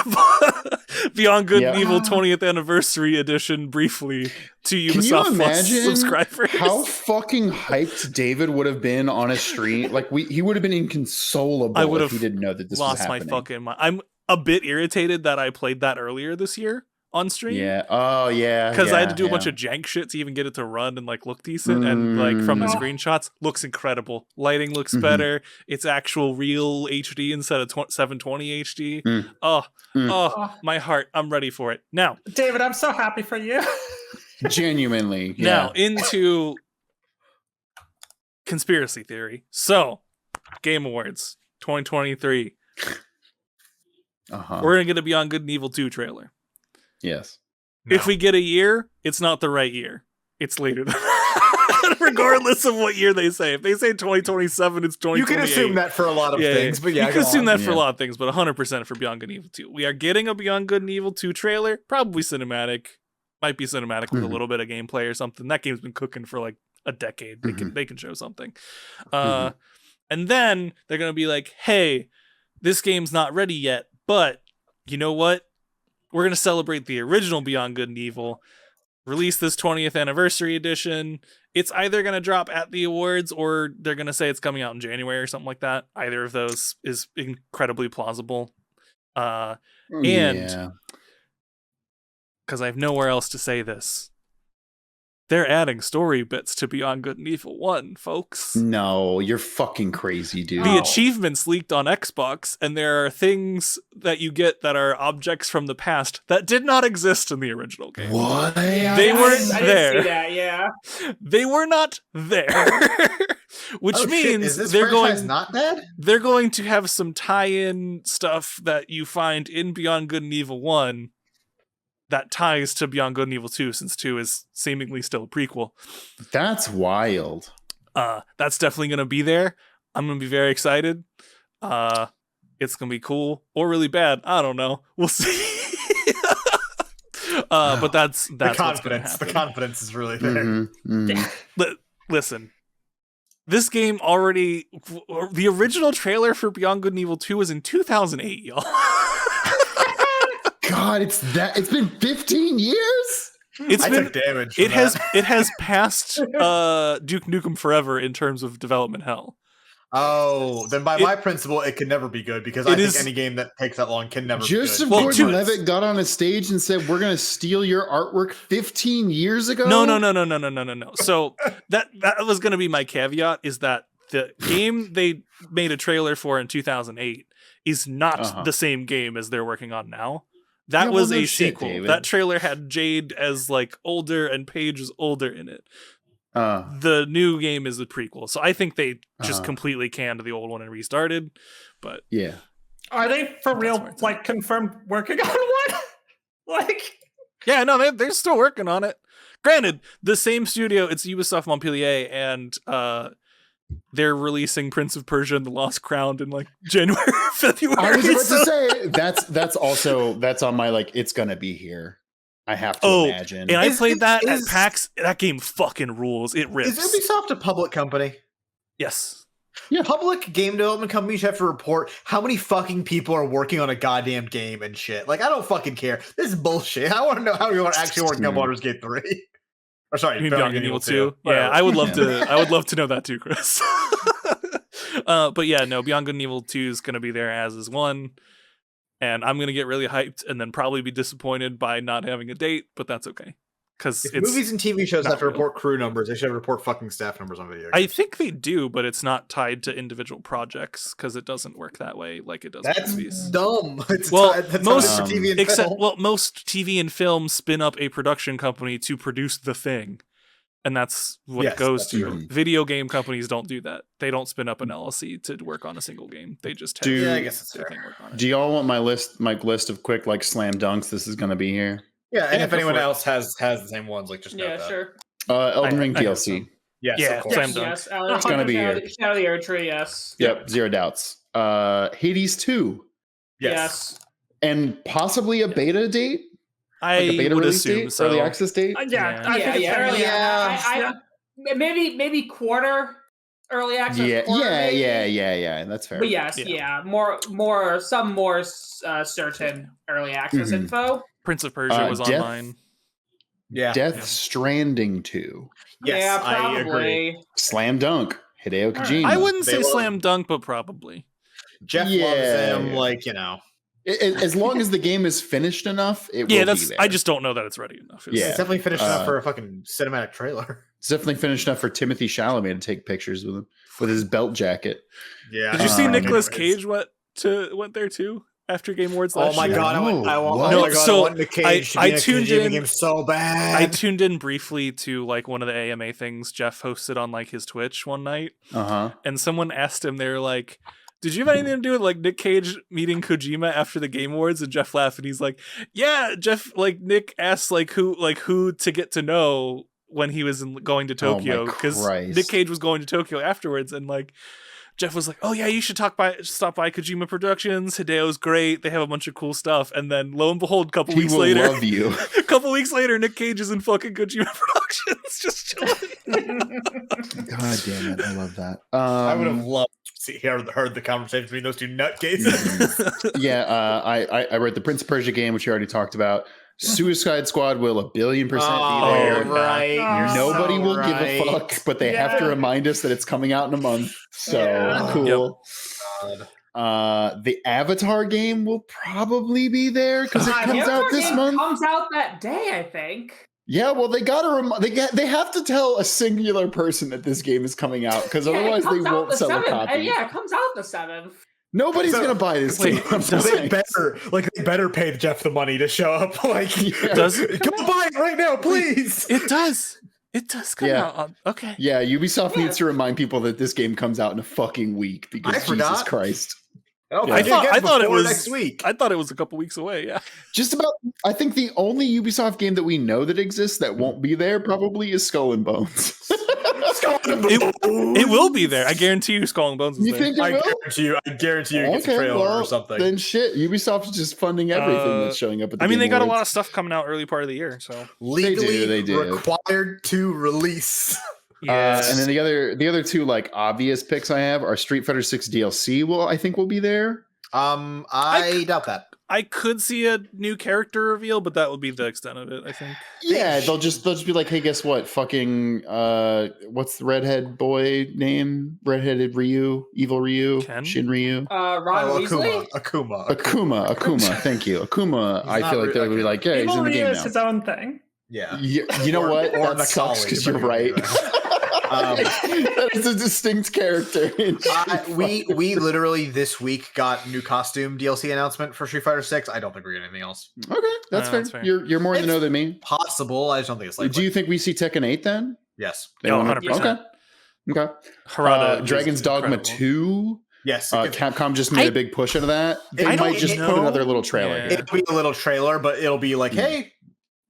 S1: Beyond Good
S6: Yeah.
S1: and Evil 20th Anniversary Edition briefly to
S6: Can you
S1: Ubisoft Plus
S6: imagine
S1: subscribers.
S6: how fucking hyped David would have been on a stream? Like he would have been inconsolable
S1: I would
S6: if
S1: have
S6: he didn't know that this was
S1: lost my
S6: happening.
S1: fucking mind. I'm a bit irritated that I played that earlier this year. on stream.
S6: Yeah. Oh yeah.
S1: Because I had to
S6: yeah,
S1: do a bunch of jank shit to even get it to run and like look decent. And like from the screenshots, looks incredible. Lighting looks better. It's actual real HD instead of 720 HD. Oh, my heart. I'm ready for it. Now,
S5: David, I'm so happy for you.
S6: Genuinely. Yeah.
S1: Now into conspiracy theory. So, Game Awards 2023. We're gonna get a Beyond Good and Evil 2 trailer.
S6: Yes.
S1: No. If we get a year, it's not the right year. It's later than regardless of what year they say. If they say 2027, it's 2028.
S3: You can assume that for a lot of things, but yeah.
S1: You can assume that for a lot of things, but 100% for Beyond Good and Evil 2. We are getting a Beyond Good and Evil 2 trailer, probably cinematic. Might be cinematic with a little bit of gameplay or something. That game's been cooking for like a decade. They can show something. And then they're going to be like, hey, this game's not ready yet, but you know what? We're going to celebrate the original Beyond Good and Evil, release this 20th anniversary edition. It's either going to drop at the awards or they're going to say it's coming out in January or something like that. Either of those is incredibly plausible. And because I have nowhere else to say this, they're adding story bits to Beyond Good and Evil 1, folks.
S6: No, you're fucking crazy, dude.
S1: The achievements leaked on Xbox, and there are things that you get that are objects from the past that did not exist in the original game.
S6: What?
S1: Yeah, they weren't there.
S4: I didn't see that, yeah.
S1: They were not there. Which means they're going to have some tie-in stuff that you find in Beyond Good and Evil 1 that ties to Beyond Good and Evil 2, since 2 is seemingly still a prequel.
S6: That's wild.
S1: That's definitely going to be there. I'm going to be very excited. It's going to be cool or really bad. I don't know. We'll see. But that's
S3: the confidence. The confidence is really there.
S1: Listen, this game already... The original trailer for Beyond Good and Evil 2 was in 2008, y'all.
S6: God, it's been 15 years.
S3: I took damage.
S1: It has passed Duke Nukem Forever in terms of development hell.
S3: Oh, then by my principle, it can never be good, because I think any game that takes that long can never be good.
S6: Joseph Gordon-Levitt got on a stage and said, "We're going to steal your artwork" 15 years ago.
S1: No. So that was going to be my caveat, is that the game they made a trailer for in 2008 is not the same game as they're working on now. That was a sequel. That trailer had Jade as like older and Paige is older in it. The new game is a prequel. So I think they just completely canned the old one and restarted. But
S6: yeah.
S5: Are they for real like confirmed working on one?
S1: Yeah, no, they're still working on it. Granted, the same studio, it's Ubisoft Montpellier, and they're releasing Prince of Persia and the Lost Crown in like January, February.
S6: I was about to say that's on my like it's gonna be here. I have to imagine.
S1: And I played that at PAX. That game fucking rules. It rips.
S3: Is Ubisoft a public company?
S1: Yes.
S3: Yeah. Public game development companies have to report how many fucking people are working on a goddamn game and shit. Like, I don't fucking care. This is bullshit. I want to know how you are actually working on Baldur's Gate 3. Or sorry,
S1: Beyond Good and Evil 2. Yeah, I would love to. I would love to know that too, Chris. But yeah, no, Beyond Good and Evil 2 is going to be there, as is 1, and I'm going to get really hyped and then probably be disappointed by not having a date, but that's okay. Because
S3: movies and TV shows have to report crew numbers, they should report fucking staff numbers on video games.
S1: I think they do, but it's not tied to individual projects because it doesn't work that way like it does with movies.
S3: Dumb.
S1: Most TV and film spin up a production company to produce the thing, and that's what it goes to.
S6: True.
S1: Video game companies don't do that. They don't spin up an LLC to work on a single game. They just have
S3: I guess it's fair.
S6: Do y'all want my list of quick like slam dunks? This is going to be here.
S3: Yeah, and if anyone else has the same ones, like just note that.
S4: Sure.
S6: Elden Ring DLC.
S3: Yes, of course.
S1: Slam dunk.
S4: Yes,
S6: it's gonna be here.
S4: Shadow of the Erdtree, yes.
S6: Yep, zero doubts. Hades 2.
S3: Yes.
S6: And possibly a beta date?
S1: I would assume so.
S6: Early access date?
S4: Maybe quarter early access.
S6: Yeah. That's fair.
S4: But yes, more certain early access info.
S1: Prince of Persia was online.
S3: Yeah.
S6: Death Stranding 2.
S3: Yes,
S4: yeah, probably.
S3: I agree.
S6: Slam dunk. Hideo Kojima.
S1: I wouldn't say slam dunk, but probably.
S3: Jeff loves him, like, you know.
S6: As long as the game is finished enough, it will be there.
S1: I just don't know that it's ready enough.
S3: It's definitely finished enough for a fucking cinematic trailer.
S6: It's definitely finished enough for Timothy Chalamet to take pictures with him with his belt jacket.
S3: Yeah.
S1: Did you see Nicolas Cage went there too after Game Awards last year?
S3: Oh my god! I want Nick Cage to be
S1: I tuned in
S3: game so bad.
S1: I tuned in briefly to like one of the AMA things Jeff hosted on like his Twitch one night. And someone asked him, they were like, did you have anything to do with like Nick Cage meeting Kojima after the Game Awards? And Jeff laughed and he's like, yeah, Jeff, like Nick asked like who to get to know when he was going to Tokyo, because Nick Cage was going to Tokyo afterwards, and like Jeff was like, oh yeah, you should stop by Kojima Productions. Hideo's great. They have a bunch of cool stuff. And then lo and behold, a couple weeks later, Nick Cage is in fucking Kojima Productions just chilling.
S6: God damn it. I love that.
S3: I would have loved to heard the conversation between those two nutcases.
S6: I read the Prince of Persia game, which you already talked about. Suicide Squad will 1,000,000,000% be there.
S3: Right.
S6: Nobody will give a fuck, but they have to remind us that it's coming out in a month. So cool. The Avatar game will probably be there because it comes out this month.
S4: Comes out that day, I think.
S6: Yeah, well, they they have to tell a singular person that this game is coming out, because otherwise they won't sell a copy.
S4: Yeah, it comes out the 7th.
S6: Nobody's gonna buy this game.
S3: They better pay Jeff the money to show up. Like, come buy it right now, please.
S1: It does come out. Okay.
S6: Yeah, Ubisoft needs to remind people that this game comes out in a fucking week, because Jesus Christ.
S3: Oh,
S1: I thought it was
S3: next week.
S1: I thought it was a couple weeks away. Yeah.
S6: Just about. I think the only Ubisoft game that we know that exists that won't be there probably is Skull and Bones.
S1: It will be there. I guarantee you, Skull and Bones is
S6: you
S1: there.
S6: Think it will?
S3: I guarantee you, it gets a trailer or something.
S6: Then shit, Ubisoft's just funding everything that's showing up at the Game
S1: they got
S6: Awards.
S1: a lot of stuff coming out early part of the year, so
S3: legally
S6: they do.
S3: Required to release.
S6: Yes. And then the other two like obvious picks I have are Street Fighter 6 DLC. I think will be there.
S3: I doubt that.
S1: I could see a new character reveal, but that would be the extent of it, I think.
S6: Yeah, they'll just be like, hey, guess what? Fucking what's the redhead boy name? Redheaded Ryu, evil Ryu,
S1: Ken?
S6: Shin Ryu.
S4: Ron Weasley?
S6: Akuma. Thank you. Akuma, I feel like they'll be like, yeah, he's in the game now.
S5: Is his own thing.
S3: Yeah.
S6: You know what? That sucks because you're right. That is a distinct character.
S3: We literally this week got new costume DLC announcement for Street Fighter 6. I don't think we're getting anything else.
S6: Okay, that's fair. You're more in the know than me.
S3: Possible. I just don't think it's likely.
S6: Do you think we see Tekken 8 then?
S3: Yes.
S1: 100%.
S6: Okay.
S1: Harada
S6: Dragon's Dogma 2.
S3: Yes.
S6: Capcom just made a big push into that. They might just put another little trailer.
S3: Yeah. It'll be a little trailer, but it'll be like, hey,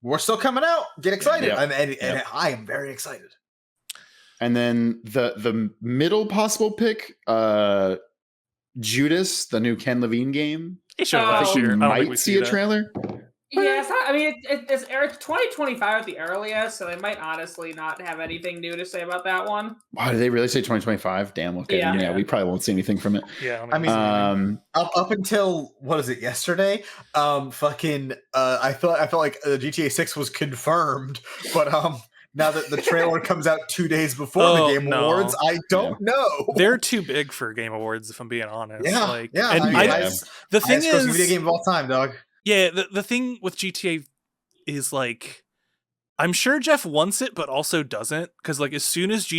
S3: we're still coming out. Get excited. And I am very excited.
S6: And then the middle possible pick, Judas, the new Ken Levine game.
S1: I think we
S6: might see a trailer.
S4: Yeah, it's 2025 at the earliest, so they might honestly not have anything new to say about that one.
S6: Wow, did they really say 2025? Damn. Okay, yeah, we probably won't see anything from it.
S1: Yeah,
S3: I mean, up until what is it? Yesterday, I felt like GTA 6 was confirmed, but now that the trailer comes out 2 days before the Game Awards, I don't know.
S1: They're too big for Game Awards, if I'm being honest.
S3: The thing is, video game of all time, dog.
S1: Yeah, the thing with GTA is like, I'm sure Jeff wants it, but also doesn't, because like as soon as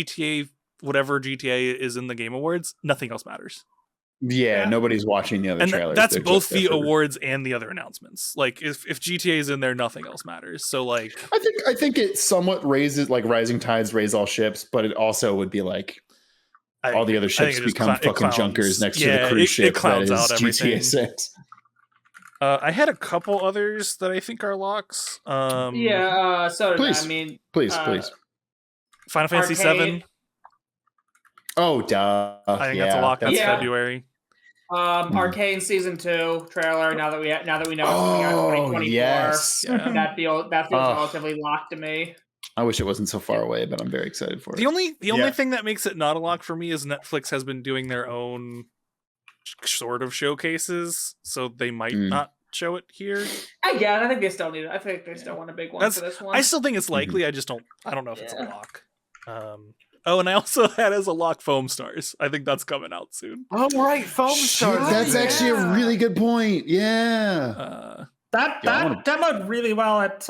S1: whatever GTA is in the Game Awards, nothing else matters.
S6: Yeah, nobody's watching the other trailers.
S1: That's both the awards and the other announcements. Like if GTA is in there, nothing else matters. So like,
S6: I think it somewhat raises, like rising tides raise all ships, but it also would be like all the other ships become fucking junkers next to the cruise ship that is GTA 6.
S1: I had a couple others that I think are locks.
S4: So did
S6: please.
S4: I. I mean,
S6: please.
S1: Final Fantasy 7.
S6: Oh, duh.
S1: I think that's a lock. That's February.
S4: Arcane Season 2 trailer. Now that we know it's coming out in 2024, that feels relatively locked to me.
S6: I wish it wasn't so far away, but I'm very excited for it.
S1: The only thing that makes it not a lock for me is Netflix has been doing their own sort of showcases, so they might not show it here.
S4: I think they still need it. I think they still want a big one for this one.
S1: I still think it's likely. I don't know if it's a lock. Oh, and I also had as a lock Foam Stars. I think that's coming out soon.
S3: Oh right, Foam
S6: Shoot,
S3: Stars.
S6: that's actually a really good point. Yeah.
S5: That
S6: Yeah, I wanna-
S5: demoed really well at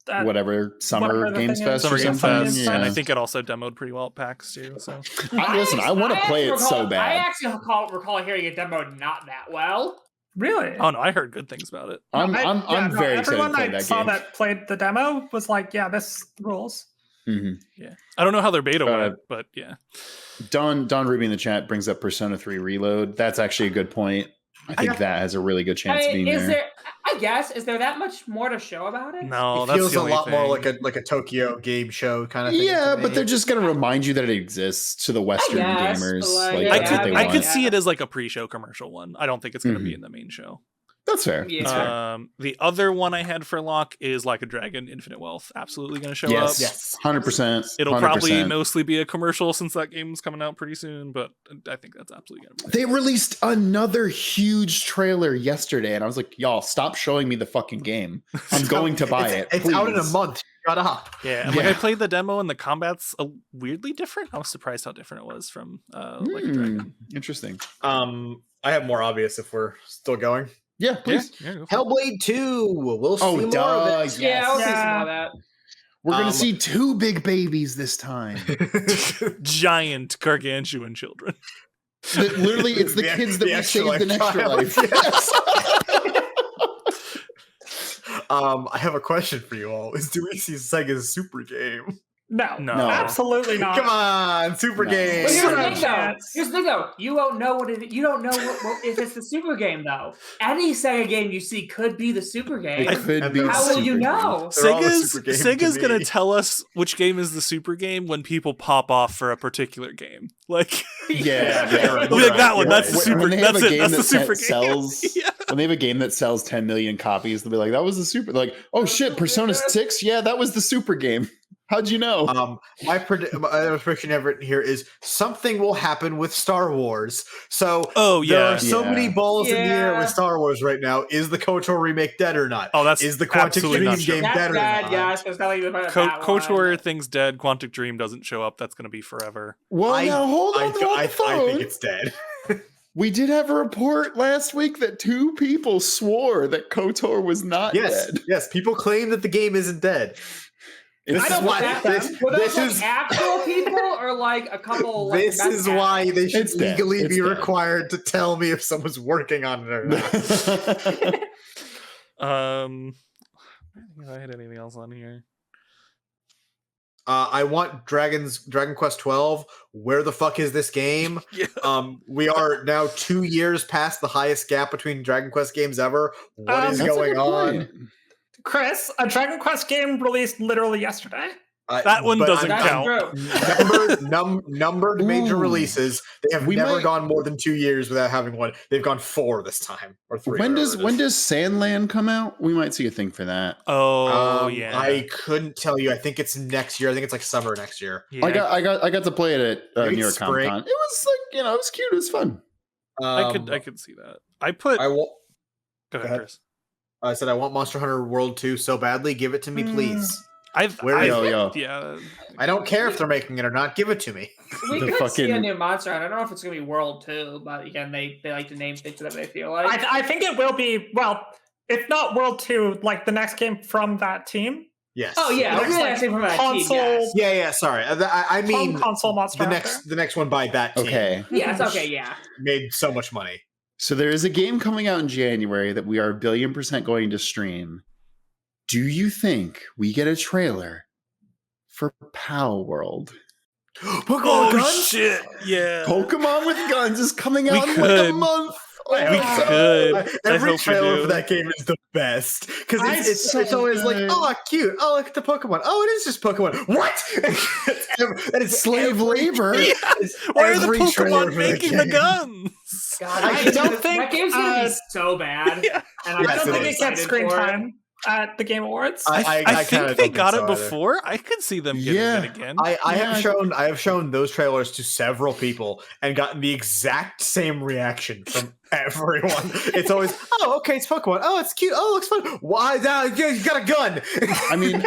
S6: Whatever Summer
S5: whatever the
S6: Games
S5: thing is.
S6: Fest
S1: Summer
S6: or
S1: Game
S6: something.
S1: Fest,
S6: Yeah.
S1: and I think it also demoed pretty well at PAX too. So
S6: Listen, I want to play it so
S4: I
S6: bad.
S4: actually recall hearing it demoed not that well.
S5: Really?
S1: oh no, I heard good things about it.
S6: I'm very excited to
S5: Everyone
S6: play
S5: I
S6: that
S5: saw
S6: game.
S5: that played the demo was like, yeah, this rules.
S6: Mhm.
S1: Yeah, I don't know how their beta
S6: Uh,
S1: went, but yeah,
S6: Don Ruby in the chat brings up Persona 3 Reload. That's actually a good point. I think that has a really good chance of being there.
S4: I guess, is there that much more to show about it?
S1: no,
S3: It
S1: that's
S3: feels
S1: the
S3: a
S1: only
S3: lot more
S1: thing.
S3: like a Tokyo game show kind of thing.
S6: Yeah,
S3: to
S6: but
S3: me.
S6: they're just going to remind you that it exists to the Western
S4: guess,
S6: gamers.
S4: but,
S6: Like,
S1: I
S6: that's what they
S1: could I
S6: want.
S1: could see it as like a pre-show commercial one. I don't think it's going to be in the main show.
S6: That's fair.
S4: Yeah.
S6: That's fair.
S1: The other one I had for lock is Like a Dragon: Infinite Wealth. Absolutely going to show up.
S3: Yes.
S6: 100%.
S1: It'll probably
S6: 100%.
S1: mostly be a commercial since that game's coming out pretty soon, but I think that's absolutely going to be.
S6: They released another huge trailer yesterday, and I was like, y'all, stop showing me the fucking game. I'm going to buy it.
S3: It's out in a
S6: please.
S3: month. Shut up.
S1: Yeah, and like I
S6: Yeah.
S1: played the demo and the combat's weirdly different. I was surprised how different it was from Like a Dragon.
S6: Interesting.
S3: I have more obvious if we're still going.
S6: Yeah, please.
S1: Yeah, go for it.
S3: Hellblade 2. We'll see
S6: Oh,
S3: more
S6: duh.
S3: of
S6: Yes.
S4: Yeah, I'll see some
S5: Yeah.
S4: more of that.
S6: We're going to see two big babies this time.
S3: it.
S1: Giant gargantuan children.
S6: Literally, it's the kids that we saved in Extra Life.
S3: I have a question for you all. Do we see Sega's Super Game?
S5: No,
S1: No.
S5: absolutely not.
S3: Come on, Super
S6: No.
S3: Game.
S4: But here's the
S5: Zero
S4: thing, though.
S5: chance.
S4: Here's the thing, though. You don't know you don't know what if it's the super game, though. Any Sega game you see could be the super game.
S6: It could
S3: And
S6: be.
S3: they're
S4: How will you
S6: Super
S4: know?
S3: They're all a
S1: Sega's
S3: super game to
S1: Sega's gonna
S3: me.
S1: tell us which game is the super game when people pop off for a particular game. Like
S6: Yeah,
S1: they'll be like that one. That's the
S6: When
S1: super.
S6: they have
S1: That's
S6: a
S1: it.
S6: game
S1: That's the
S6: that
S1: super game.
S6: sells,
S1: Yeah.
S6: when they have a game that sells 10 million copies, they'll be like, "That was the super." Like, oh shit, Persona 6. Yeah, that was the super game. How'd you know?
S3: My prediction ever here is something will happen with Star Wars. So
S1: Oh
S3: there
S1: yeah.
S3: are so
S6: Yeah.
S3: many balls in the air
S4: Yeah.
S3: with Star Wars right now. Is the KOTOR remake dead or not?
S1: Oh, that's
S3: Is the Quantic
S1: absolutely
S3: Dream
S1: not true.
S3: game
S4: That's
S3: dead or
S4: bad,
S3: not?
S4: yes. There's nothing about that
S1: KOTOR
S4: one.
S1: thing's dead. Quantic Dream doesn't show up. That's gonna be forever.
S6: Well, now hold on. They're on the
S3: I
S6: phone.
S3: think it's dead.
S6: We did have a report last week that 2 people swore that KOTOR was not
S3: Yes,
S6: dead.
S3: yes. People claim that the game isn't dead.
S6: This
S5: I
S6: is
S5: don't
S6: why-
S5: believe
S3: this,
S5: them.
S4: Were those
S3: this
S4: like
S3: is
S4: actual people or like a couple? Like,
S3: this is why they should
S6: It's dead.
S3: legally
S6: It's
S3: be
S6: dead.
S3: required to tell me if someone's working on it or not.
S1: I don't think I had anything else on here.
S3: I want Dragon Quest 12. Where the fuck is this game?
S1: Yeah.
S3: We are now 2 years past the highest gap between Dragon Quest games ever. What is
S6: That's a
S3: going
S6: good
S3: on?
S6: point.
S5: Chris, a Dragon Quest game released literally yesterday.
S1: That one
S3: but
S1: doesn't
S3: I'm-
S1: count.
S4: True.
S3: Numbered major
S6: Ooh.
S3: releases. They have
S6: We
S3: never
S6: might-
S3: gone more than 2 years without having one. They've gone 4 this time, or 3.
S6: When
S3: whatever it is.
S6: does Sandland come out? We might see a thing for that.
S1: Oh yeah.
S3: I couldn't tell you. I think it's next year. I think it's like summer next year.
S1: yeah.
S6: I got to play it at
S3: Maybe
S6: New York Comic
S3: spring.
S6: Con. It was like, it was cute. It was fun.
S1: I could see that. I put.
S3: I will.
S1: Go ahead,
S3: ahead.
S1: Chris.
S3: I said I want Monster Hunter World 2 so badly. Give it to me, please.
S1: Where
S3: is
S6: it?
S1: Yeah.
S3: I don't care if they're making it or not. Give it to me.
S4: We
S6: The
S4: could see a
S6: fucking-
S4: new Monster Hunter. I don't know if it's gonna be World 2, but again, they like to name things that they feel like.
S5: I think it will be, well, if not World 2, like the next game from that team.
S3: Yes.
S4: Oh yeah,
S5: Next,
S4: we're
S5: like,
S4: actually from that
S5: console-
S4: team. Yes.
S3: Yeah. Sorry. I mean
S5: Home console Monster
S3: the
S5: Hunter.
S3: next one by that team
S6: Okay.
S4: Yes. Okay. Yeah.
S3: made so much money.
S6: So there is a game coming out in January that we are 1,000,000,000% going to stream. Do you think we get a trailer for Pal World?
S3: Pokemon
S1: Oh
S3: guns?
S1: shit! Yeah.
S6: Pokemon with Guns is coming
S1: We
S6: out in like
S1: could.
S6: a month. Oh,
S3: I
S1: We
S3: hope so.
S1: could. I
S3: Every
S1: hope we
S3: trailer
S1: do.
S3: for that game is the best because it's
S6: so
S3: always like,
S6: good.
S3: oh, cute. Oh, look at the Pokemon. Oh, it is just Pokemon. What? That is
S6: Slave labor.
S1: Why are the
S3: every trailer
S1: Pokemon
S3: for
S1: making
S3: that
S1: the
S3: game.
S1: guns?
S4: God,
S5: I don't think,
S4: that game's gonna be
S5: uh,
S4: so bad.
S1: Yeah.
S4: And I'm
S3: Yes,
S5: I don't
S3: it
S5: think
S3: is.
S5: it gets
S4: excited
S5: screen
S4: for it.
S5: time at the Game Awards.
S1: I
S3: kinda
S1: think
S3: don't
S1: they got
S3: so
S1: it
S3: either.
S1: before. I could see them getting
S6: Yeah.
S1: it again.
S3: I
S6: Yeah.
S3: have shown those trailers to several people and gotten the exact same reaction from everyone. It's always, oh, okay, it's Pokemon. Oh, it's cute. Oh, it looks fun. Why? You got a gun.
S6: I mean,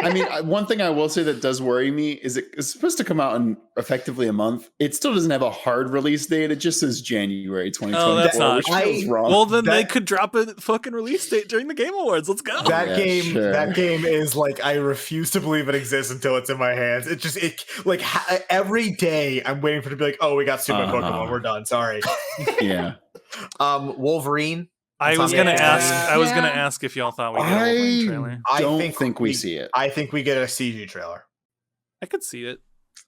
S6: one thing I will say that does worry me is it's supposed to come out in effectively a month. It still doesn't have a hard release date. It just says January 2024.
S1: Oh, that's not.
S6: Which feels wrong.
S1: Well, then they could drop a fucking release date during the Game Awards. Let's go.
S3: That game is like, I refuse to believe it exists until it's in my hands. Every day I'm waiting for it to be like, oh, we got Super Pokemon. We're done. Sorry.
S6: Yeah.
S3: Wolverine.
S1: I was gonna ask if y'all thought we got a Wolverine trailer.
S6: I don't think we see it.
S3: I think we get a CG trailer.
S1: I could see it.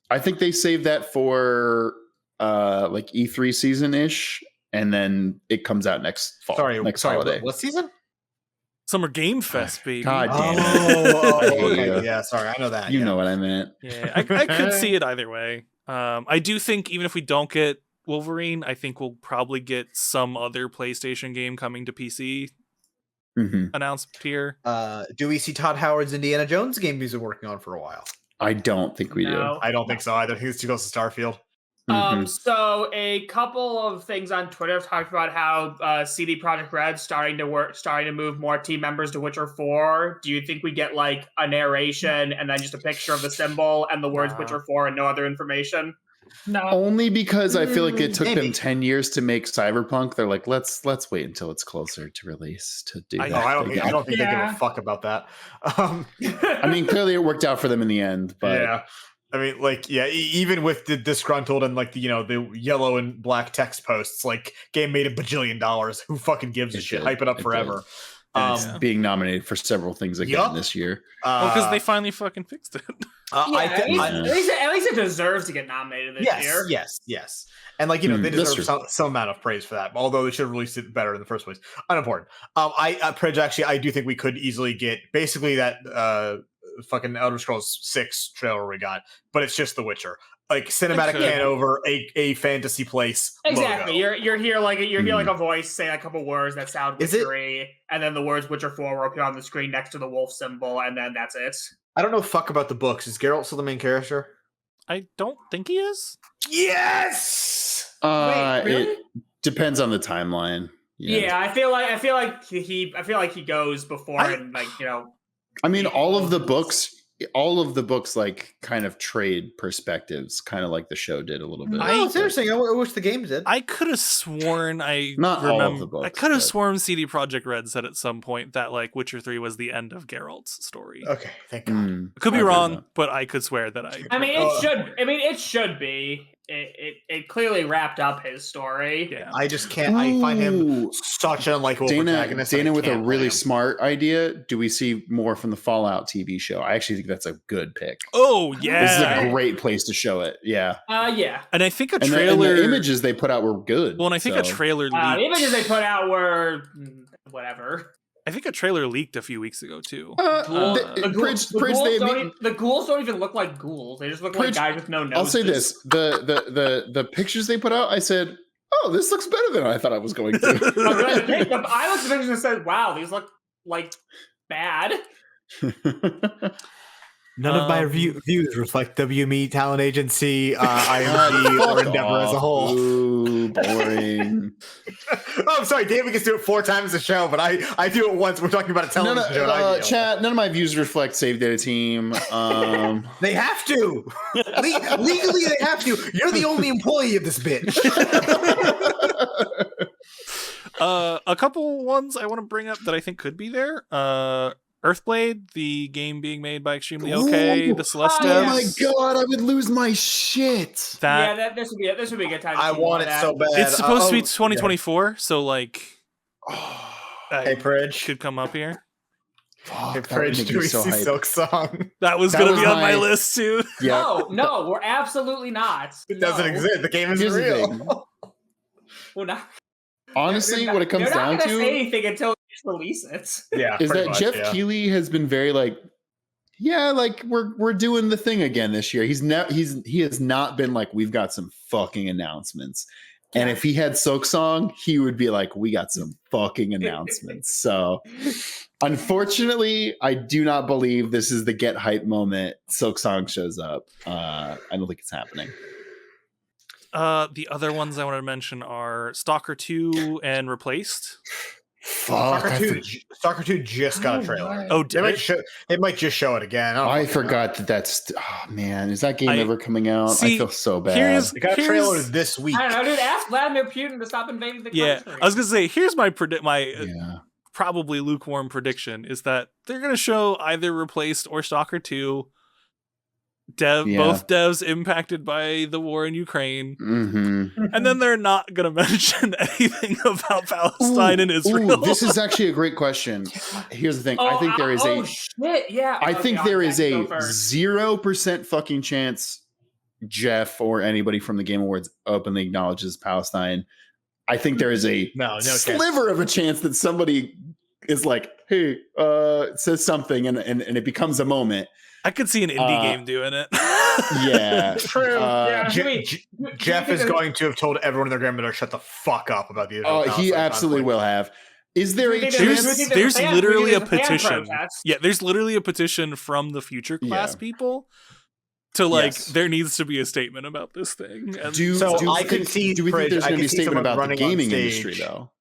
S6: I think they saved that for like E3 season ish, and then it comes out next fall. Next holiday.
S3: What season?
S1: Summer Game Fest, baby.
S6: God damn it.
S3: Okay. Yeah, sorry, I know that.
S6: You know what I meant.
S1: Yeah, I could see it either way. I do think even if we don't get Wolverine, I think we'll probably get some other PlayStation game coming to PC announced here.
S3: Do we see Todd Howard's Indiana Jones game he's been working on for a while?
S6: I don't think we do.
S3: I don't think so either. I think it's too close to Starfield.
S4: So a couple of things on Twitter have talked about how CD Projekt Red starting to move more team members to Witcher 4. Do you think we get like a narration and then just a picture of the symbol and the words Witcher 4 and no other information?
S5: No.
S6: Only because I feel like it took them 10 years to make Cyberpunk. They're like, let's wait until it's closer to release to do that.
S3: I don't think they give a fuck about that.
S6: I mean, clearly it worked out for them in the end, but
S3: yeah. I mean, even with the disgruntled and like the yellow and black text posts, like game made $1 bajillion. Who fucking gives a shit? Hype it up forever.
S6: It's being nominated for several things again this year.
S1: Because they finally fucking fixed it.
S4: At least it deserves to get nominated this year.
S3: Yes. And they deserve some amount of praise for that. Although they should have released it better in the first place. Unimportant. I do think we could easily get basically that fucking Elder Scrolls 6 trailer we got, but it's just The Witcher. Like cinematic pan over a fantasy place.
S4: Exactly.
S3: Logo.
S4: You're here like a voice say a couple words that sound witchery, and then the words Witcher 4 will appear on the screen next to the wolf symbol, and then that's it.
S3: I don't know fuck about the books. Is Geralt still the main character?
S1: I don't think he is.
S3: Yes.
S4: Wait, really?
S6: It depends on the timeline.
S4: Yeah, I feel like he goes before
S6: I mean, all of the books like kind of trade perspectives, kind of like the show did a little bit.
S3: It's interesting. I wish the games did.
S1: I could have sworn
S6: all of the books.
S1: I could have sworn CD Projekt Red said at some point that like Witcher 3 was the end of Geralt's story.
S3: Okay, thank God.
S1: I could be wrong, but I could swear that I.
S4: It should be. It clearly wrapped up his story.
S1: Yeah.
S3: I just can't. I find him such an unlikable protagonist.
S6: Dana with a really smart idea. Do we see more from the Fallout TV show? I actually think that's a good pick.
S1: Oh yeah,
S6: this is a great place to show it. Yeah.
S4: Yeah.
S1: And I think a trailer.
S6: And the images they put out were good.
S1: Well, and I think a trailer.
S4: The images they put out were whatever.
S1: I think a trailer leaked a few weeks ago too.
S4: The ghouls don't even look like ghouls. They just look like guys with no noses.
S6: I'll say this: the pictures they put out, I said, "Oh, this looks better than I thought I was going to."
S4: I looked at the pictures and said, "Wow, these look like bad."
S3: None of my views reflect WME Talent Agency, IMG, or Endeavor as a whole.
S6: Ooh, boring.
S3: I'm sorry, David gets to do it 4 times a show, but I do it once. We're talking about a television show.
S6: Chat, none of my views reflect Save Data Team.
S3: They have to. Legally, they have to. You're the only employee of this bitch.
S1: A couple ones I want to bring up that I think could be there. Earthblade, the game being made by Extremely OK, the Celeste devs.
S6: Oh my god, I would lose my shit.
S4: This would be a good time.
S3: I want it so bad.
S1: It's supposed to be 2024, so like,
S3: hey, Pridge
S1: could come up here.
S3: Hey, Pridge, do we see Silk Song?
S1: That was going to be on my list too.
S4: Yeah. No, we're absolutely not.
S3: It doesn't exist. The game isn't real.
S4: We're not.
S6: Honestly, what it comes down to,
S4: say anything until you release it.
S3: Yeah,
S6: is that Jeff Keighley has been very like, we're doing the thing again this year. He has not been like, we've got some fucking announcements. And if he had Silk Song, he would be like, we got some fucking announcements. So unfortunately, I do not believe this is the get hype moment Silk Song shows up. I don't think it's happening.
S1: The other ones I want to mention are Stalker 2 and Replaced.
S6: Fuck.
S3: Stalker 2 just got a trailer.
S5: right.
S1: Oh,
S3: It might just show it again.
S6: I forgot that's. Oh man, is that game ever coming out?
S1: See,
S6: I feel so bad.
S3: It got a trailer this week.
S4: I don't know, dude. Ask Vladimir Putin to stop invading the country.
S1: I was gonna say, here's my
S6: Yeah.
S1: probably lukewarm prediction is that they're gonna show either Replaced or Stalker 2. Both devs impacted by the war in Ukraine, and then they're not going to mention anything about Palestine and Israel.
S6: This is actually a great question. Here's the thing: I think there is I think there is a 0% fucking chance Jeff or anybody from the Game Awards openly acknowledges Palestine. I think there is a sliver of a chance that somebody is like, "Hey," says something, and it becomes a moment.
S1: I could see an indie game doing it.
S6: Yeah.
S5: True.
S3: Jeff is going to have told everyone in their grandmother shut the fuck up about the Israel.
S6: He absolutely will have. Is there a chance?
S1: There's literally a petition. Yeah, there's literally a petition from the future class people to there needs to be a statement about this thing. And
S6: do we think there's going to be a statement about the gaming industry though?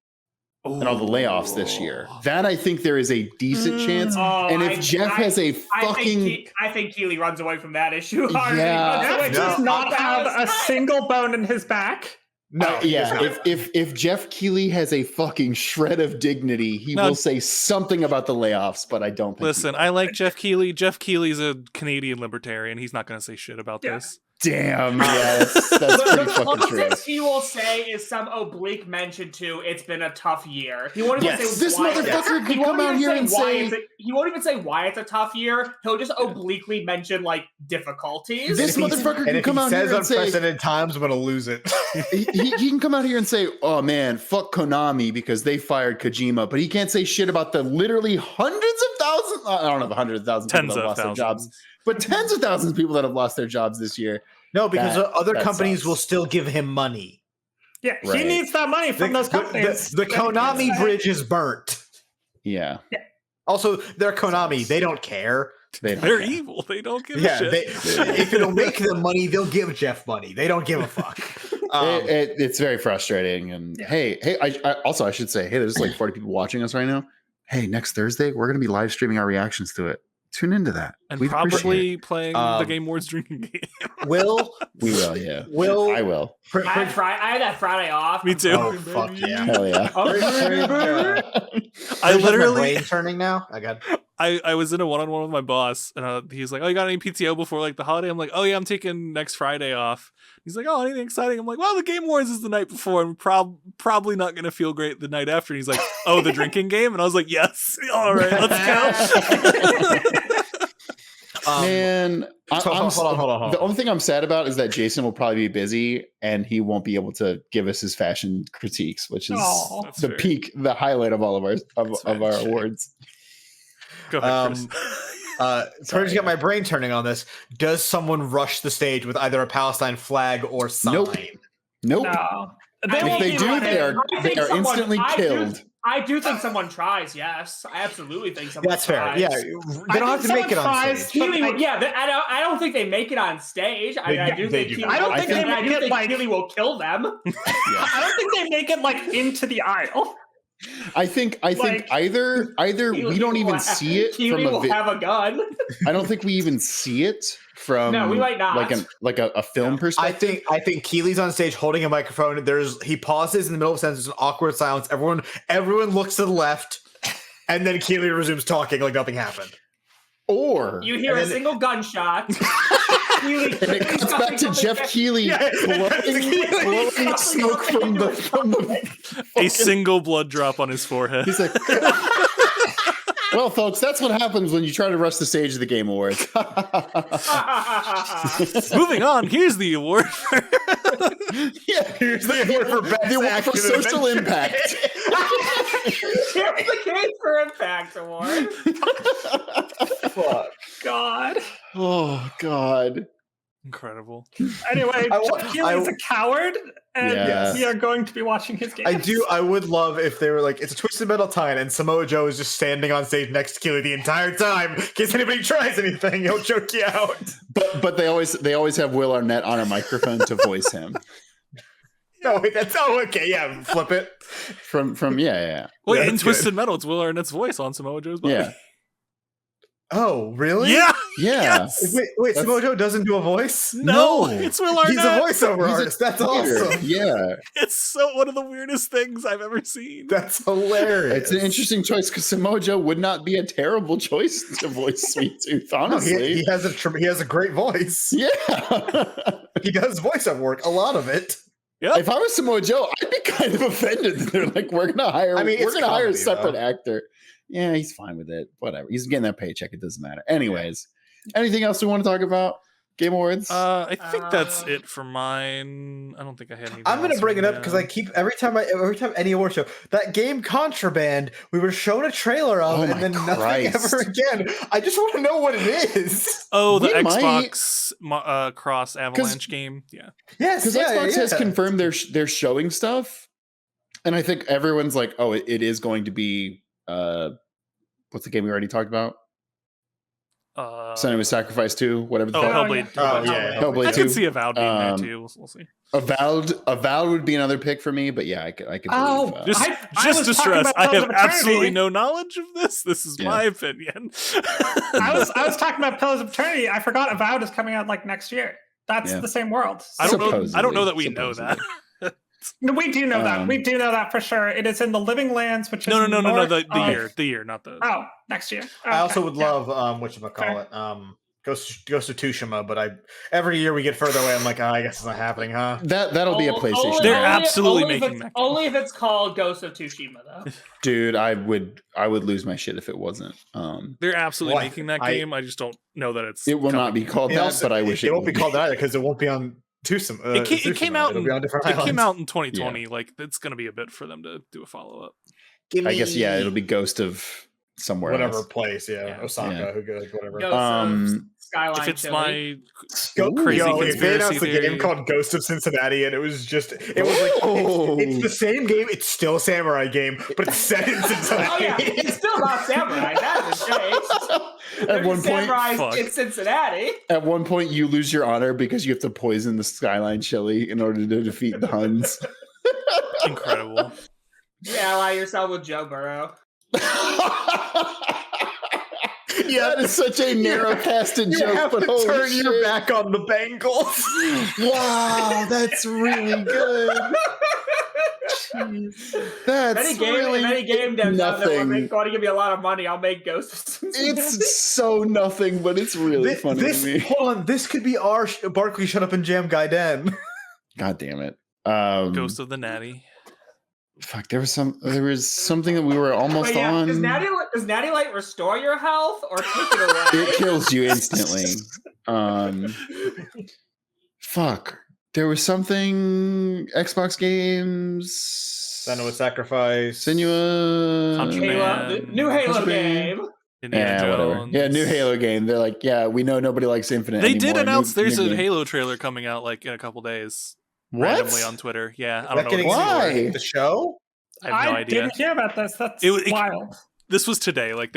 S6: And all the layoffs this year. That I think there is a decent chance. And if Jeff has a fucking...
S4: I think Keighley runs away from that issue.
S5: Jeff does not have a single bone in his back.
S6: No, if Jeff Keighley has a fucking shred of dignity, he will say something about the layoffs, but I don't think
S1: Listen, I like Jeff Keighley. Jeff Keighley's a Canadian libertarian. He's not going to say shit about this.
S6: Damn, that's pretty fucking true.
S4: The closest he will say is some oblique mention to "it's been a tough year." He won't even say
S6: this motherfucker could come out here and say
S4: he won't even say why it's a tough year. He'll just obliquely mention difficulties.
S6: This motherfucker can come out here and say
S3: unprecedented times, I'm gonna lose it.
S6: he can come out here and say, "Oh man, fuck Konami because they fired Kojima," but he can't say shit about the literally hundreds of thousands. I don't know if hundreds of thousands people that have lost their jobs. But tens of thousands of people that have lost their jobs this year.
S3: No, because other companies will still give him money.
S5: Yeah, he needs that money from those companies.
S3: The Konami bridge is burnt.
S6: Yeah.
S3: Also, they're Konami. They don't care.
S1: They're evil. They don't give a shit.
S3: If it'll make them money, they'll give Jeff money. They don't give a fuck.
S6: It's very frustrating. And hey, I should say, hey, there's 40 people watching us right now. Hey, next Thursday, we're going to be live streaming our reactions to it. Tune into that.
S1: And probably playing the Game Awards drinking game.
S6: We will, yeah. I will.
S4: I had that Friday off.
S1: Me too.
S3: Oh, fuck yeah.
S6: Hell yeah.
S1: I literally...
S3: My brain turning now?
S1: I was in a one-on-one with my boss, and he's like, "Oh, you got any PTO before the holiday?" I'm like, "Oh yeah, I'm taking next Friday off." He's like, "Oh, anything exciting?" I'm like, "Well, the Game Awards is the night before. I'm probably not gonna feel great the night after." And he's like, "Oh, the drinking game?" And I was like, "Yes, all right, let's go."
S6: Man,
S3: hold on.
S6: The only thing I'm sad about is that Jason will probably be busy and he won't be able to give us his fashion critiques, which is the highlight of all of our awards.
S1: Go ahead, Chris.
S3: Purge got my brain turning on this. Does someone rush the stage with either a Palestine flag or sign?
S6: Nope.
S5: No.
S6: If they do, they are instantly killed.
S4: I do think someone tries. Yes, I absolutely think someone.
S3: That's
S4: tries.
S3: fair. Yeah, they don't have to make it on stage.
S4: I don't think they make it on stage. I do think Keighley will kill them.
S5: I don't think they make it into the aisle.
S6: I think either we don't even see it
S4: Keighley will have a gun.
S6: I don't think we even see it from
S4: we might not.
S6: a film perspective.
S3: I think Keighley's on stage holding a microphone. He pauses in the middle of a sentence. There's an awkward silence. Everyone looks to the left, and then Keighley resumes talking like nothing happened.
S6: Or
S4: you hear a single gunshot.
S6: And it comes back to Jeff Keighley blowing smoke from the
S1: a single blood drop on his forehead.
S6: He's like, well, folks, that's what happens when you try to rush the stage of the Game Awards.
S1: Moving on, here's the award.
S3: Here's the award for best
S6: award for social impact.
S4: Here's the Game for Impact award.
S3: Fuck.
S5: God.
S6: Oh, God.
S1: Incredible.
S5: Anyway, Jeff Keighley's a coward, and we are going to be watching his game.
S3: I would love if they were it's a Twisted Metal tie, and Samoa Joe is just standing on stage next to Keighley the entire time. In case anybody tries anything, he'll choke you out.
S6: But they always have Will Arnett on a microphone to voice him.
S3: No, wait, that's okay. Yeah, flip it.
S6: From yeah.
S1: Well,
S3: Yeah,
S1: in
S3: that's
S1: Twisted
S3: good.
S1: Metal, it's Will Arnett's voice on Samoa Joe's body.
S6: Yeah.
S3: Oh, really?
S1: Yeah.
S6: Yeah.
S1: Yes.
S3: Wait,
S6: That's-
S3: Samoa Joe doesn't do a voice?
S1: No,
S6: No.
S1: it's Will Arnett.
S3: He's a voiceover
S6: He's a
S3: artist. That's
S6: Peter.
S3: awesome.
S6: Yeah.
S1: It's so one of the weirdest things I've ever seen.
S3: That's hilarious.
S6: It's an interesting choice because Samoa Joe would not be a terrible choice to voice Sweet Tooth,
S3: No,
S6: honestly.
S3: he has a great voice.
S6: Yeah.
S3: He does voiceover work, a lot of it.
S6: If I was Samoa Joe, I'd be kind of offended that they're like, we're gonna hire
S3: I mean,
S6: we're
S3: it's
S6: gonna hire a
S3: comedy,
S6: separate
S3: though.
S6: actor. Yeah, he's fine with it. Whatever. He's getting that paycheck. It doesn't matter. Anyways, anything else we want to talk about? Game Awards?
S1: I think that's it for mine. I don't think I had anything.
S3: I'm gonna
S1: else
S3: bring it
S1: written
S3: up because I
S1: down.
S3: keep every time any award show, that game Contraband, we were shown a trailer of
S6: Oh
S3: and
S6: my
S3: then nothing
S6: Christ.
S3: ever again. I just want to know what it is.
S1: Oh, the
S6: We might-
S1: Xbox cross Avalanche game. Yeah.
S3: Yes,
S6: Because Xbox has confirmed they're showing stuff, and I think everyone's like, "Oh, it is going to be what's the game we already talked about? Senua Sacrifice 2, whatever the
S1: Oh,
S6: fuck.
S1: Hellblade.
S3: Oh, yeah.
S6: Hellblade
S1: I could
S6: 2.
S1: see Avowed being there
S6: Um,
S1: too. We'll see.
S6: Avowed would be another pick for me, but yeah, I could.
S5: Oh,
S6: believe,
S1: Just,
S5: I
S1: just
S5: was
S1: to
S5: talking
S1: stress,
S5: about
S1: I
S5: Pillars
S1: have
S5: of Eternity.
S1: absolutely no knowledge of this. This is
S6: Yeah.
S1: my opinion.
S5: I was talking about Pillars of Eternity. I forgot Avowed is coming out like next year. That's
S6: Yeah.
S5: the same world.
S1: I don't know. I
S6: Supposedly,
S1: don't know that we know that.
S5: No, we do know that.
S6: Um,
S5: We do know that for sure. It is in the Living Lands, which is
S1: No.
S5: north
S1: The
S5: of-
S1: year, not the.
S5: Oh, next year.
S3: I also
S5: Okay,
S3: would
S5: yeah.
S3: love whatchamacallit, Ghost of Tsushima, but every year we get further away, I'm like, I guess it's not happening, huh?
S6: that'll be a PlayStation.
S1: They're
S6: game.
S1: absolutely
S4: only if
S1: making
S4: it's-
S1: that game.
S4: Only if it's called Ghost of Tsushima, though.
S6: Dude, I would lose my shit if it wasn't.
S1: They're absolutely
S3: Well,
S1: making that
S3: I-
S1: game. I just don't know that it's.
S6: It will not be
S1: coming.
S6: called
S3: It
S6: that,
S3: also-
S6: but I wish
S3: it won't be
S6: would
S3: called that either because it won't be on Tsushima.
S1: It came out.
S3: It'll be on different
S1: It came
S3: islands.
S1: out in 2020. Like it's going to be a bit for them to do a follow up.
S6: I guess it'll be Ghost of somewhere
S3: whatever
S6: else.
S3: place,
S1: Yeah.
S3: Osaka,
S6: Yeah.
S3: who goes, whatever.
S4: Ghost of Skyline
S1: If it's
S4: Chili.
S1: my
S6: Crazy
S3: if they announced a
S1: conspiracy
S3: game
S1: theory.
S3: called Ghost of Cincinnati, and it was like it's the same game. It's still a samurai game, but it's set in Cincinnati.
S4: Oh yeah, it's still not samurai. That hasn't changed.
S6: At one
S4: There's
S6: point,
S1: fuck.
S4: samurais in Cincinnati.
S6: at one point, you lose your honor because you have to poison the Skyline Chili in order to defeat the Huns.
S1: incredible.
S4: You ally yourself with Joe Burrow.
S6: Yeah, that is such a narrow-casted
S3: You
S6: joke,
S3: have
S6: but
S3: to
S6: holy
S3: turn your
S6: shit.
S3: back on the Bengals.
S6: Wow, that's really good. That's
S4: If any
S6: really
S4: game devs out there
S6: nothing.
S4: going to give me a lot of money, I'll make Ghost of Cincinnati.
S6: It's so nothing, but it's really funny to me.
S3: Hold on, this could be our Barkley Shut Up and Jam Gaiden.
S6: God damn it.
S1: Ghost of the Natty.
S6: Fuck, there was something that we were almost
S4: Wait, yeah,
S6: on.
S4: Does Natty Light restore your health or take it away?
S6: It kills you instantly. Fuck. There was something Xbox games.
S3: Senua Sacrifice.
S6: Senua.
S1: Contraband.
S4: New Halo
S6: Contraband.
S4: game.
S1: Indiana
S6: Yeah, whatever.
S1: Jones.
S6: Yeah, new Halo game. They're like, yeah, we know nobody likes Infinite.
S1: They
S6: anymore.
S1: did announce
S6: New
S1: there's a
S6: game.
S1: Halo trailer coming out like in a couple days.
S6: What?
S1: Randomly on Twitter. Yeah, I don't know.
S3: Getting
S1: what it's-
S6: Why?
S3: anywhere. The show?
S1: I have no idea.
S5: didn't hear about this. That's
S1: It-
S5: wild.
S1: This was today. Like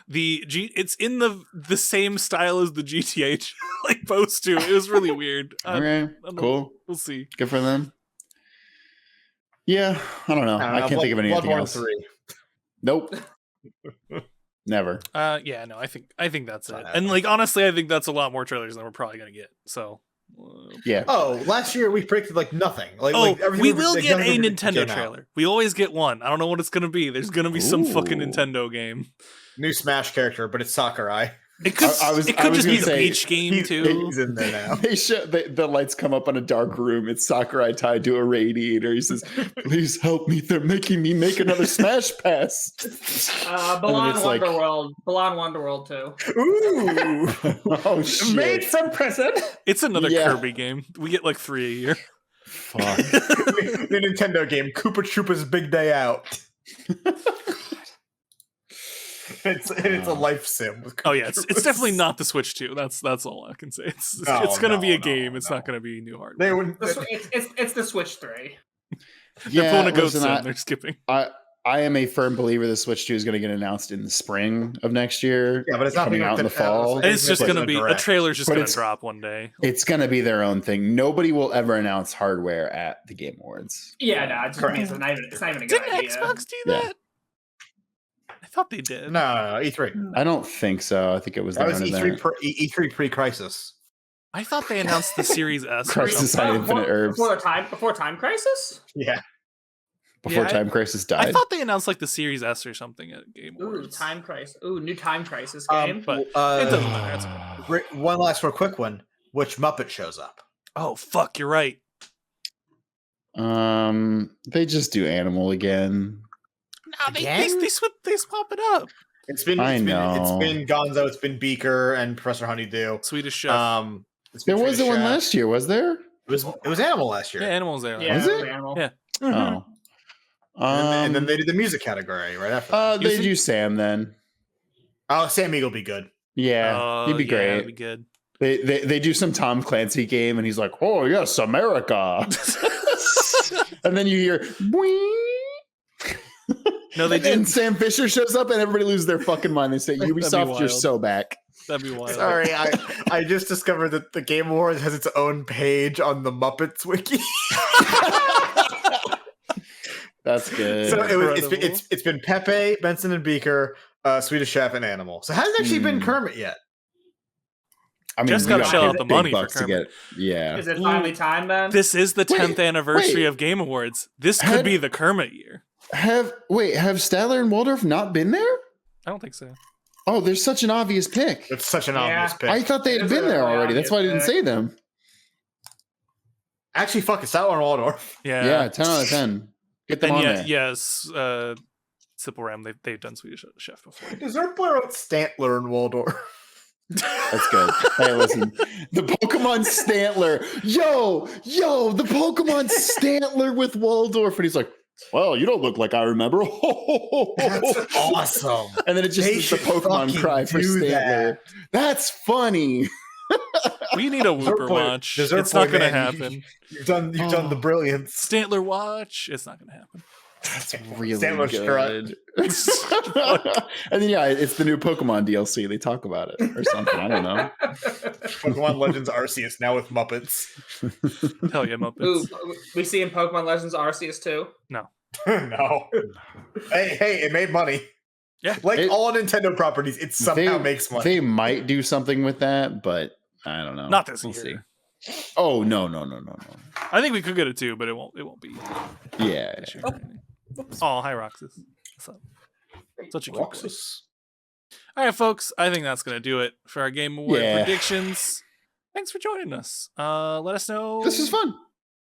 S1: it's in the same style as the GTA like post too. It was really weird.
S6: Okay,
S1: don't know.
S6: cool.
S1: We'll see.
S6: Good for them. Yeah, I don't know. I can't think of anything
S3: Bloodborne
S6: else.
S3: 3.
S6: Nope. Never.
S1: Yeah, no, I think that's it.
S3: Not
S1: And
S3: happening.
S1: like honestly, I think that's a lot more trailers than we're probably gonna get. So
S6: Yeah.
S3: Oh, last year we predicted like nothing.
S1: we will
S3: like,
S1: get a
S3: nothing
S1: Nintendo
S3: came out.
S1: trailer. We always get one. I don't know what it's gonna be. There's gonna be some fucking
S6: Ooh.
S1: Nintendo game.
S3: New Smash character, but it's Sakurai.
S1: It could,
S6: I was
S1: it could just
S6: gonna
S1: be the
S6: say,
S1: beach game too.
S3: He's in there now.
S6: They show the lights come up on a dark room. It's Sakurai tied to a radiator. He says, "Please help me. They're making me make another Smash Pass."
S4: Balan
S6: it's like-
S4: Wonderworld. Balan Wonderworld 2.
S3: Ooh.
S6: Oh shit!
S5: Made from prison.
S1: It's another
S6: Yeah.
S1: Kirby game. We get like 3 a year.
S6: Fuck.
S3: The Nintendo game, Koopa Troopa's Big Day Out. It's a life sim. With
S1: Oh yeah, it's
S3: Koopas.
S1: definitely not the Switch 2. That's all I can say. It's
S3: No,
S1: gonna be a
S3: no,
S1: game. It's
S3: no.
S1: not gonna be new hardware.
S3: They would.
S4: It's the Switch 3.
S1: They're pulling a ghost
S6: listen,
S1: in. They're skipping.
S6: I I am a firm believer the Switch 2 is going to get announced in the spring of next year.
S3: Yeah, but it's not
S6: coming
S3: being
S6: out in the
S3: looked at-
S6: fall.
S1: And it's just going to be a
S3: direct.
S1: trailer's just
S6: But
S1: going to
S6: it's-
S1: drop one day.
S6: It's going to be their own thing. Nobody will ever announce hardware at the Game Awards.
S4: Yeah, no, it's not even a good
S1: Didn't
S4: idea.
S1: Xbox do
S6: Yeah.
S1: that? I thought they did.
S3: No, E3.
S6: I don't think so. I think it was
S3: That
S6: their
S3: was
S6: own
S3: E3
S6: event.
S3: E3 pre-crisis.
S1: I thought they announced the Series S. or
S6: Crisis
S1: something.
S6: on Infinite Herbs
S4: Before Time Crisis?
S3: Yeah.
S6: before
S1: Yeah,
S6: Time Crisis
S1: I
S6: died.
S1: thought they announced like the Series S or something at Game
S4: Ooh,
S1: Awards.
S4: Time Crisis. Ooh, new Time Crisis game.
S1: But it doesn't matter. That's okay.
S3: One last real quick one. Which Muppet shows up?
S1: Oh fuck, you're right.
S6: They just do Animal again.
S1: No, they
S3: Again?
S1: they swap it up.
S3: It's been
S6: I
S3: it's
S6: know.
S3: been Gonzo, it's been Beaker and Professor Honeydew.
S1: Swedish Chef.
S3: It's
S6: There
S3: been
S6: was the
S3: Swedish
S6: one
S3: Chef.
S6: last year, was there?
S3: It was Animal last year.
S1: yeah, Animals there.
S4: yeah,
S6: Was it?
S4: Animal.
S1: Yeah.
S6: Oh.
S3: And then they did the music category right after. that.
S6: They do Sam then.
S3: Oh, Sam Eagle be good.
S6: Yeah, he'd be
S1: Yeah,
S6: great.
S1: that'd be good.
S6: They do some Tom Clancy game, and he's like, "Oh yes, America," and then you hear, "Boing."
S1: No, they
S6: And then
S1: did.
S6: Sam Fisher shows up, and everybody loses their fucking mind. They say,
S1: be
S6: "Ubisoft, you're
S1: wild.
S6: so back."
S1: That'd be wild.
S3: Sorry, I just discovered that the Game Awards has its own page on the Muppets wiki.
S6: That's good.
S3: So
S1: Incredible.
S3: it's been Pepe, Benson and Beaker, Swedish Chef, and Animal. So it hasn't actually been Kermit yet.
S6: I mean,
S1: Just
S6: we
S1: gotta
S6: got
S1: shell out
S6: big
S1: the money for
S6: bucks to
S1: Kermit.
S6: get. Yeah,
S4: Is it finally time then?
S1: This is the 10th anniversary
S6: wait.
S1: of Game Awards. This could
S6: Had-
S1: be the Kermit year.
S6: have Statler and Waldorf not been there?
S1: I don't think so.
S6: Oh, there's such an obvious pick.
S3: It's such an
S4: Yeah.
S3: obvious pick.
S6: I thought they had
S4: It's a
S6: been there
S4: really
S6: already. That's why I didn't
S4: obvious
S6: say them.
S3: Actually, fuck it, Statler and Waldorf.
S6: Yeah, 10 out of 10. Get them
S1: And
S6: on
S1: yeah,
S6: there.
S1: yes, Simple Ram, they've done Swedish Chef before.
S3: Is there a player out Stantler and Waldorf?
S6: That's good. Hey, listen, the Pokemon Stantler. Yo, the Pokemon Stantler with Waldorf. And he's like, well, you don't look like I remember.
S3: That's awesome.
S6: And then it just
S3: They
S6: is the
S3: should
S6: Pokemon
S3: fucking
S6: cry for
S3: do
S6: Stantler.
S3: that.
S6: That's funny.
S1: We need a Whooper
S3: Zerpoy-
S1: watch.
S3: the
S1: It's not
S3: Zerpoy
S1: going to
S3: man,
S1: happen.
S3: You've done the brilliance.
S1: Stantler watch. It's not going to happen.
S6: That's really
S3: Stantler
S6: good. And then, yeah, it's the new Pokemon DLC. They talk about it or something. I don't know.
S3: Pokemon Legends Arceus now with Muppets.
S1: Hell yeah, Muppets.
S4: Ooh, we see in Pokemon Legends Arceus too.
S3: No. Hey, it made money.
S1: Yeah.
S3: Like
S6: It-
S3: all Nintendo properties, it somehow makes money.
S6: They might do something with that, but I don't know.
S1: Not this
S6: We'll
S1: year.
S6: see. Oh no.
S1: I think we could get it too, but it won't be
S6: Yeah.
S1: this year. Oh, hi Roxas. What's up? Such a cute boy.
S3: Roxas.
S1: All right, folks. I think that's gonna do it for our Game Award
S6: Yeah.
S1: predictions. Thanks for joining us. Let us know.
S6: This is fun.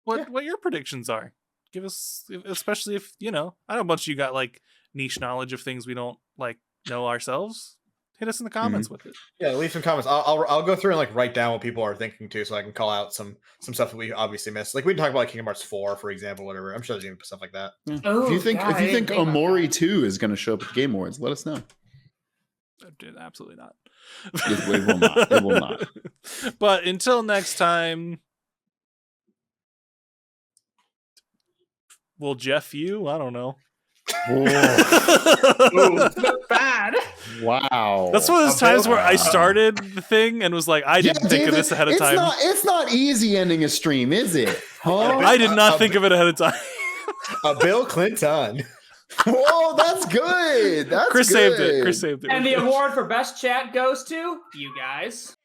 S1: What your predictions are. Give us, especially if I know a bunch of you got like niche knowledge of things we don't like know ourselves. Hit us in the comments with it.
S3: Yeah, leave some comments. I'll go through and like write down what people are thinking too, so I can call out some stuff that we obviously missed. Like we can talk about like Kingdom Hearts 4, for example, whatever. I'm sure there's even stuff like that.
S4: Oh,
S6: if you think
S4: God, I didn't think about
S6: Omori
S4: that.
S6: 2 is going to show up at the Game Awards, let us know.
S1: Dude, absolutely not.
S6: It will not. It will not.
S1: But until next time, will Jeff you? I don't know.
S4: Ooh, bad.
S6: Wow.
S1: That's one of those times where I started the thing and was like, I didn't think of
S6: David,
S1: this ahead of time.
S6: It's not easy ending a stream, is it? Huh?
S1: I did not think of it ahead of time.
S3: Bill Clinton.
S6: Whoa, that's good. That's
S1: Chris
S6: good.
S1: saved it. Chris saved it.
S4: And the award for best chat goes to you guys.